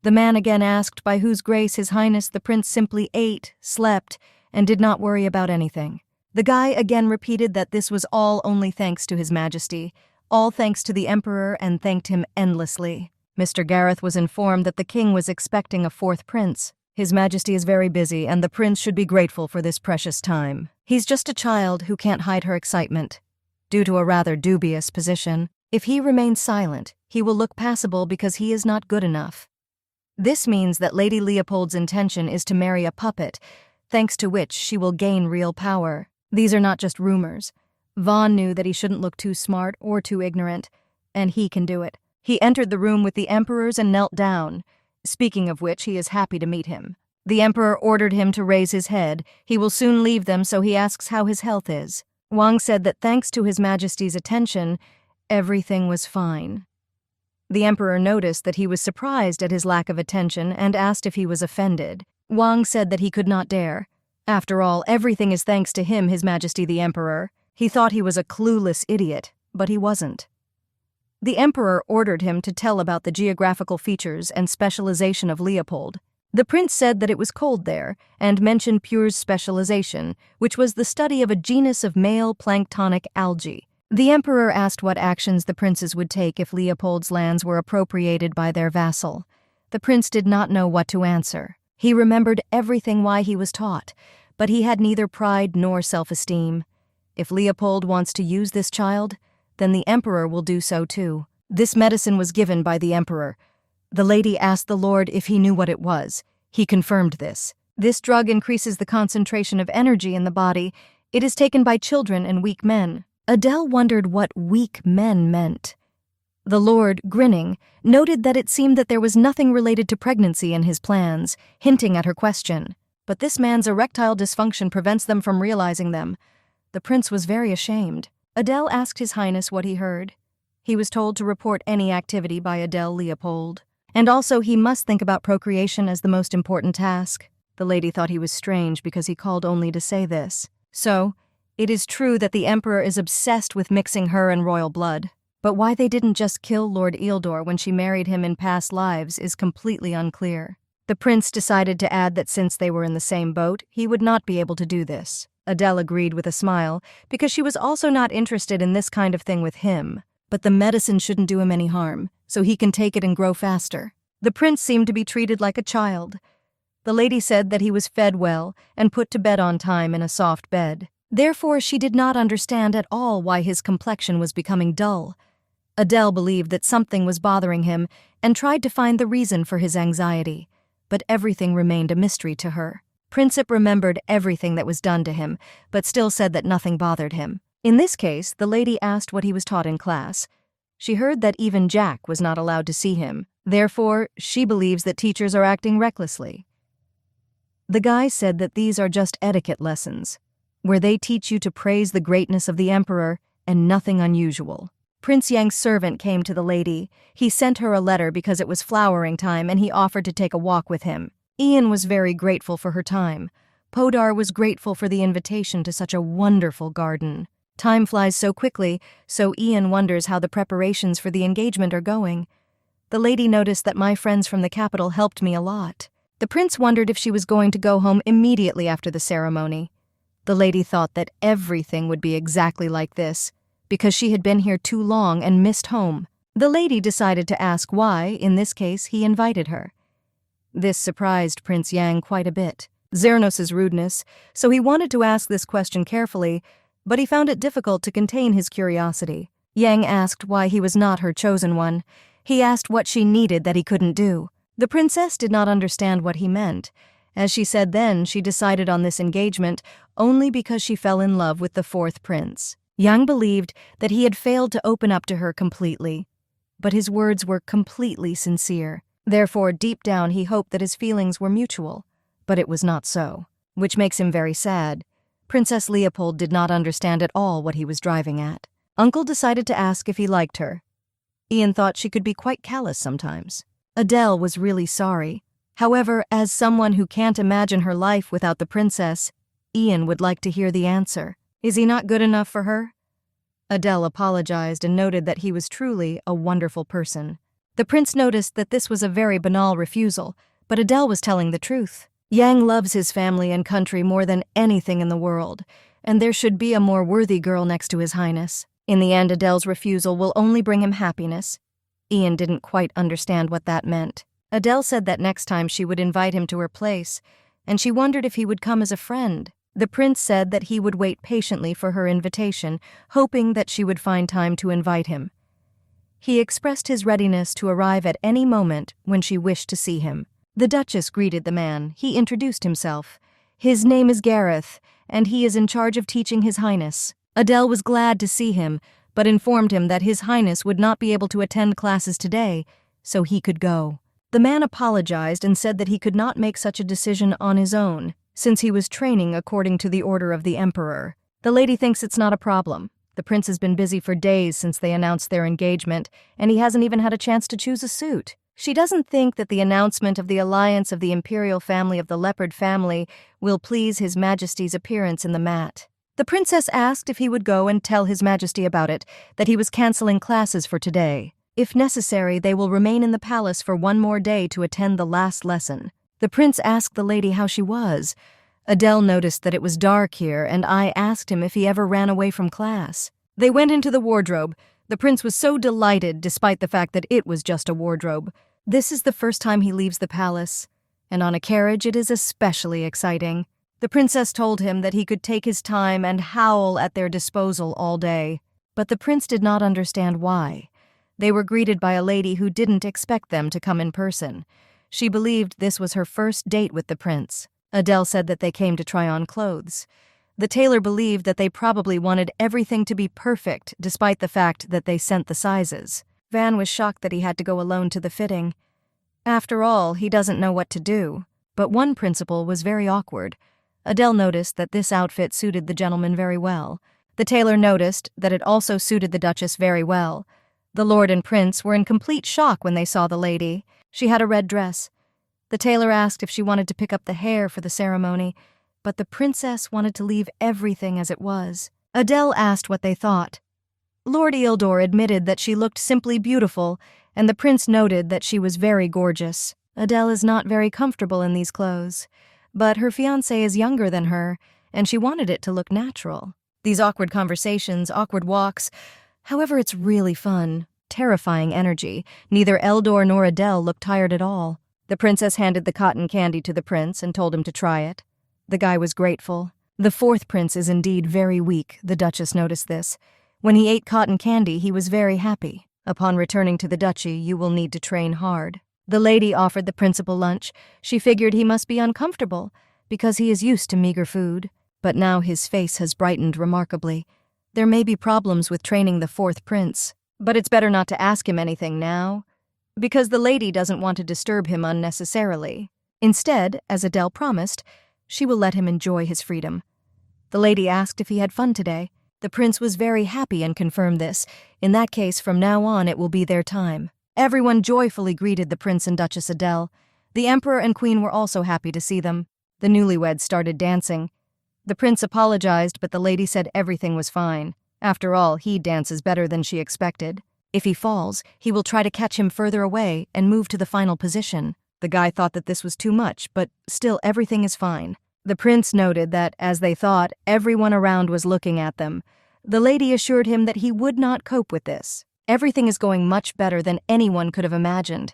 The man again asked by whose grace His Highness the prince simply ate, slept, and did not worry about anything. The guy again repeated that this was all only thanks to His Majesty, all thanks to the emperor, and thanked him endlessly. Mr. Gareth was informed that the king was expecting a fourth prince. His Majesty is very busy, and the prince should be grateful for this precious time. He's just a child who can't hide her excitement. Due to a rather dubious position, if he remains silent, he will look passable because he is not good enough. This means that Lady Leopold's intention is to marry a puppet, thanks to which she will gain real power. These are not just rumors. Vaughn knew that he shouldn't look too smart or too ignorant, and he can do it. He entered the room with the emperors and knelt down. Speaking of which, he is happy to meet him. The emperor ordered him to raise his head. He will soon leave them, so he asks how his health is. Wang said that thanks to His Majesty's attention, everything was fine. The emperor noticed that he was surprised at his lack of attention and asked if he was offended. Wang said that he could not dare. After all, everything is thanks to him, His Majesty the Emperor. He thought he was a clueless idiot, but he wasn't. The emperor ordered him to tell about the geographical features and specialization of Leopold. The prince said that it was cold there, and mentioned Pure's specialization, which was the study of a genus of male planktonic algae. The emperor asked what actions the princes would take if Leopold's lands were appropriated by their vassal. The prince did not know what to answer. He remembered everything why he was taught, but he had neither pride nor self-esteem. If Leopold wants to use this child, then the emperor will do so too. This medicine was given by the emperor. The lady asked the Lord if he knew what it was. He confirmed this. This drug increases the concentration of energy in the body. It is taken by children and weak men. Adele wondered what weak men meant. The Lord, grinning, noted that it seemed that there was nothing related to pregnancy in his plans, hinting at her question. But this man's erectile dysfunction prevents them from realizing them. The prince was very ashamed. Adele asked His Highness what he heard. He was told to report any activity by Adele Leopold. And also he must think about procreation as the most important task. The lady thought he was strange because he called only to say this. So, it is true that the emperor is obsessed with mixing her and royal blood. But why they didn't just kill Lord Eildor when she married him in past lives is completely unclear. The prince decided to add that since they were in the same boat, he would not be able to do this. Adele agreed with a smile, because she was also not interested in this kind of thing with him. But the medicine shouldn't do him any harm, so he can take it and grow faster. The prince seemed to be treated like a child. The lady said that he was fed well and put to bed on time in a soft bed. Therefore, she did not understand at all why his complexion was becoming dull. Adele believed that something was bothering him and tried to find the reason for his anxiety, but everything remained a mystery to her. Princip remembered everything that was done to him, but still said that nothing bothered him. In this case, the lady asked what he was taught in class. She heard that even Jack was not allowed to see him. Therefore, she believes that teachers are acting recklessly. The guy said that these are just etiquette lessons, where they teach you to praise the greatness of the emperor and nothing unusual. Prince Yang's servant came to the lady. He sent her a letter because it was flowering time and he offered to take a walk with him. Ian was very grateful for her time. Podar was grateful for the invitation to such a wonderful garden. Time flies so quickly, so Ian wonders how the preparations for the engagement are going. The lady noticed that my friends from the capital helped me a lot. The prince wondered if she was going to go home immediately after the ceremony. The lady thought that everything would be exactly like this, because she had been here too long and missed home. The lady decided to ask why, in this case, he invited her. This surprised Prince Yang quite a bit. Xernos' rudeness, so he wanted to ask this question carefully, but he found it difficult to contain his curiosity. Yang asked why he was not her chosen one. He asked what she needed that he couldn't do. The princess did not understand what he meant. As she said then, she decided on this engagement only because she fell in love with the fourth prince. Yang believed that he had failed to open up to her completely, but his words were completely sincere. Therefore, deep down he hoped that his feelings were mutual, but it was not so, which makes him very sad. Princess Leopold did not understand at all what he was driving at. Uncle decided to ask if he liked her. Ian thought she could be quite callous sometimes. Adele was really sorry. However, as someone who can't imagine her life without the princess, Ian would like to hear the answer. Is he not good enough for her? Adele apologized and noted that he was truly a wonderful person. The prince noticed that this was a very banal refusal, but Adele was telling the truth. Yang loves his family and country more than anything in the world, and there should be a more worthy girl next to His Highness. In the end, Adele's refusal will only bring him happiness. Ian didn't quite understand what that meant. Adele said that next time she would invite him to her place, and she wondered if he would come as a friend. The prince said that he would wait patiently for her invitation, hoping that she would find time to invite him. He expressed his readiness to arrive at any moment when she wished to see him. The Duchess greeted the man. He introduced himself. His name is Gareth, and he is in charge of teaching His Highness. Adele was glad to see him, but informed him that His Highness would not be able to attend classes today, so he could go. The man apologized and said that he could not make such a decision on his own, since he was training according to the order of the Emperor. The lady thinks it's not a problem. The prince has been busy for days since they announced their engagement, and he hasn't even had a chance to choose a suit. She doesn't think that the announcement of the alliance of the imperial family of the Leopard family will please His Majesty's appearance in the mat. The princess asked if he would go and tell His Majesty about it, that he was canceling classes for today. If necessary, they will remain in the palace for one more day to attend the last lesson. The prince asked the lady how she was. Adele noticed that it was dark here, and I asked him if he ever ran away from class. They went into the wardrobe. The prince was so delighted, despite the fact that it was just a wardrobe. This is the first time he leaves the palace, and on a carriage it is especially exciting. The princess told him that he could take his time and howl at their disposal all day. But the prince did not understand why. They were greeted by a lady who didn't expect them to come in person. She believed this was her first date with the prince. Adele said that they came to try on clothes. The tailor believed that they probably wanted everything to be perfect, despite the fact that they sent the sizes. Van was shocked that he had to go alone to the fitting. After all, he doesn't know what to do. But one principal was very awkward. Adele noticed that this outfit suited the gentleman very well. The tailor noticed that it also suited the Duchess very well. The lord and prince were in complete shock when they saw the lady. She had a red dress. The tailor asked if she wanted to pick up the hair for the ceremony, but the princess wanted to leave everything as it was. Adele asked what they thought. Lord Eildor admitted that she looked simply beautiful, and the prince noted that she was very gorgeous. Adele is not very comfortable in these clothes, but her fiancé is younger than her, and she wanted it to look natural. These awkward conversations, awkward walks. However, it's really fun. Terrifying energy. Neither Eldor nor Adele looked tired at all. The princess handed the cotton candy to the prince and told him to try it. The guy was grateful. The fourth prince is indeed very weak, the Duchess noticed this. When he ate cotton candy, he was very happy. Upon returning to the duchy, you will need to train hard. The lady offered the principal lunch. She figured he must be uncomfortable, because he is used to meager food. But now his face has brightened remarkably. There may be problems with training the fourth prince, but it's better not to ask him anything now, because the lady doesn't want to disturb him unnecessarily. Instead, as Adele promised, she will let him enjoy his freedom. The lady asked if he had fun today. The prince was very happy and confirmed this. In that case, from now on, it will be their time. Everyone joyfully greeted the prince and Duchess Adele. The emperor and queen were also happy to see them. The newlyweds started dancing. The prince apologized, but the lady said everything was fine. After all, he dances better than she expected. If he falls, he will try to catch him further away and move to the final position. The guy thought that this was too much, but still everything is fine. The prince noted that, as they thought, everyone around was looking at them. The lady assured him that he would not cope with this. Everything is going much better than anyone could have imagined.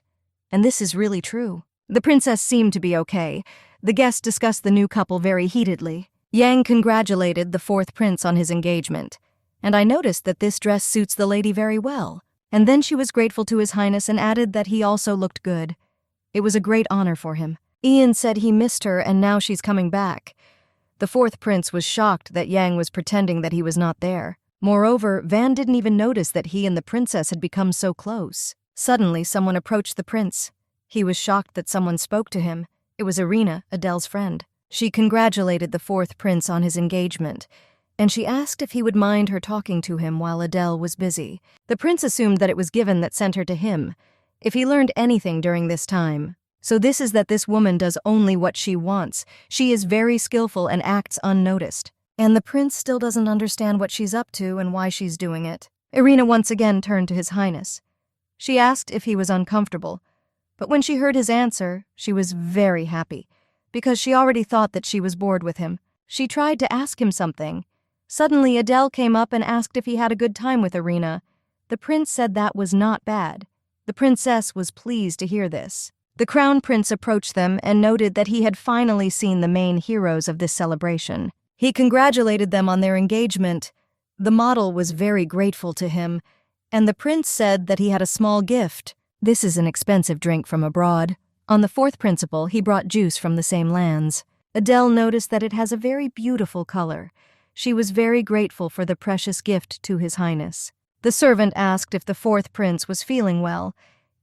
And this is really true. The princess seemed to be okay. The guests discussed the new couple very heatedly. Yang congratulated the fourth prince on his engagement. And I noticed that this dress suits the lady very well. And then she was grateful to His Highness and added that he also looked good. It was a great honor for him. Ian said he missed her and now she's coming back. The fourth prince was shocked that Yang was pretending that he was not there. Moreover, Van didn't even notice that he and the princess had become so close. Suddenly, someone approached the prince. He was shocked that someone spoke to him. It was Irina, Adele's friend. She congratulated the fourth prince on his engagement, and she asked if he would mind her talking to him while Adele was busy. The prince assumed that it was given that sent her to him, if he learned anything during this time. So this is that this woman does only what she wants. She is very skillful and acts unnoticed. And the prince still doesn't understand what she's up to and why she's doing it. Irina once again turned to His Highness. She asked if he was uncomfortable, but when she heard his answer, she was very happy, because she already thought that she was bored with him. She tried to ask him something. Suddenly, Adele came up and asked if he had a good time with Irina. The prince said that was not bad. The princess was pleased to hear this. The crown prince approached them and noted that he had finally seen the main heroes of this celebration. He congratulated them on their engagement. The model was very grateful to him, and the prince said that he had a small gift. This is an expensive drink from abroad. On the fourth principle, he brought juice from the same lands. Adele noticed that it has a very beautiful color. She was very grateful for the precious gift to His Highness. The servant asked if the fourth prince was feeling well.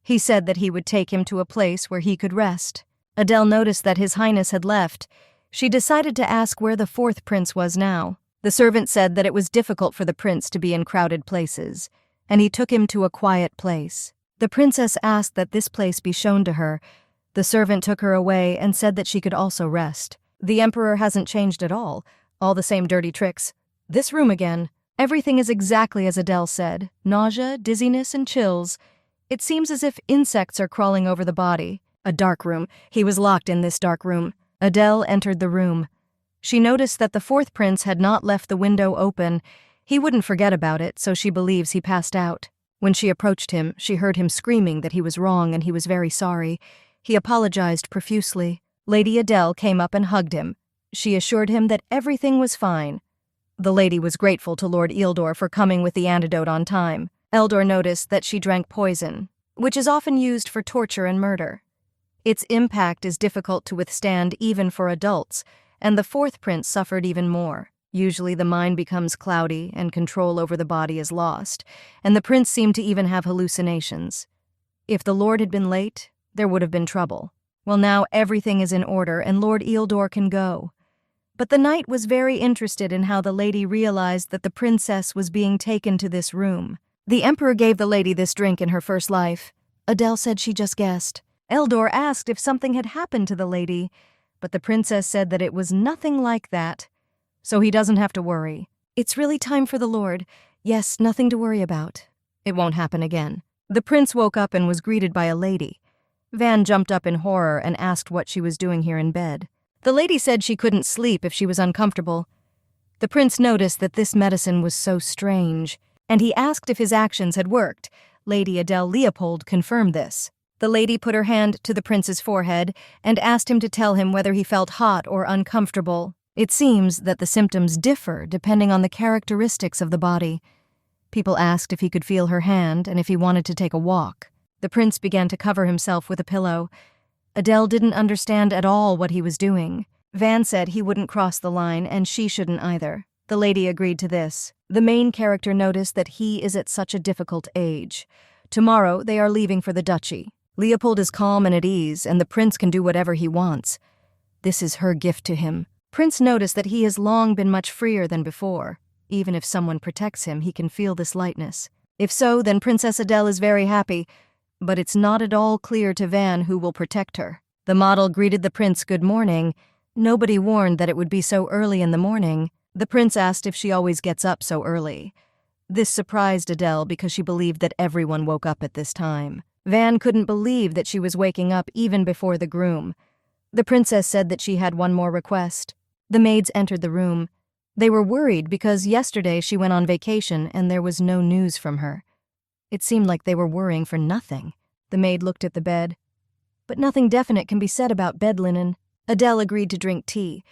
He said that he would take him to a place where he could rest. Adele noticed that His Highness had left. She decided to ask where the fourth prince was now. The servant said that it was difficult for the prince to be in crowded places, and he took him to a quiet place. The princess asked that this place be shown to her. The servant took her away and said that she could also rest. The emperor hasn't changed at all the same dirty tricks. This room again. Everything is exactly as Adele said. Nausea, dizziness, and chills. It seems as if insects are crawling over the body. A dark room. He was locked in this dark room. Adele entered the room. She noticed that the fourth prince had not left the window open. He wouldn't forget about it, so she believes he passed out. When she approached him, she heard him screaming that he was wrong and he was very sorry. He apologized profusely. Lady Adele came up and hugged him. She assured him that everything was fine. The lady was grateful to Lord Eildor for coming with the antidote on time. Eldor noticed that she drank poison, which is often used for torture and murder. Its impact is difficult to withstand even for adults, and the fourth prince suffered even more. Usually the mind becomes cloudy and control over the body is lost, and the prince seemed to even have hallucinations. If the lord had been late, there would have been trouble. Well, now everything is in order and Lord Eildor can go. But the knight was very interested in how the lady realized that the princess was being taken to this room. The emperor gave the lady this drink in her first life. Adele said she just guessed. Eldor asked if something had happened to the lady, but the princess said that it was nothing like that, so he doesn't have to worry. It's really time for the lord. Yes, nothing to worry about. It won't happen again. The prince woke up and was greeted by a lady. Van jumped up in horror and asked what she was doing here in bed. The lady said she couldn't sleep if she was uncomfortable. The prince noticed that this medicine was so strange, and he asked if his actions had worked. Lady Duke Leopold confirmed this. The lady put her hand to the prince's forehead and asked him to tell him whether he felt hot or uncomfortable. It seems that the symptoms differ depending on the characteristics of the body. People asked if he could feel her hand and if he wanted to take a walk. The prince began to cover himself with a pillow. Adele didn't understand at all what he was doing. Van said he wouldn't cross the line and she shouldn't either. The lady agreed to this. The main character noticed that he is at such a difficult age. Tomorrow they are leaving for the duchy. Leopold is calm and at ease, and the prince can do whatever he wants. This is her gift to him. Prince noticed that he has long been much freer than before. Even if someone protects him, he can feel this lightness. If so, then Princess Adele is very happy, but it's not at all clear to Van who will protect her. The model greeted the prince good morning. Nobody warned that it would be so early in the morning. The prince asked if she always gets up so early. This surprised Adele because she believed that everyone woke up at this time. Van couldn't believe that she was waking up even before the groom. The princess said that she had one more request. The maids entered the room. They were worried because yesterday she went on vacation and there was no news from her. It seemed like they were worrying for nothing. The maid looked at the bed. But nothing definite can be said about bed linen. Adele agreed to drink tea.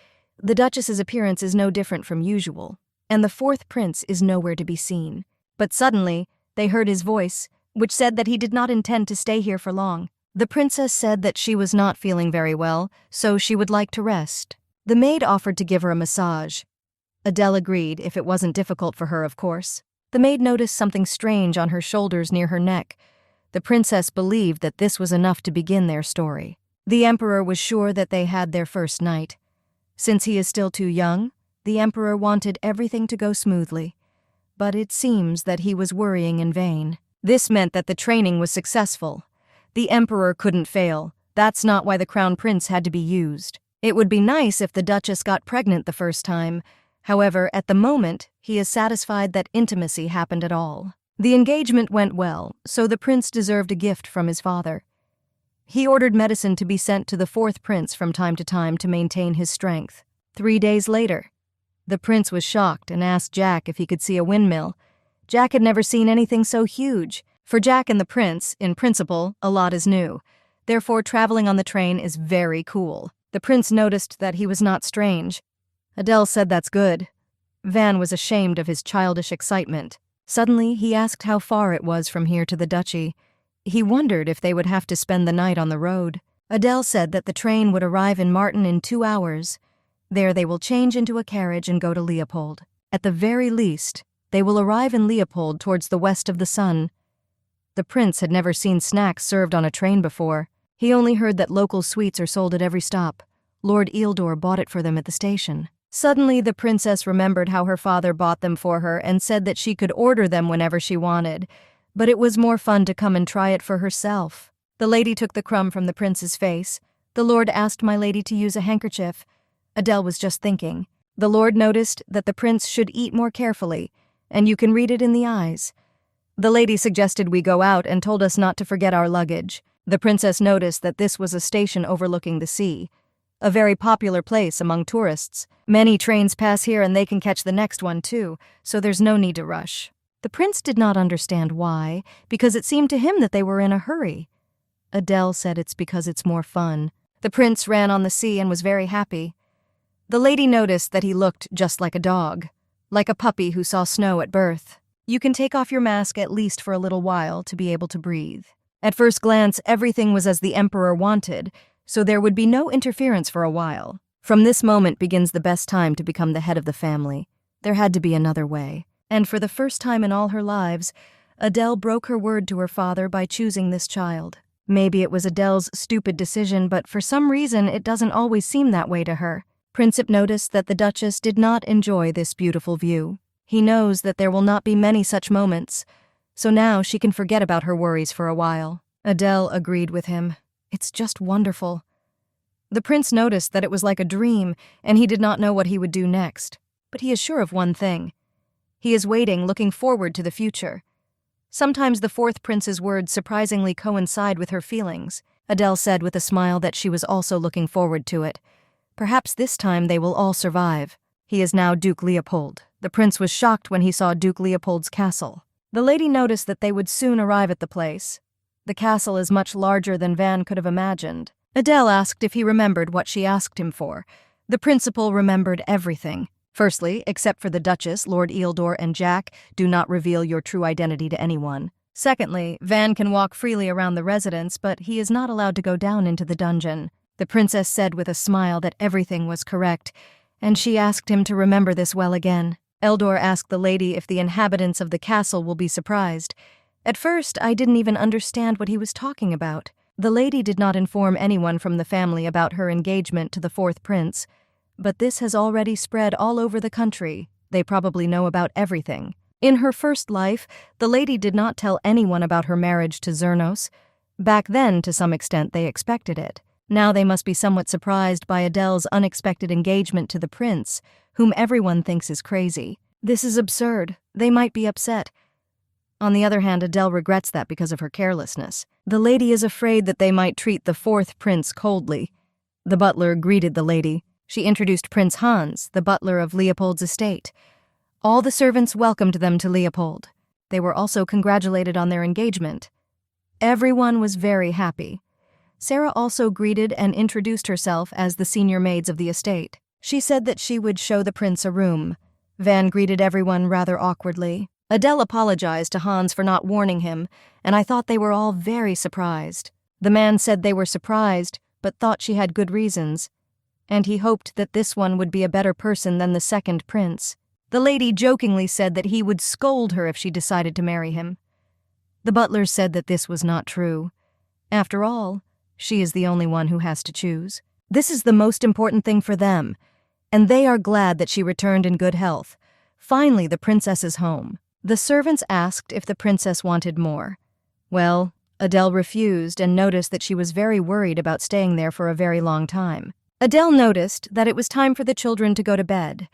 The Duchess's appearance is no different from usual, and the fourth prince is nowhere to be seen. But suddenly, they heard his voice, which said that he did not intend to stay here for long. The princess said that she was not feeling very well, so she would like to rest. The maid offered to give her a massage. Adele agreed, if it wasn't difficult for her, of course. The maid noticed something strange on her shoulders near her neck. The princess believed that this was enough to begin their story. The emperor was sure that they had their first night. Since he is still too young, the emperor wanted everything to go smoothly. But it seems that he was worrying in vain. This meant that the training was successful. The emperor couldn't fail. That's not why the crown prince had to be used. It would be nice if the duchess got pregnant the first time. However, at the moment, he is satisfied that intimacy happened at all. The engagement went well, so the prince deserved a gift from his father. He ordered medicine to be sent to the fourth prince from time to time to maintain his strength. 3 days later, the prince was shocked and asked Jack if he could see a windmill. Jack had never seen anything so huge. For Jack and the prince, in principle, a lot is new. Therefore, traveling on the train is very cool. The prince noticed that he was not strange. Adele said that's good. Van was ashamed of his childish excitement. Suddenly, he asked how far it was from here to the duchy. He wondered if they would have to spend the night on the road. Adele said that the train would arrive in Martin in 2 hours. There they will change into a carriage and go to Leopold. At the very least, they will arrive in Leopold towards the west of the sun. The prince had never seen snacks served on a train before. He only heard that local sweets are sold at every stop. Lord Eildor bought it for them at the station. Suddenly, the princess remembered how her father bought them for her and said that she could order them whenever she wanted, but it was more fun to come and try it for herself. The lady took the crumb from the prince's face. The lord asked my lady to use a handkerchief. Adele was just thinking. The lord noticed that the prince should eat more carefully, and you can read it in the eyes. The lady suggested we go out and told us not to forget our luggage. The princess noticed that this was a station overlooking the sea, a very popular place among tourists. Many trains pass here and they can catch the next one too, so there's no need to rush. The prince did not understand why, because it seemed to him that they were in a hurry. Adele said it's because it's more fun. The prince ran on the sea and was very happy. The lady noticed that he looked just like a dog, like a puppy who saw snow at birth. You can take off your mask at least for a little while to be able to breathe. At first glance, everything was as the emperor wanted, so there would be no interference for a while. From this moment begins the best time to become the head of the family. There had to be another way. And for the first time in all her lives, Adele broke her word to her father by choosing this child. Maybe it was Adele's stupid decision, but for some reason it doesn't always seem that way to her. Princip noticed that the Duchess did not enjoy this beautiful view. He knows that there will not be many such moments, so now she can forget about her worries for a while. Adele agreed with him. It's just wonderful. The prince noticed that it was like a dream, and he did not know what he would do next. But he is sure of one thing. He is waiting, looking forward to the future. Sometimes the fourth prince's words surprisingly coincide with her feelings. Adele said with a smile that she was also looking forward to it. Perhaps this time they will all survive. He is now Duke Leopold. The prince was shocked when he saw Duke Leopold's castle. The lady noticed that they would soon arrive at the place. The castle is much larger than Van could have imagined. Adele asked if he remembered what she asked him for. The principal remembered everything. Firstly, except for the Duchess, Lord Eildor, and Jack, do not reveal your true identity to anyone. Secondly, Van can walk freely around the residence, but he is not allowed to go down into the dungeon. The princess said with a smile that everything was correct, and she asked him to remember this well again. Eldor asked the lady if the inhabitants of the castle will be surprised. At first, I didn't even understand what he was talking about. The lady did not inform anyone from the family about her engagement to the fourth prince, but this has already spread all over the country. They probably know about everything. In her first life, the lady did not tell anyone about her marriage to Zernos. Back then, to some extent, they expected it. Now they must be somewhat surprised by Adele's unexpected engagement to the prince, whom everyone thinks is crazy. This is absurd. They might be upset. On the other hand, Adele regrets that because of her carelessness. The lady is afraid that they might treat the fourth prince coldly. The butler greeted the lady. She introduced Prince Hans, the butler of Leopold's estate. All the servants welcomed them to Leopold. They were also congratulated on their engagement. Everyone was very happy. Sarah also greeted and introduced herself as the senior maids of the estate. She said that she would show the prince a room. Van greeted everyone rather awkwardly. Adele apologized to Hans for not warning him, and I thought they were all very surprised. The man said they were surprised, but thought she had good reasons, and he hoped that this one would be a better person than the second prince. The lady jokingly said that he would scold her if she decided to marry him. The butler said that this was not true. After all, she is the only one who has to choose. This is the most important thing for them, and they are glad that she returned in good health. Finally, the princess is home. The servants asked if the princess wanted more. Well, Adele refused and noticed that she was very worried about staying there for a very long time. Adele noticed that it was time for the children to go to bed.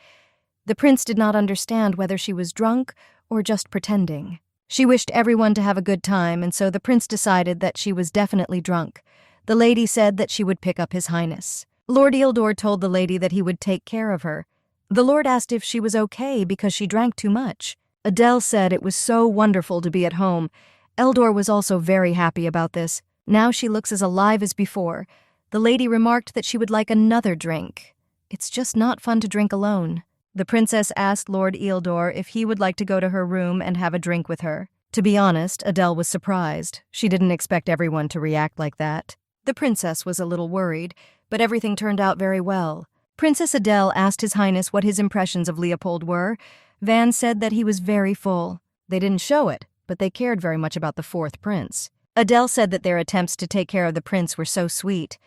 The prince did not understand whether she was drunk or just pretending. She wished everyone to have a good time, and so the prince decided that she was definitely drunk. The lady said that she would pick up His Highness. Lord Eildor told the lady that he would take care of her. The lord asked if she was okay because she drank too much. Adele said it was so wonderful to be at home, Eldor was also very happy about this. Now she looks as alive as before. The lady remarked that she would like another drink. It's just not fun to drink alone. The princess asked Lord Eildor if he would like to go to her room and have a drink with her. To be honest, Adele was surprised. She didn't expect everyone to react like that. The princess was a little worried, but everything turned out very well. Princess Adele asked His Highness what his impressions of Leopold were. Van said that he was very full. They didn't show it, but they cared very much about the fourth prince. Adele said that their attempts to take care of the prince were so sweet.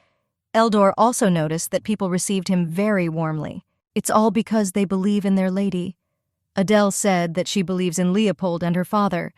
Eldor also noticed that people received him very warmly. It's all because they believe in their lady. Adele said that she believes in Leopold and her father,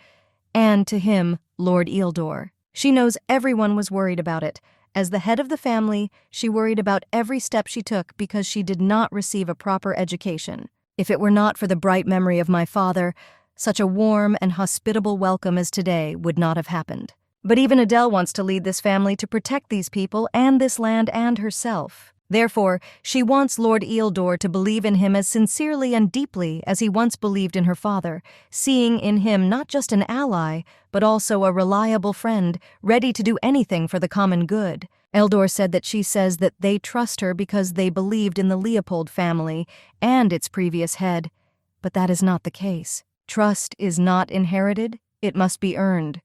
and to him, Lord Eildor. She knows everyone was worried about it. As the head of the family, she worried about every step she took because she did not receive a proper education. If it were not for the bright memory of my father, such a warm and hospitable welcome as today would not have happened. But even Adele wants to lead this family to protect these people and this land and herself. Therefore, she wants Lord Eildor to believe in him as sincerely and deeply as he once believed in her father, seeing in him not just an ally, but also a reliable friend, ready to do anything for the common good. Eldor said that she says that they trust her because they believed in the Leopold family and its previous head. But that is not the case. Trust is not inherited, it must be earned.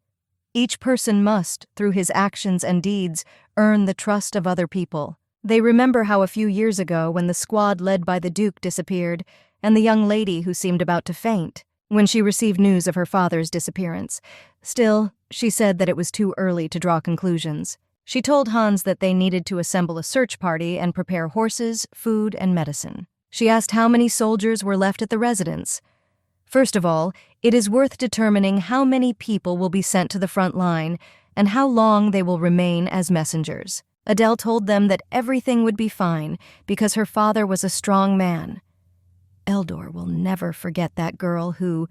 Each person must, through his actions and deeds, earn the trust of other people. They remember how a few years ago when the squad led by the Duke disappeared, and the young lady who seemed about to faint when she received news of her father's disappearance. Still, she said that it was too early to draw conclusions. She told Hans that they needed to assemble a search party and prepare horses, food, and medicine. She asked how many soldiers were left at the residence. First of all, it is worth determining how many people will be sent to the front line and how long they will remain as messengers. Adele told them that everything would be fine because her father was a strong man. Eldor will never forget that girl who,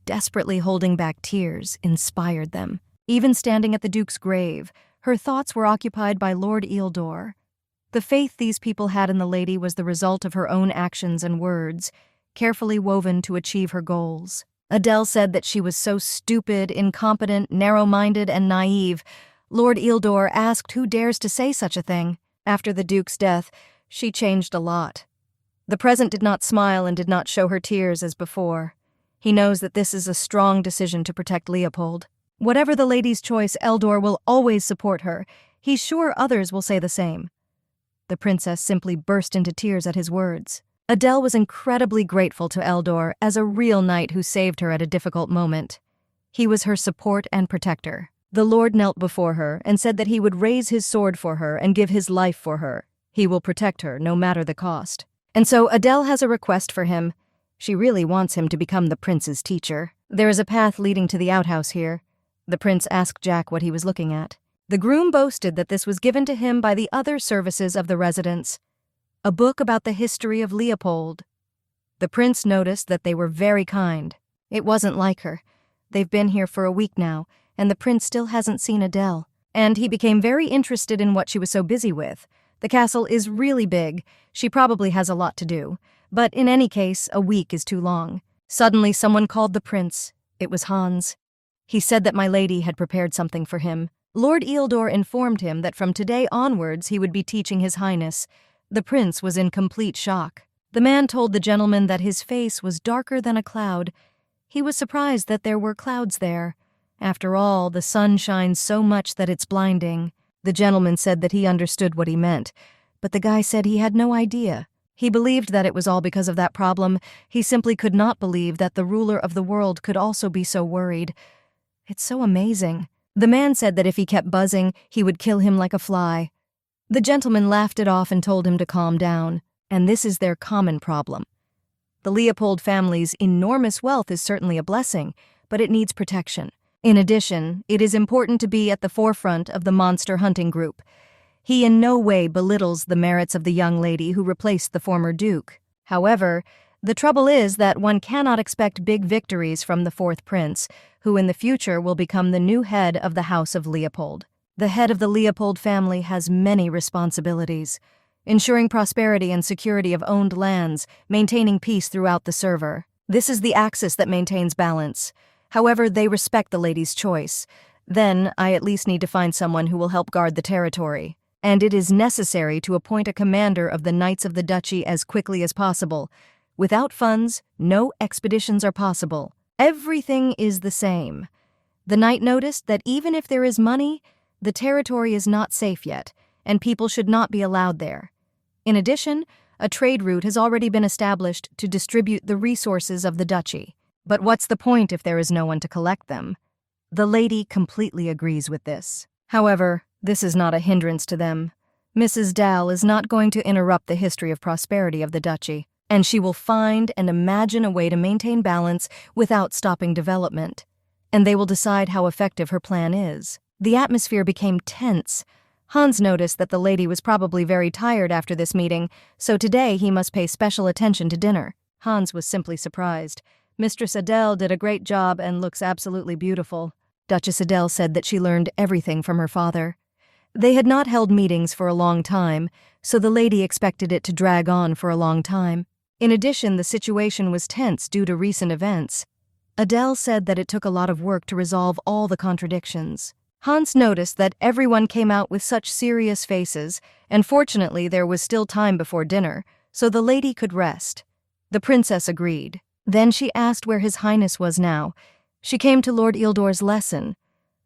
desperately holding back tears, inspired them. Even standing at the Duke's grave, her thoughts were occupied by Lord Eildor. The faith these people had in the lady was the result of her own actions and words, carefully woven to achieve her goals. Adele said that she was so stupid, incompetent, narrow-minded, and naive. Lord Eildor asked who dares to say such a thing. After the Duke's death, she changed a lot. The present did not smile and did not show her tears as before. He knows that this is a strong decision to protect Leopold. Whatever the lady's choice, Eldor will always support her. He's sure others will say the same. The princess simply burst into tears at his words. Adele was incredibly grateful to Eldor as a real knight who saved her at a difficult moment. He was her support and protector. The Lord knelt before her and said that he would raise his sword for her and give his life for her. He will protect her, no matter the cost. And so Adele has a request for him. She really wants him to become the prince's teacher. There is a path leading to the outhouse here. The prince asked Jack what he was looking at. The groom boasted that this was given to him by the other services of the residence. A book about the history of Leopold. The prince noticed that they were very kind. It wasn't like her. They've been here for a week now, and the prince still hasn't seen Adele. And he became very interested in what she was so busy with. The castle is really big. She probably has a lot to do. But in any case, a week is too long. Suddenly someone called the prince. It was Hans. He said that my lady had prepared something for him. Lord Eildor informed him that from today onwards he would be teaching His Highness. The prince was in complete shock. The man told the gentleman that his face was darker than a cloud. He was surprised that there were clouds there. After all, the sun shines so much that it's blinding. The gentleman said that he understood what he meant, but the guy said he had no idea. He believed that it was all because of that problem. He simply could not believe that the ruler of the world could also be so worried. It's so amazing. The man said that if he kept buzzing, he would kill him like a fly. The gentleman laughed it off and told him to calm down, and this is their common problem. The Leopold family's enormous wealth is certainly a blessing, but it needs protection. In addition, it is important to be at the forefront of the monster hunting group. He in no way belittles the merits of the young lady who replaced the former duke. However, the trouble is that one cannot expect big victories from the fourth prince, who in the future will become the new head of the House of Leopold. The head of the Leopold family has many responsibilities: ensuring prosperity and security of owned lands, maintaining peace throughout the server. This is the axis that maintains balance. However, they respect the lady's choice. Then I at least need to find someone who will help guard the territory. And it is necessary to appoint a commander of the Knights of the Duchy as quickly as possible. Without funds, no expeditions are possible. Everything is the same. The knight noticed that even if there is money, the territory is not safe yet, and people should not be allowed there. In addition, a trade route has already been established to distribute the resources of the duchy. But what's the point if there is no one to collect them? The lady completely agrees with this. However, this is not a hindrance to them. Mrs. Dal is not going to interrupt the history of prosperity of the duchy, and she will find and imagine a way to maintain balance without stopping development. And they will decide how effective her plan is. The atmosphere became tense. Hans noticed that the lady was probably very tired after this meeting, so today he must pay special attention to dinner. Hans was simply surprised. Mistress Adele did a great job and looks absolutely beautiful. Duchess Adele said that she learned everything from her father. They had not held meetings for a long time, so the lady expected it to drag on for a long time. In addition, the situation was tense due to recent events. Adele said that it took a lot of work to resolve all the contradictions. Hans noticed that everyone came out with such serious faces, and fortunately there was still time before dinner, so the lady could rest. The princess agreed. Then she asked where His Highness was now. She came to Lord Ealdor's lesson.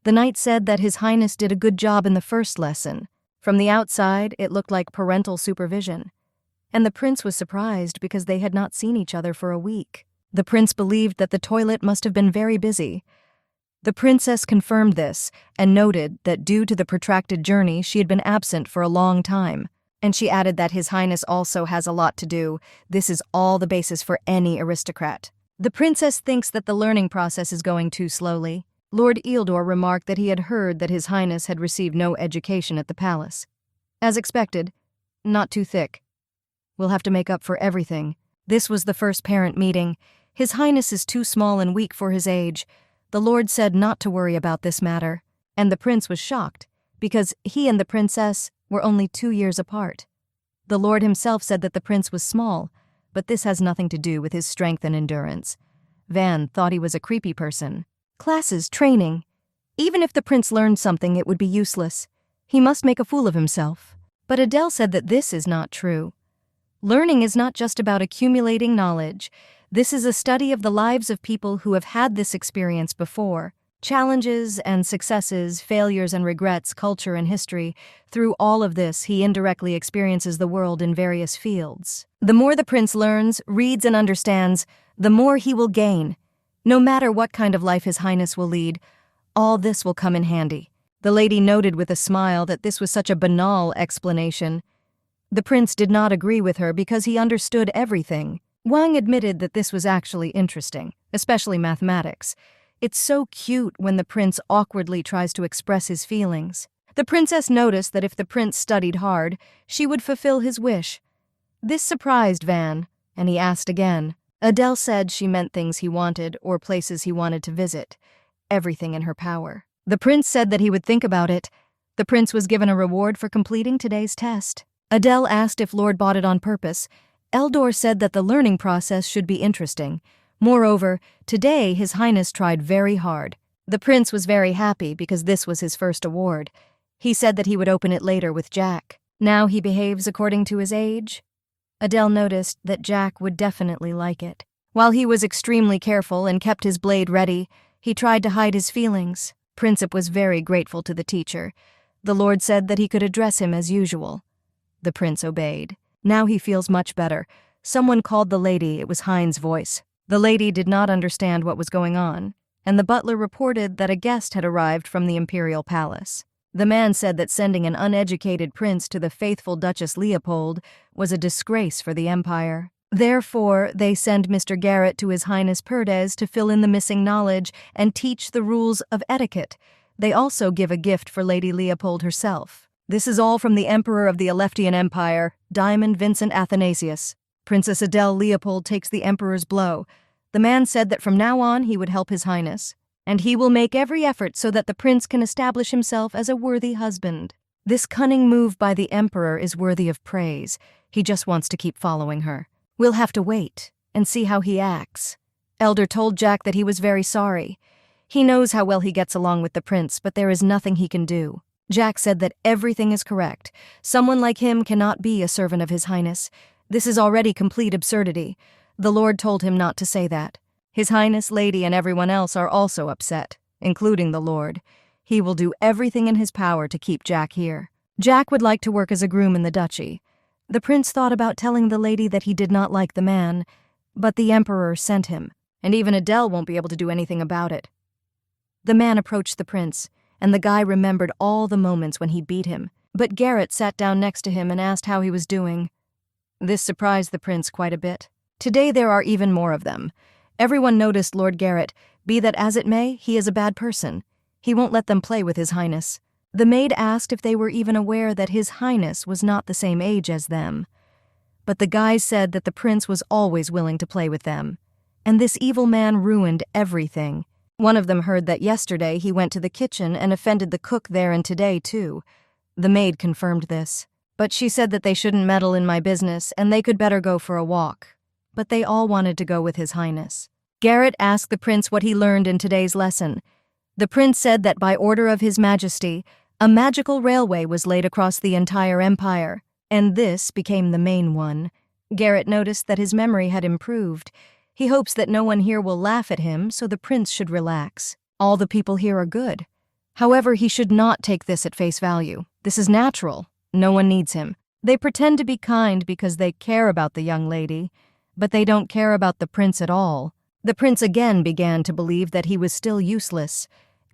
The knight said that His Highness did a good job in the first lesson. From the outside, it looked like parental supervision. And the prince was surprised because they had not seen each other for a week. The prince believed that the toilet must have been very busy. The princess confirmed this and noted that due to the protracted journey, she had been absent for a long time. And she added that His Highness also has a lot to do. This is all the basis for any aristocrat. The princess thinks that the learning process is going too slowly. Lord Ealdor remarked that he had heard that His Highness had received no education at the palace. As expected, not too thick. We'll have to make up for everything. This was the first parent meeting. His Highness is too small and weak for his age. The Lord said not to worry about this matter, and the prince was shocked, because he and the princess were only 2 years apart. The Lord himself said that the prince was small, but this has nothing to do with his strength and endurance. Van thought he was a creepy person. Classes, training. Even if the prince learned something, it would be useless. He must make a fool of himself. But Adele said that this is not true. Learning is not just about accumulating knowledge. This is a study of the lives of people who have had this experience before. Challenges and successes, failures and regrets, culture and history. Through all of this, he indirectly experiences the world in various fields. The more the prince learns, reads and understands, the more he will gain. No matter what kind of life His Highness will lead, all this will come in handy. The lady noted with a smile that this was such a banal explanation. The prince did not agree with her because he understood everything. Wang admitted that this was actually interesting, especially mathematics. It's so cute when the prince awkwardly tries to express his feelings. The princess noticed that if the prince studied hard, she would fulfill his wish. This surprised Van, and he asked again. Adele said she meant things he wanted or places he wanted to visit. Everything in her power. The prince said that he would think about it. The prince was given a reward for completing today's test. Adele asked if Lord bought it on purpose. Ealdor said that the learning process should be interesting. Moreover, today His Highness tried very hard. The prince was very happy because this was his first award. He said that he would open it later with Jack. Now he behaves according to his age. Adele noticed that Jack would definitely like it. While he was extremely careful and kept his blade ready, he tried to hide his feelings. Princip was very grateful to the teacher. The Lord said that he could address him as usual. The prince obeyed. Now he feels much better. Someone called the lady. It was Hein's voice. The lady did not understand what was going on, and the butler reported that a guest had arrived from the imperial palace. The man said that sending an uneducated prince to the faithful Duchess Leopold was a disgrace for the empire. Therefore, they send Mr. Garrett to His Highness Perdes to fill in the missing knowledge and teach the rules of etiquette. They also give a gift for Lady Leopold herself. This is all from the Emperor of the Aleftian Empire, Diamond Vincent Athanasius. Princess Adele Leopold takes the Emperor's blow. The man said that from now on he would help His Highness, and he will make every effort so that the prince can establish himself as a worthy husband. This cunning move by the Emperor is worthy of praise. He just wants to keep following her. We'll have to wait and see how he acts. Elder told Jack that he was very sorry. He knows how well he gets along with the prince, but there is nothing he can do. Jack said that everything is correct. Someone like him cannot be a servant of His Highness. This is already complete absurdity. The Lord told him not to say that. His Highness, Lady, and everyone else are also upset, including the Lord. He will do everything in his power to keep Jack here. Jack would like to work as a groom in the duchy. The prince thought about telling the lady that he did not like the man, but the emperor sent him, and even Adele won't be able to do anything about it. The man approached the prince, and the guy remembered all the moments when he beat him, but Garrett sat down next to him and asked how he was doing. This surprised the prince quite a bit. Today there are even more of them. Everyone noticed Lord Garrett. Be that as it may, he is a bad person. He won't let them play with His Highness. The maid asked if they were even aware that His Highness was not the same age as them. But the guys said that the prince was always willing to play with them. And this evil man ruined everything. One of them heard that yesterday he went to the kitchen and offended the cook there, and today too. The maid confirmed this. But she said that they shouldn't meddle in my business and they could better go for a walk. But they all wanted to go with His Highness. Garrett asked the prince what he learned in today's lesson. The prince said that by order of His Majesty, a magical railway was laid across the entire empire, and this became the main one. Garrett noticed that his memory had improved. He hopes that no one here will laugh at him, so the prince should relax. All the people here are good. However, he should not take this at face value. This is natural. No one needs him. They pretend to be kind because they care about the young lady, but they don't care about the prince at all. The prince again began to believe that he was still useless.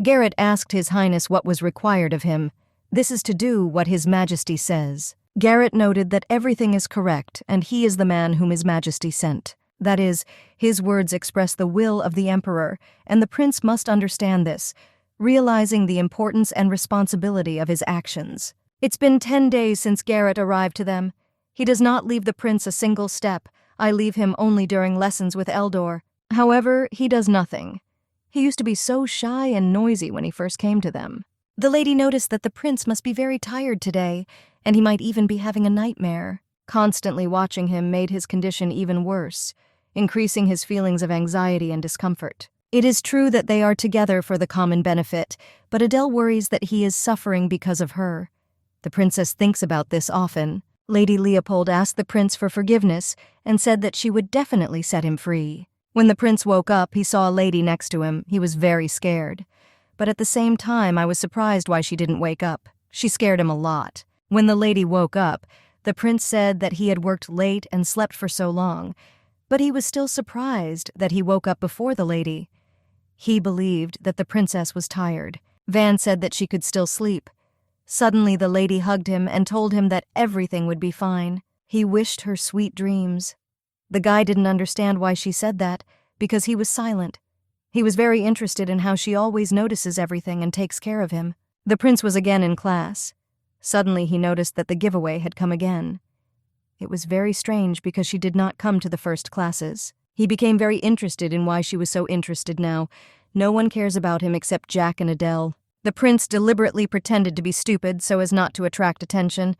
Garrett asked His Highness what was required of him. This is to do what His Majesty says. Garrett noted that everything is correct, and he is the man whom His Majesty sent. That is, his words express the will of the emperor, and the prince must understand this, realizing the importance and responsibility of his actions. It's been 10 days since Garrett arrived to them. He does not leave the prince a single step. I leave him only during lessons with Eldor. However, he does nothing. He used to be so shy and noisy when he first came to them. The lady noticed that the prince must be very tired today, and he might even be having a nightmare. Constantly watching him made his condition even worse, increasing his feelings of anxiety and discomfort. It is true that they are together for the common benefit, but Adele worries that he is suffering because of her. The princess thinks about this often. Lady Leopold asked the prince for forgiveness and said that she would definitely set him free. When the prince woke up, he saw a lady next to him. He was very scared. But at the same time, I was surprised why she didn't wake up. She scared him a lot. When the lady woke up, the prince said that he had worked late and slept for so long, but he was still surprised that he woke up before the lady. He believed that the princess was tired. Van said that she could still sleep. Suddenly the lady hugged him and told him that everything would be fine. He wished her sweet dreams. The guy didn't understand why she said that, because he was silent. He was very interested in how she always notices everything and takes care of him. The prince was again in class. Suddenly he noticed that the giveaway had come again. It was very strange because she did not come to the first classes. He became very interested in why she was so interested now. No one cares about him except Jack and Adele. The prince deliberately pretended to be stupid so as not to attract attention.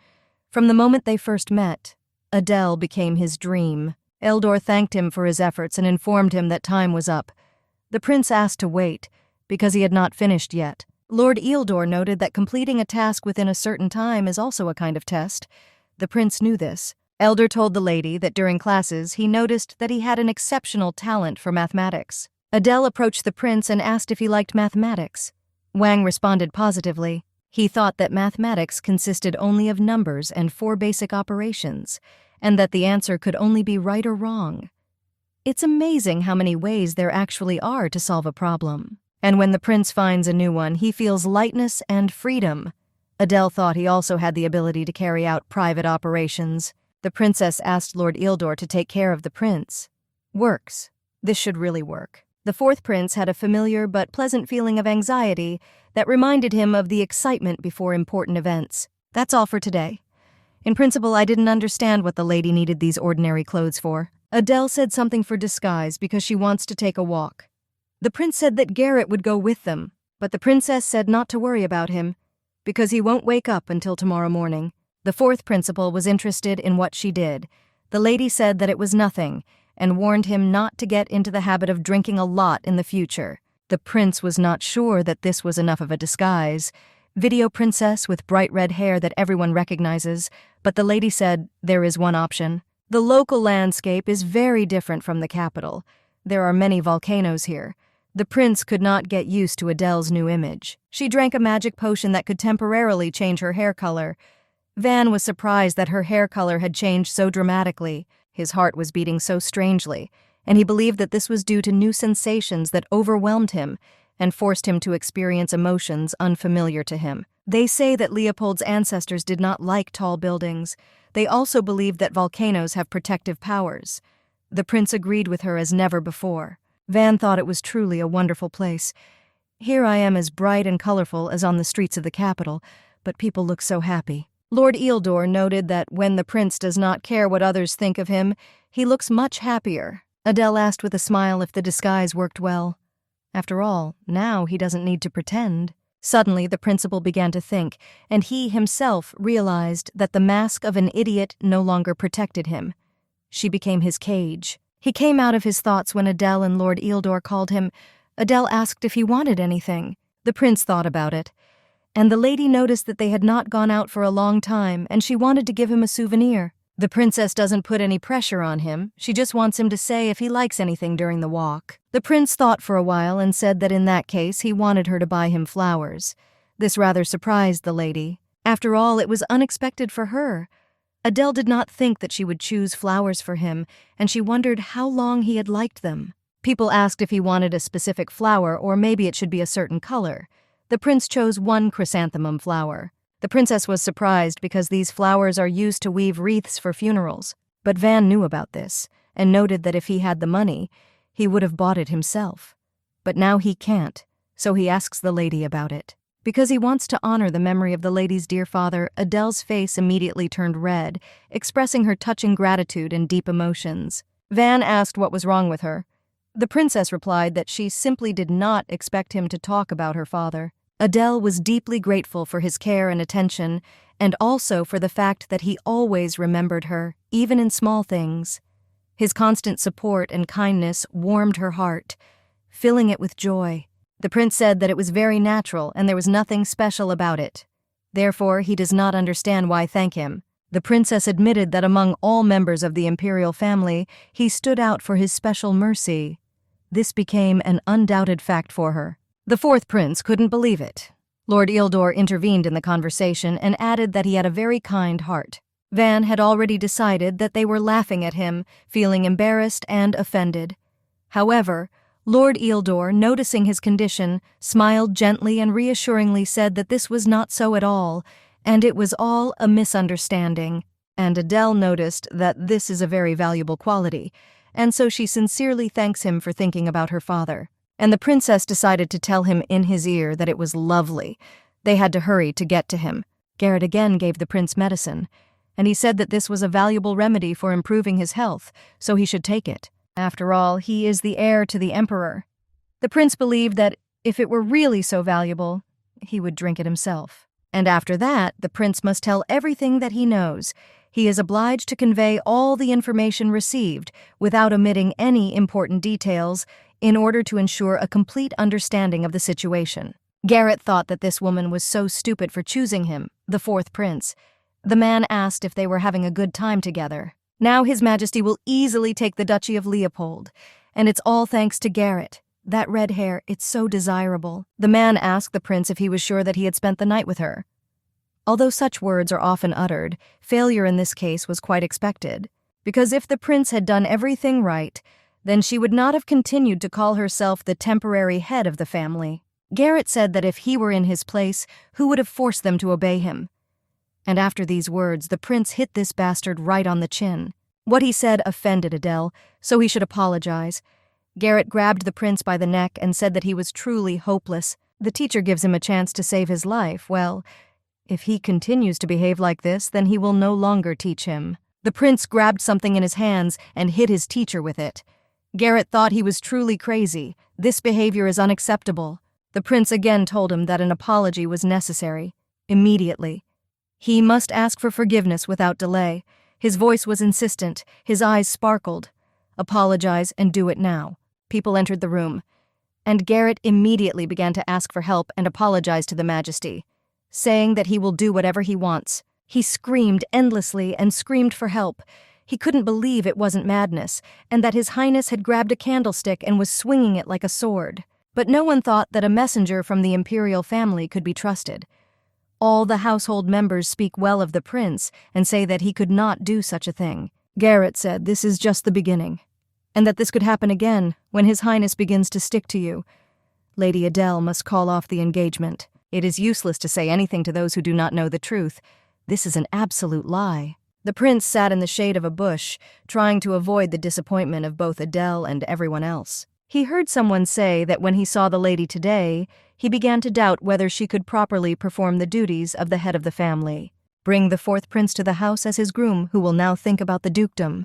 From the moment they first met, Adele became his dream. Eldor thanked him for his efforts and informed him that time was up. The prince asked to wait, because he had not finished yet. Lord Eildor noted that completing a task within a certain time is also a kind of test. The prince knew this. Eldor told the lady that during classes he noticed that he had an exceptional talent for mathematics. Adele approached the prince and asked if he liked mathematics. Wang responded positively. He thought that mathematics consisted only of numbers and 4 basic operations, and that the answer could only be right or wrong. It's amazing how many ways there actually are to solve a problem. And when the prince finds a new one, he feels lightness and freedom. Adele thought he also had the ability to carry out private operations. The princess asked Lord Eildor to take care of the prince. Works. This should really work. The 4th prince had a familiar but pleasant feeling of anxiety that reminded him of the excitement before important events. That's all for today. In principle, I didn't understand what the lady needed these ordinary clothes for. Adele said something for disguise because she wants to take a walk. The prince said that Garrett would go with them, but the princess said not to worry about him, because he won't wake up until tomorrow morning. The 4th principal was interested in what she did. The lady said that it was nothing, and warned him not to get into the habit of drinking a lot in the future. The prince was not sure that this was enough of a disguise. Video princess with bright red hair that everyone recognizes, but the lady said there is one option. The local landscape is very different from the capital. There are many volcanoes here. The prince could not get used to Adele's new image. She drank a magic potion that could temporarily change her hair color. Van was surprised that her hair color had changed so dramatically. His heart was beating so strangely, and he believed that this was due to new sensations that overwhelmed him and forced him to experience emotions unfamiliar to him. They say that Leopold's ancestors did not like tall buildings. They also believed that volcanoes have protective powers. The prince agreed with her as never before. Van thought it was truly a wonderful place. Here I am as bright and colorful as on the streets of the capital, but people look so happy. Lord Eildor noted that when the prince does not care what others think of him, he looks much happier. Adele asked with a smile if the disguise worked well. After all, now he doesn't need to pretend. Suddenly, the principal began to think, and he himself realized that the mask of an idiot no longer protected him. She became his cage. He came out of his thoughts when Adele and Lord Eildor called him. Adele asked if he wanted anything. The prince thought about it, and the lady noticed that they had not gone out for a long time, and she wanted to give him a souvenir. The princess doesn't put any pressure on him. She just wants him to say if he likes anything during the walk. The prince thought for a while and said that in that case he wanted her to buy him flowers. This rather surprised the lady. After all, it was unexpected for her. Adele did not think that she would choose flowers for him, and she wondered how long he had liked them. People asked if he wanted a specific flower or maybe it should be a certain color. The prince chose one chrysanthemum flower. The princess was surprised because these flowers are used to weave wreaths for funerals. But Van knew about this and noted that if he had the money, he would have bought it himself. But now he can't, so he asks the lady about it. Because he wants to honor the memory of the lady's dear father, Adele's face immediately turned red, expressing her touching gratitude and deep emotions. Van asked what was wrong with her. The princess replied that she simply did not expect him to talk about her father. Adele was deeply grateful for his care and attention, and also for the fact that he always remembered her, even in small things. His constant support and kindness warmed her heart, filling it with joy. The prince said that it was very natural and there was nothing special about it. Therefore, he does not understand why thank him. The princess admitted that among all members of the imperial family, he stood out for his special mercy. This became an undoubted fact for her. The fourth prince couldn't believe it. Lord Eildor intervened in the conversation and added that he had a very kind heart. Van had already decided that they were laughing at him, feeling embarrassed and offended. However, Lord Eildor, noticing his condition, smiled gently and reassuringly said that this was not so at all, and it was all a misunderstanding. And Adele noticed that this is a very valuable quality, and so she sincerely thanks him for thinking about her father. And the princess decided to tell him in his ear that it was lovely. They had to hurry to get to him. Garrett again gave the prince medicine, and he said that this was a valuable remedy for improving his health, so he should take it. After all, he is the heir to the emperor. The prince believed that if it were really so valuable, he would drink it himself. And after that, the prince must tell everything that he knows. He is obliged to convey all the information received without omitting any important details in order to ensure a complete understanding of the situation. Garrett thought that this woman was so stupid for choosing him, the fourth prince. The man asked if they were having a good time together. Now His Majesty will easily take the Duchy of Leopold, and it's all thanks to Garrett. That red hair, it's so desirable. The man asked the prince if he was sure that he had spent the night with her. Although such words are often uttered, failure in this case was quite expected, because if the prince had done everything right, then she would not have continued to call herself the temporary head of the family. Garrett said that if he were in his place, who would have forced them to obey him? And after these words, the prince hit this bastard right on the chin. What he said offended Adele, so he should apologize. Garrett grabbed the prince by the neck and said that he was truly hopeless. The teacher gives him a chance to save his life. Well, if he continues to behave like this, then he will no longer teach him. The prince grabbed something in his hands and hit his teacher with it. Garrett thought he was truly crazy. This behavior is unacceptable. The prince again told him that an apology was necessary, immediately. He must ask for forgiveness without delay. His voice was insistent, his eyes sparkled. Apologize and do it now. People entered the room. and Garrett immediately began to ask for help and apologize to the Majesty, saying that he will do whatever he wants. He screamed endlessly and screamed for help. He couldn't believe it wasn't madness, and that His Highness had grabbed a candlestick and was swinging it like a sword. But no one thought that a messenger from the imperial family could be trusted. All the household members speak well of the prince and say that he could not do such a thing. Garrett said this is just the beginning, and that this could happen again when His Highness begins to stick to you. Lady Adele must call off the engagement. It is useless to say anything to those who do not know the truth. This is an absolute lie. The prince sat in the shade of a bush, trying to avoid the disappointment of both Adele and everyone else. He heard someone say that when he saw the lady today, he began to doubt whether she could properly perform the duties of the head of the family. Bring the fourth prince to the house as his groom, who will now think about the dukedom.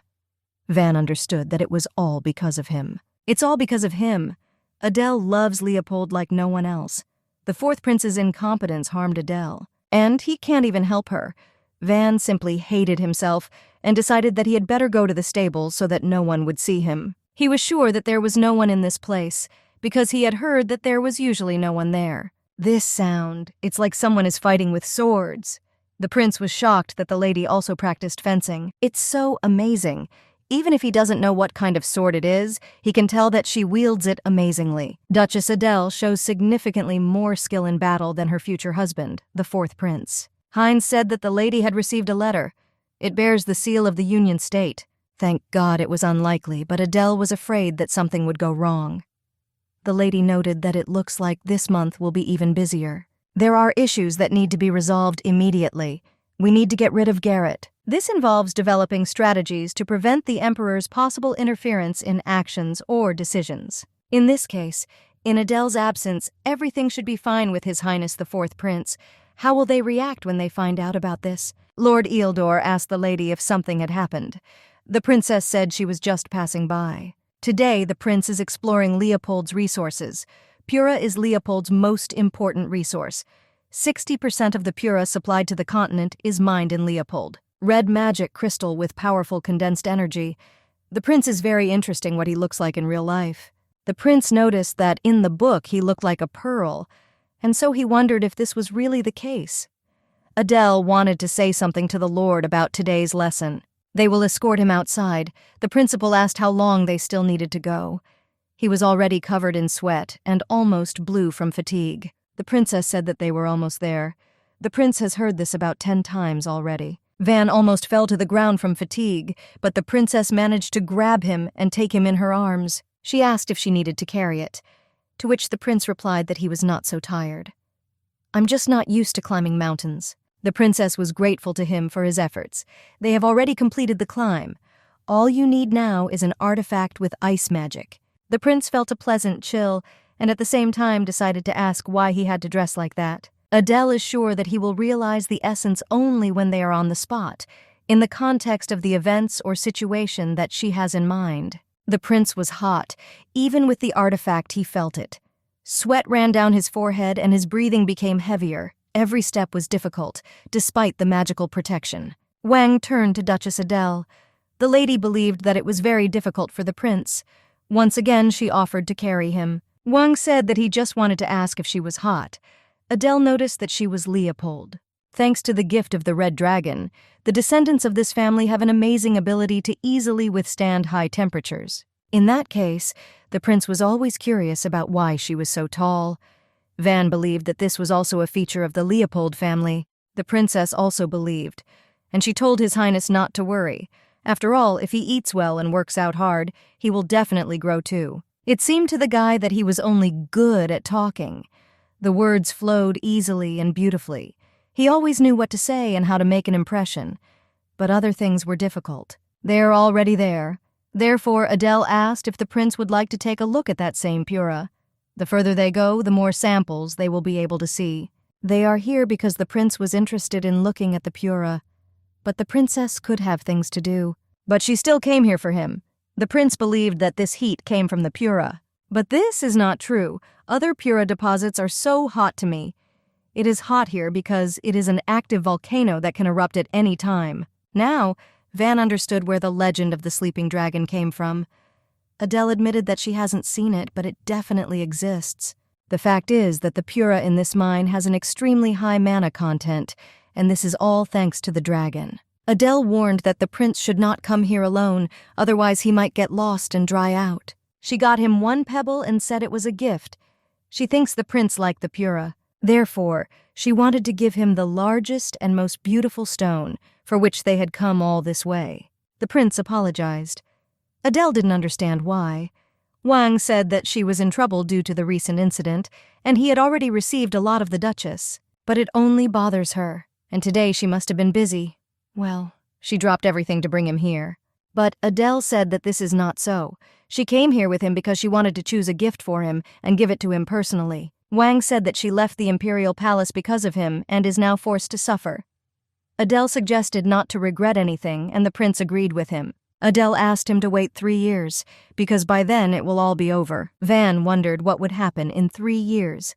Van understood that it was all because of him. It's all because of him. Adele loves Leopold like no one else. The fourth prince's incompetence harmed Adele, and he can't even help her. Van simply hated himself and decided that he had better go to the stables so that no one would see him. He was sure that there was no one in this place, because he had heard that there was usually no one there. This sound, it's like someone is fighting with swords. The prince was shocked that the lady also practiced fencing. It's so amazing. Even if he doesn't know what kind of sword it is, he can tell that she wields it amazingly. Duchess Adele shows significantly more skill in battle than her future husband, the fourth prince. Heinz said that the lady had received a letter. It bears the seal of the Union State. Thank God it was unlikely, but Adele was afraid that something would go wrong. The lady noted that it looks like this month will be even busier. There are issues that need to be resolved immediately. We need to get rid of Garrett. This involves developing strategies to prevent the Emperor's possible interference in actions or decisions. In this case, in Adele's absence, everything should be fine with His Highness the Fourth Prince. How will they react when they find out about this? Lord Eildor asked the lady if something had happened. The princess said she was just passing by. Today, the prince is exploring Leopold's resources. Pura is Leopold's most important resource. 60% of the Pura supplied to the continent is mined in Leopold. Red magic crystal with powerful condensed energy. The prince is very interesting what he looks like in real life. The prince noticed that in the book he looked like a pearl, and so he wondered if this was really the case. Adele wanted to say something to the Lord about today's lesson. They will escort him outside. The principal asked how long they still needed to go. He was already covered in sweat and almost blue from fatigue. The princess said that they were almost there. The prince has heard this about 10 times already. Van almost fell to the ground from fatigue, but the princess managed to grab him and take him in her arms. She asked if she needed to carry it, to which the prince replied that he was not so tired. I'm just not used to climbing mountains. The princess was grateful to him for his efforts. They have already completed the climb. All you need now is an artifact with ice magic. The prince felt a pleasant chill, and at the same time decided to ask why he had to dress like that. Adele is sure that he will realize the essence only when they are on the spot, in the context of the events or situation that she has in mind. The prince was hot. Even with the artifact, he felt it. Sweat ran down his forehead and his breathing became heavier. Every step was difficult, despite the magical protection. Wang turned to Duchess Adele. The lady believed that it was very difficult for the prince. Once again, she offered to carry him. Wang said that he just wanted to ask if she was hot. Adele noticed that she was Leopold. Thanks to the gift of the Red Dragon, the descendants of this family have an amazing ability to easily withstand high temperatures. In that case, the prince was always curious about why she was so tall. Van believed that this was also a feature of the Leopold family. The princess also believed, and she told His Highness not to worry. After all, if he eats well and works out hard, he will definitely grow too. It seemed to the guy that he was only good at talking. The words flowed easily and beautifully. He always knew what to say and how to make an impression. But other things were difficult. They're already there. Therefore, Adele asked if the prince would like to take a look at that same Pura. The further they go, the more samples they will be able to see. They are here because the prince was interested in looking at the Pura. But the princess could have things to do. But she still came here for him. The prince believed that this heat came from the Pura. But this is not true. Other Pura deposits are so hot to me. It is hot here because it is an active volcano that can erupt at any time. Now, Van understood where the legend of the sleeping dragon came from. Adele admitted that she hasn't seen it, but it definitely exists. The fact is that the pura in this mine has an extremely high mana content, and this is all thanks to the dragon. Adele warned that the prince should not come here alone, otherwise he might get lost and dry out. She got him one pebble and said it was a gift. She thinks the prince liked the pura. Therefore, she wanted to give him the largest and most beautiful stone, for which they had come all this way. The prince apologized. Adele didn't understand why. Wang said that she was in trouble due to the recent incident, and he had already received a lot of the duchess. But it only bothers her, and today she must have been busy. Well, she dropped everything to bring him here. But Adele said that this is not so. She came here with him because she wanted to choose a gift for him and give it to him personally. Wang said that she left the imperial palace because of him and is now forced to suffer. Adele suggested not to regret anything, and the prince agreed with him. Adele asked him to wait 3 years, because by then it will all be over. Van wondered what would happen in 3 years.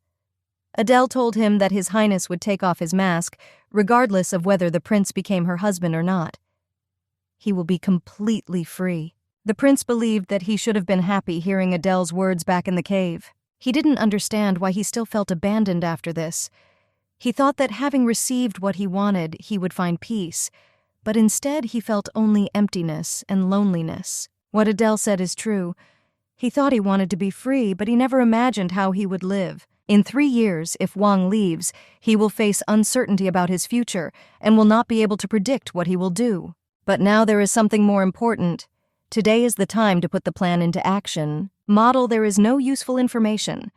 Adele told him that His Highness would take off his mask, regardless of whether the prince became her husband or not. He will be completely free. The prince believed that he should have been happy hearing Adele's words back in the cave. He didn't understand why he still felt abandoned after this. He thought that having received what he wanted, he would find peace, but instead he felt only emptiness and loneliness. What Adele said is true. He thought he wanted to be free, but he never imagined how he would live. In 3 years, if Wang leaves, he will face uncertainty about his future and will not be able to predict what he will do. But now there is something more important. Today is the time to put the plan into action. Model, there is no useful information.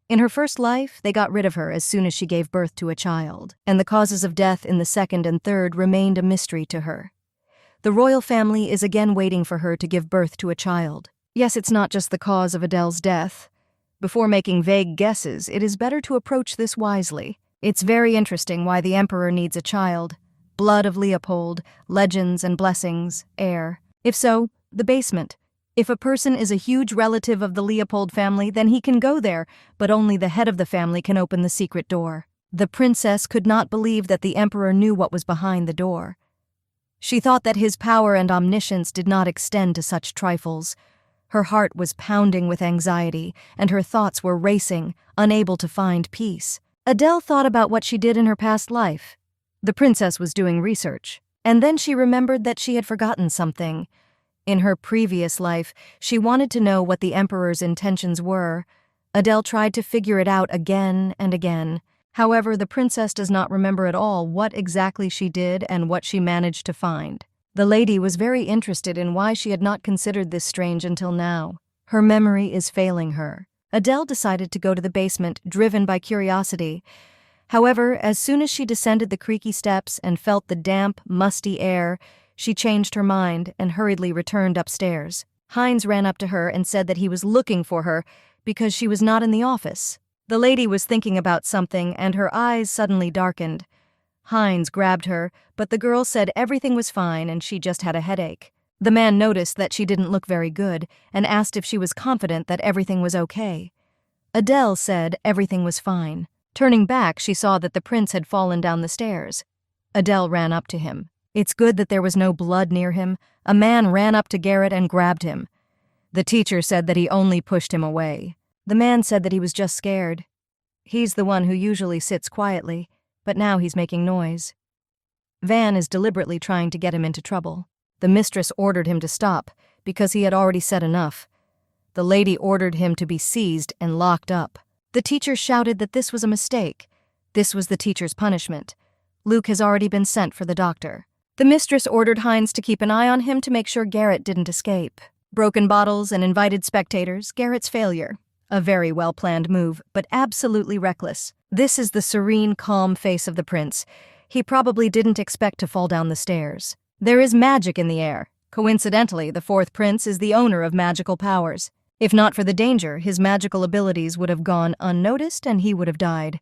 In her first life, they got rid of her as soon as she gave birth to a child, and the causes of death in the second and third remained a mystery to her. The royal family is again waiting for her to give birth to a child. Yes, it's not just the cause of Adele's death. Before making vague guesses, it is better to approach this wisely. It's very interesting why the emperor needs a child. Blood of Leopold, legends and blessings, heir. If so, the basement. If a person is a huge relative of the Leopold family, then he can go there, but only the head of the family can open the secret door. The princess could not believe that the emperor knew what was behind the door. She thought that his power and omniscience did not extend to such trifles. Her heart was pounding with anxiety, and her thoughts were racing, unable to find peace. Adele thought about what she did in her past life. The princess was doing research, and then she remembered that she had forgotten something. In her previous life, she wanted to know what the emperor's intentions were. Adele tried to figure it out again and again. However, the princess does not remember at all what exactly she did and what she managed to find. The lady was very interested in why she had not considered this strange until now. Her memory is failing her. Adele decided to go to the basement, driven by curiosity. However, as soon as she descended the creaky steps and felt the damp, musty air, she changed her mind and hurriedly returned upstairs. Heinz ran up to her and said that he was looking for her because she was not in the office. The lady was thinking about something and her eyes suddenly darkened. Heinz grabbed her, but the girl said everything was fine and she just had a headache. The man noticed that she didn't look very good and asked if she was confident that everything was okay. Adele said everything was fine. Turning back, she saw that the prince had fallen down the stairs. Adele ran up to him. It's good that there was no blood near him. A man ran up to Garrett and grabbed him. The teacher said that he only pushed him away. The man said that he was just scared. He's the one who usually sits quietly, but now he's making noise. Van is deliberately trying to get him into trouble. The mistress ordered him to stop, because he had already said enough. The lady ordered him to be seized and locked up. The teacher shouted that this was a mistake. This was the teacher's punishment. Luke has already been sent for the doctor. The mistress ordered Heinz to keep an eye on him to make sure Garrett didn't escape. Broken bottles and invited spectators, Garrett's failure. A very well-planned move, but absolutely reckless. This is the serene, calm face of the prince. He probably didn't expect to fall down the stairs. There is magic in the air. Coincidentally, the fourth prince is the owner of magical powers. If not for the danger, his magical abilities would have gone unnoticed and he would have died.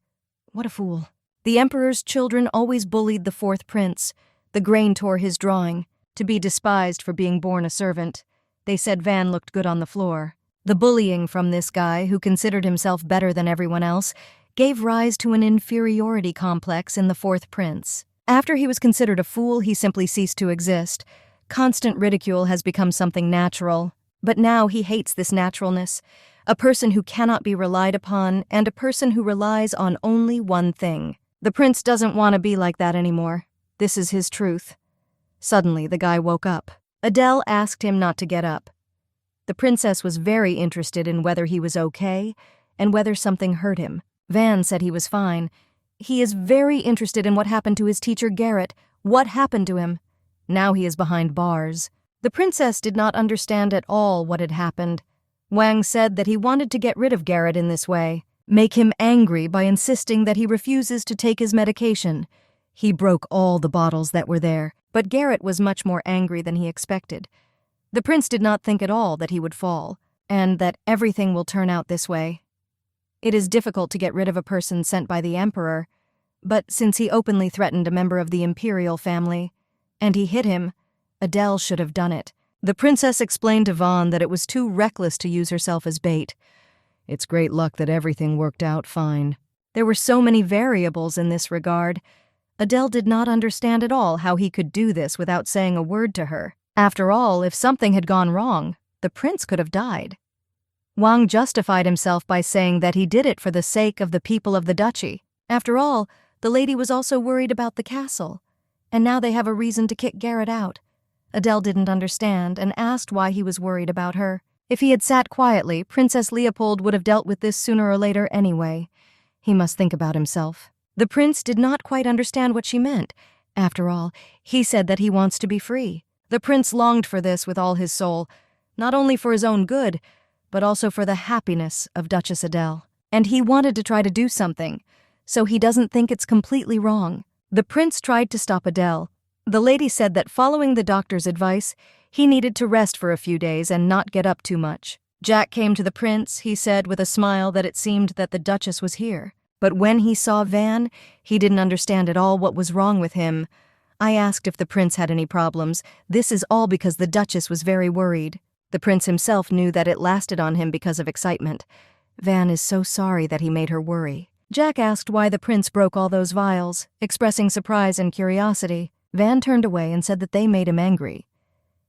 What a fool. The emperor's children always bullied the fourth prince. The grain tore his drawing. To be despised for being born a servant. They said Van looked good on the floor. The bullying from this guy, who considered himself better than everyone else, gave rise to an inferiority complex in the fourth prince. After he was considered a fool, he simply ceased to exist. Constant ridicule has become something natural. But now he hates this naturalness, a person who cannot be relied upon and a person who relies on only one thing. The prince doesn't want to be like that anymore. This is his truth. Suddenly, the guy woke up. Adele asked him not to get up. The princess was very interested in whether he was okay and whether something hurt him. Van said he was fine. He is very interested in what happened to his teacher Garrett. What happened to him? Now he is behind bars. The princess did not understand at all what had happened. Wang said that he wanted to get rid of Garrett in this way, make him angry by insisting that he refuses to take his medication. He broke all the bottles that were there, but Garrett was much more angry than he expected. The prince did not think at all that he would fall, and that everything will turn out this way. It is difficult to get rid of a person sent by the emperor, but since he openly threatened a member of the imperial family, and he hit him, Adele should have done it. The princess explained to Vaughn that it was too reckless to use herself as bait. It's great luck that everything worked out fine. There were so many variables in this regard. Adele did not understand at all how he could do this without saying a word to her. After all, if something had gone wrong, the prince could have died. Wang justified himself by saying that he did it for the sake of the people of the duchy. After all, the lady was also worried about the castle, and now they have a reason to kick Garrett out. Adele didn't understand and asked why he was worried about her. If he had sat quietly, Princess Leopold would have dealt with this sooner or later anyway. He must think about himself. The prince did not quite understand what she meant. After all, he said that he wants to be free. The prince longed for this with all his soul, not only for his own good, but also for the happiness of Duchess Adele. And he wanted to try to do something, so he doesn't think it's completely wrong. The prince tried to stop Adele. The lady said that following the doctor's advice, he needed to rest for a few days and not get up too much. Jack came to the prince, he said with a smile that it seemed that the Duchess was here. But when he saw Van, he didn't understand at all what was wrong with him. I asked if the prince had any problems. This is all because the Duchess was very worried. The prince himself knew that it lasted on him because of excitement. Van is so sorry that he made her worry. Jack asked why the prince broke all those vials, expressing surprise and curiosity. Van turned away and said that they made him angry.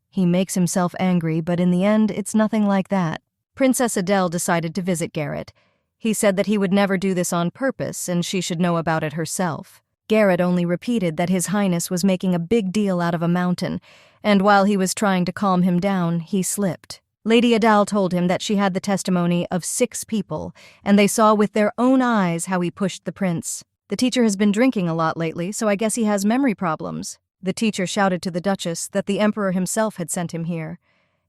He makes himself angry, but in the end, it's nothing like that. Princess Adele decided to visit Garrett. He said that he would never do this on purpose and she should know about it herself. Garrett only repeated that His Highness was making a big deal out of a mountain, and while he was trying to calm him down, he slipped. Lady Adele told him that she had the testimony of 6 people, and they saw with their own eyes how he pushed the prince. The teacher has been drinking a lot lately, so I guess he has memory problems. The teacher shouted to the Duchess that the Emperor himself had sent him here.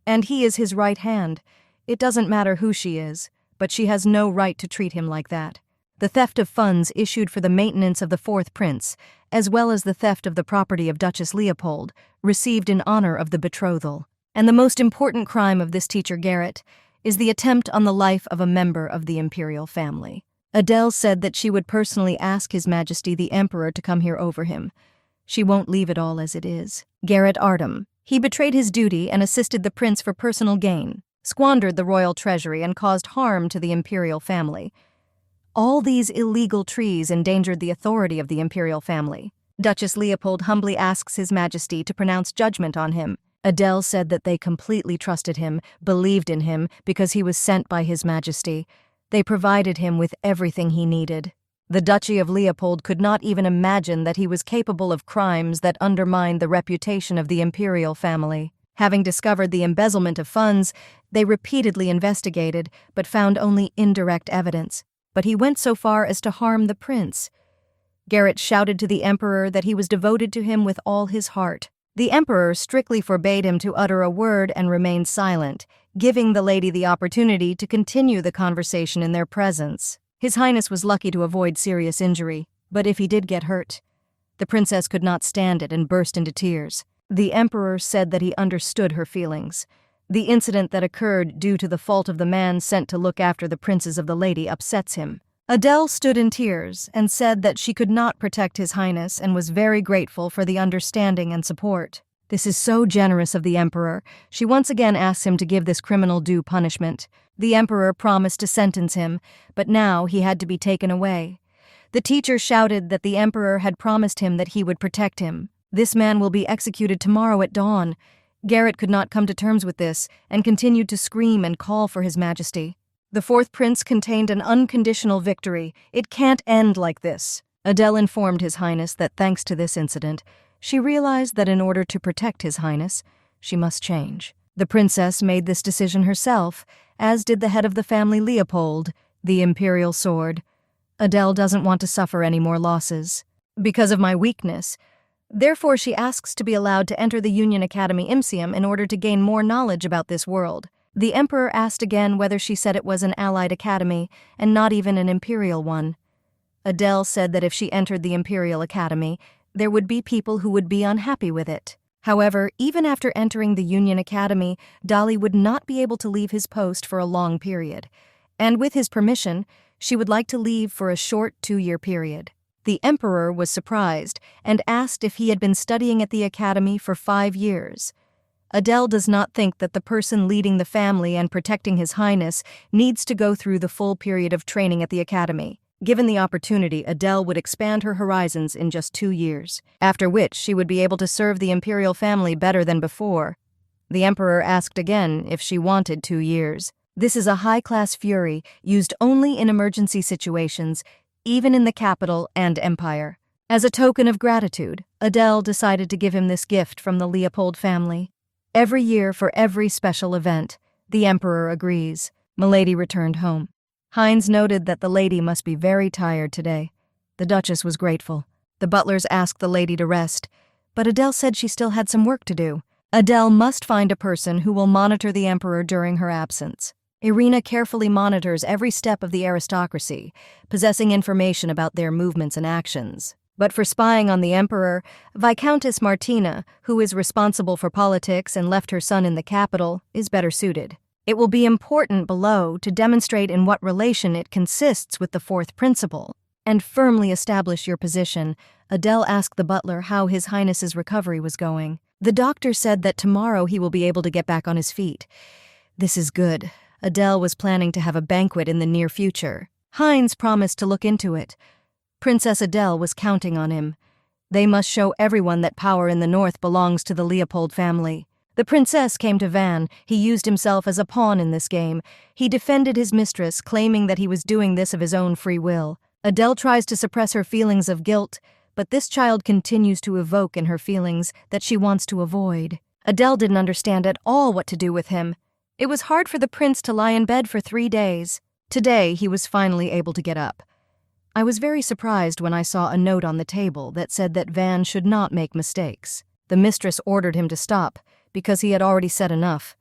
And he is his right hand. It doesn't matter who she is, but she has no right to treat him like that. The theft of funds issued for the maintenance of the 4th prince, as well as the theft of the property of Duchess Leopold, received in honor of the betrothal. And the most important crime of this teacher Garrett is the attempt on the life of a member of the imperial family. Adele said that she would personally ask His Majesty the Emperor to come here over him. She won't leave it all as it is. Garrett Artem. He betrayed his duty and assisted the prince for personal gain, squandered the royal treasury and caused harm to the imperial family. All these illegal trees endangered the authority of the imperial family. Duchess Leopold humbly asks His Majesty to pronounce judgment on him. Adele said that they completely trusted him, believed in him, because he was sent by His Majesty. They provided him with everything he needed. The Duchy of Leopold could not even imagine that he was capable of crimes that undermined the reputation of the imperial family. Having discovered the embezzlement of funds, they repeatedly investigated, but found only indirect evidence. But he went so far as to harm the prince. Garrett shouted to the Emperor that he was devoted to him with all his heart. The Emperor strictly forbade him to utter a word and remained silent, giving the lady the opportunity to continue the conversation in their presence. His Highness was lucky to avoid serious injury, but if he did get hurt, the princess could not stand it and burst into tears. The Emperor said that he understood her feelings. The incident that occurred due to the fault of the man sent to look after the princes of the lady upsets him. Adele stood in tears and said that she could not protect His Highness and was very grateful for the understanding and support. This is so generous of the Emperor. She once again asks him to give this criminal due punishment. The Emperor promised to sentence him, but now he had to be taken away. The teacher shouted that the Emperor had promised him that he would protect him. This man will be executed tomorrow at dawn. Garrett could not come to terms with this and continued to scream and call for His Majesty. The fourth prince contained an unconditional victory. It can't end like this. Adele informed His Highness that thanks to this incident, she realized that in order to protect His Highness, she must change. The princess made this decision herself, as did the head of the family, Leopold, the imperial sword. Adele doesn't want to suffer any more losses. Because of my weakness. Therefore, she asks to be allowed to enter the Union Academy Imsium in order to gain more knowledge about this world. The emperor asked again whether she said it was an allied academy and not even an imperial one. Adele said that if she entered the Imperial Academy, there would be people who would be unhappy with it. However, even after entering the Union Academy, Dali would not be able to leave his post for a long period, and with his permission, she would like to leave for a short 2-year period. The emperor was surprised and asked if he had been studying at the academy for 5 years. Adele does not think that the person leading the family and protecting His Highness needs to go through the full period of training at the academy. Given the opportunity, Adele would expand her horizons in just 2 years, after which she would be able to serve the imperial family better than before. The emperor asked again if she wanted 2 years. This is a high-class fury used only in emergency situations, even in the capital and empire. As a token of gratitude, Adele decided to give him this gift from the Leopold family. Every year for every special event, the emperor agrees. Milady returned home. Heinz noted that the lady must be very tired today. The Duchess was grateful. The butlers asked the lady to rest, but Adele said she still had some work to do. Adele must find a person who will monitor the emperor during her absence. Irina carefully monitors every step of the aristocracy, possessing information about their movements and actions. But for spying on the emperor, Viscountess Martina, who is responsible for politics and left her son in the capital, is better suited. It will be important below to demonstrate in what relation it consists with the fourth principle, and firmly establish your position. Adele asked the butler how His Highness's recovery was going. The doctor said that tomorrow he will be able to get back on his feet. This is good. Adele was planning to have a banquet in the near future. Heinz promised to look into it. Princess Adele was counting on him. They must show everyone that power in the north belongs to the Leopold family. The princess came to Van. He used himself as a pawn in this game. He defended his mistress, claiming that he was doing this of his own free will. Adele tries to suppress her feelings of guilt, but this child continues to evoke in her feelings that she wants to avoid. Adele didn't understand at all what to do with him. It was hard for the prince to lie in bed for 3 days. Today, he was finally able to get up. I was very surprised when I saw a note on the table that said that Van should not make mistakes. The mistress ordered him to stop, because he had already said enough.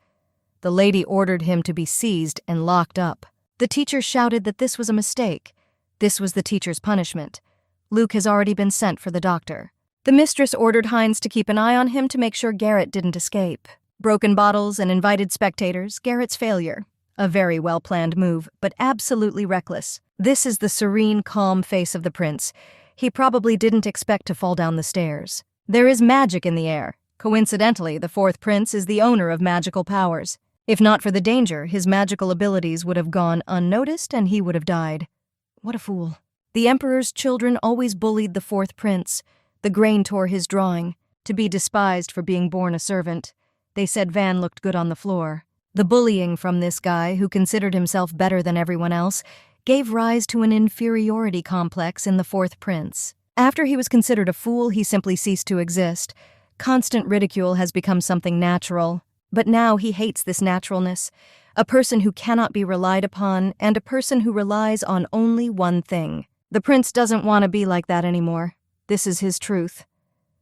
The lady ordered him to be seized and locked up. The teacher shouted that this was a mistake. This was the teacher's punishment. Luke has already been sent for the doctor. The mistress ordered Heinz to keep an eye on him to make sure Garrett didn't escape. Broken bottles and invited spectators, Garrett's failure. A very well-planned move, but absolutely reckless. This is the serene, calm face of the prince. He probably didn't expect to fall down the stairs. There is magic in the air. Coincidentally, the fourth prince is the owner of magical powers. If not for the danger, his magical abilities would have gone unnoticed and he would have died. What a fool. The emperor's children always bullied the fourth prince. The grain tore his drawing, to be despised for being born a servant. They said Van looked good on the floor. The bullying from this guy, who considered himself better than everyone else, gave rise to an inferiority complex in the fourth prince. After he was considered a fool, he simply ceased to exist. Constant ridicule has become something natural, but now he hates this naturalness, a person who cannot be relied upon and a person who relies on only one thing. The prince doesn't want to be like that anymore. This is his truth.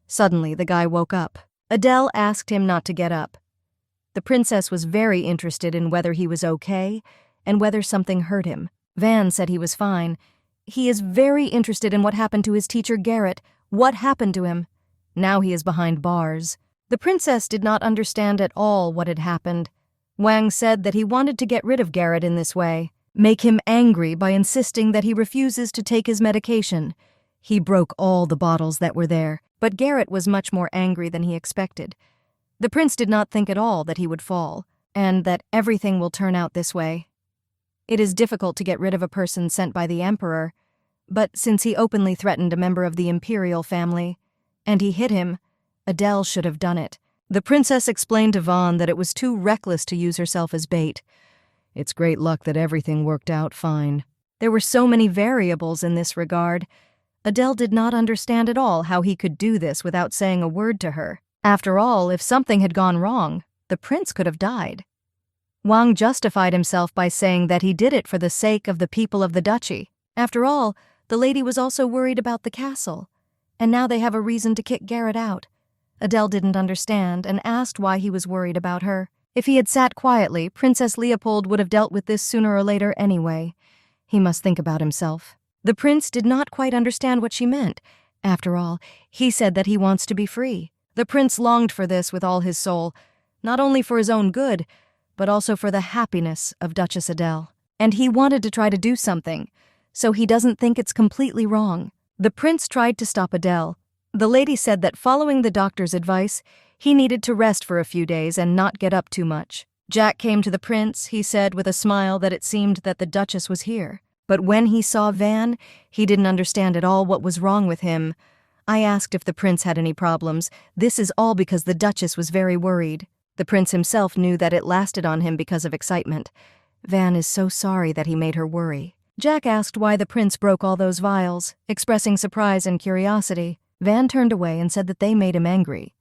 Suddenly, the guy woke up. Adele asked him not to get up. The princess was very interested in whether he was okay and whether something hurt him. Van said he was fine. He is very interested in what happened to his teacher Garrett. What happened to him? Now he is behind bars. The princess did not understand at all what had happened. Wang said that he wanted to get rid of Garrett in this way, make him angry by insisting that he refuses to take his medication. He broke all the bottles that were there, but Garrett was much more angry than he expected. The prince did not think at all that he would fall, and that everything will turn out this way. It is difficult to get rid of a person sent by the emperor, but since he openly threatened a member of the imperial family, and he hit him, Adele should have done it. The princess explained to Vaughn that it was too reckless to use herself as bait. It's great luck that everything worked out fine. There were so many variables in this regard. Adele did not understand at all how he could do this without saying a word to her. After all, if something had gone wrong, the prince could have died. Wang justified himself by saying that he did it for the sake of the people of the duchy. After all, the lady was also worried about the castle, and now they have a reason to kick Garrett out. Adele didn't understand and asked why he was worried about her. If he had sat quietly, Princess Leopold would have dealt with this sooner or later anyway. He must think about himself. The prince did not quite understand what she meant. After all, he said that he wants to be free. The prince longed for this with all his soul, not only for his own good, but also for the happiness of Duchess Adele. And he wanted to try to do something, so he doesn't think it's completely wrong. The prince tried to stop Adele. The lady said that following the doctor's advice, he needed to rest for a few days and not get up too much. Jack came to the prince, he said with a smile that it seemed that the Duchess was here. But when he saw Van, he didn't understand at all what was wrong with him. I asked if the prince had any problems. This is all because the Duchess was very worried. The prince himself knew that it lasted on him because of excitement. Van is so sorry that he made her worry. Jack asked why the prince broke all those vials, expressing surprise and curiosity. Van turned away and said that they made him angry.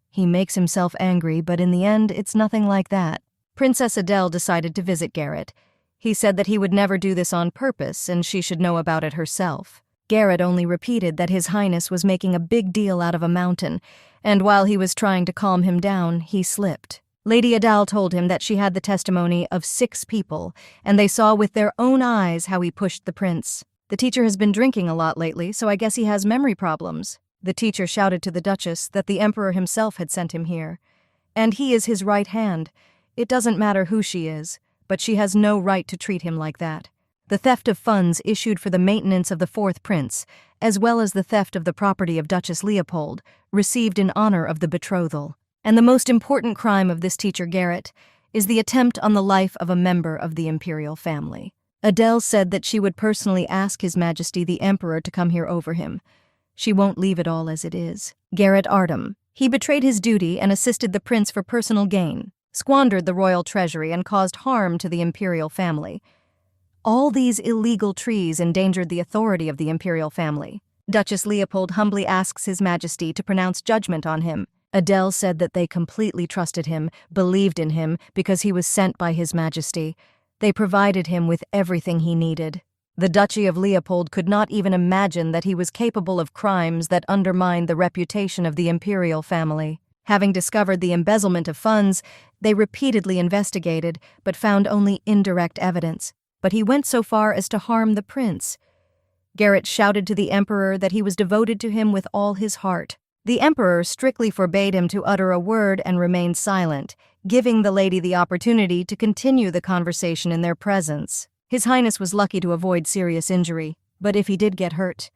He makes himself angry, but in the end, it's nothing like that. Princess Adele decided to visit Garrett. He said that he would never do this on purpose and she should know about it herself. Garrett only repeated that His Highness was making a big deal out of a mountain, and while he was trying to calm him down, he slipped. Lady Adele told him that she had the testimony of 6 people, and they saw with their own eyes how he pushed the prince. The teacher has been drinking a lot lately, so I guess he has memory problems. The teacher shouted to the Duchess that the Emperor himself had sent him here. And he is his right hand. It doesn't matter who she is, but she has no right to treat him like that. The theft of funds issued for the maintenance of the 4th prince, as well as the theft of the property of Duchess Leopold, received in honor of the betrothal. And the most important crime of this teacher Garrett is the attempt on the life of a member of the imperial family. Adele said that she would personally ask His Majesty the Emperor to come here over him. She won't leave it all as it is. Garrett Artem. He betrayed his duty and assisted the prince for personal gain, squandered the royal treasury and caused harm to the imperial family. All these illegal trees endangered the authority of the imperial family. Duchess Leopold humbly asks His Majesty to pronounce judgment on him. Adele said that they completely trusted him, believed in him, because he was sent by His Majesty. They provided him with everything he needed. The Duchy of Leopold could not even imagine that he was capable of crimes that undermined the reputation of the imperial family. Having discovered the embezzlement of funds, they repeatedly investigated, but found only indirect evidence. But he went so far as to harm the prince. Garrett shouted to the Emperor that he was devoted to him with all his heart. The Emperor strictly forbade him to utter a word and remained silent, giving the lady the opportunity to continue the conversation in their presence. His Highness was lucky to avoid serious injury, but if he did get hurt,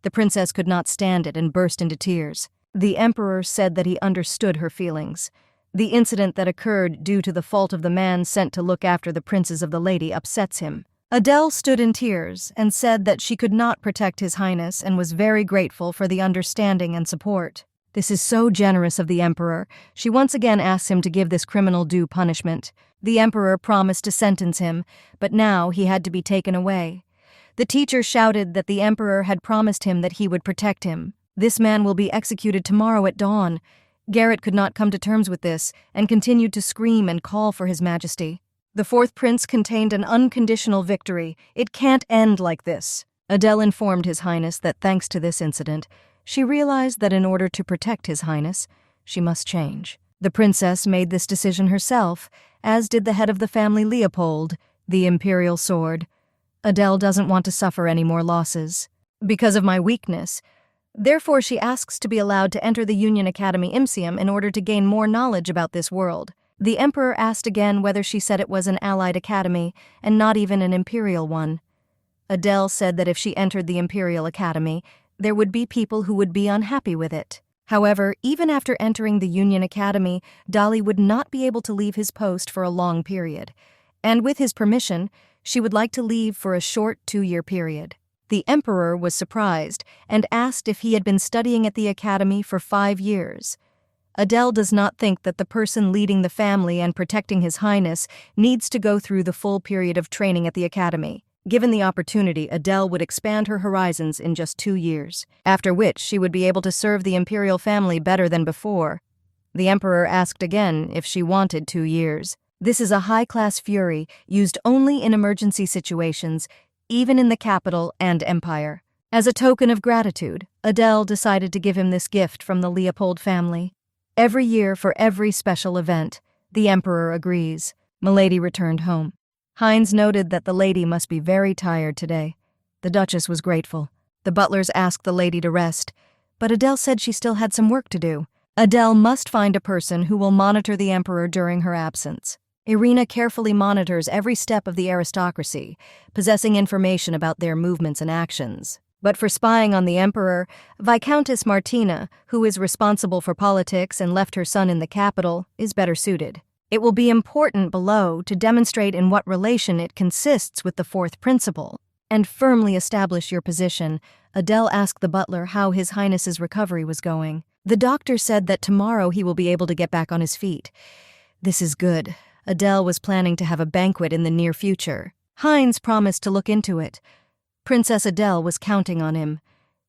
the princess could not stand it and burst into tears. The Emperor said that he understood her feelings. The incident that occurred due to the fault of the man sent to look after the princes of the lady upsets him. Adele stood in tears and said that she could not protect His Highness and was very grateful for the understanding and support. This is so generous of the Emperor. She once again asks him to give this criminal due punishment. The Emperor promised to sentence him, but now he had to be taken away. The teacher shouted that the Emperor had promised him that he would protect him. This man will be executed tomorrow at dawn. Garrett could not come to terms with this and continued to scream and call for His Majesty. The 4th prince contained an unconditional victory. It can't end like this. Adele informed His Highness that thanks to this incident, she realized that in order to protect His Highness, she must change. The princess made this decision herself, as did the head of the family Leopold, the imperial sword. Adele doesn't want to suffer any more losses. Because of my weakness, therefore she asks to be allowed to enter the Union Academy Imsium in order to gain more knowledge about this world. The Emperor asked again whether she said it was an allied academy and not even an imperial one. Adele said that if she entered the Imperial Academy, there would be people who would be unhappy with it. However, even after entering the Union Academy, Dali would not be able to leave his post for a long period. And with his permission, she would like to leave for a short 2-year period. The Emperor was surprised and asked if he had been studying at the academy for 5 years. Adele does not think that the person leading the family and protecting His Highness needs to go through the full period of training at the academy. Given the opportunity, Adele would expand her horizons in just 2 years, after which she would be able to serve the imperial family better than before. The emperor asked again if she wanted 2 years. This is a high-class fury used only in emergency situations, even in the capital and empire. As a token of gratitude, Adele decided to give him this gift from the Leopold family. Every year for every special event, the emperor agrees. Milady returned home. Heinz noted that the lady must be very tired today. The Duchess was grateful. The butlers asked the lady to rest, but Adele said she still had some work to do. Adele must find a person who will monitor the emperor during her absence. Irina carefully monitors every step of the aristocracy, possessing information about their movements and actions. But for spying on the emperor, Viscountess Martina, who is responsible for politics and left her son in the capital, is better suited. It will be important below to demonstrate in what relation it consists with the fourth principle, and firmly establish your position. Adele asked the butler how His Highness's recovery was going. The doctor said that tomorrow he will be able to get back on his feet. This is good. Adele was planning to have a banquet in the near future. Heinz promised to look into it. Princess Adele was counting on him.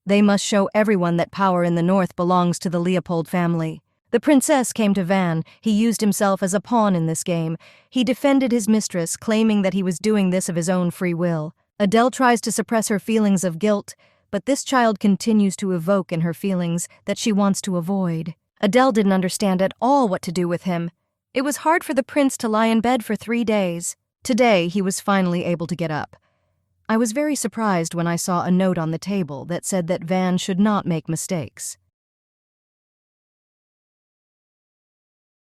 They must show everyone that power in the north belongs to the Leopold family. The princess came to Van. He used himself as a pawn in this game. He defended his mistress, claiming that he was doing this of his own free will. Adele tries to suppress her feelings of guilt, but this child continues to evoke in her feelings that she wants to avoid. Adele didn't understand at all what to do with him. It was hard for the prince to lie in bed for 3 days. Today, he was finally able to get up. I was very surprised when I saw a note on the table that said that Van should not make mistakes.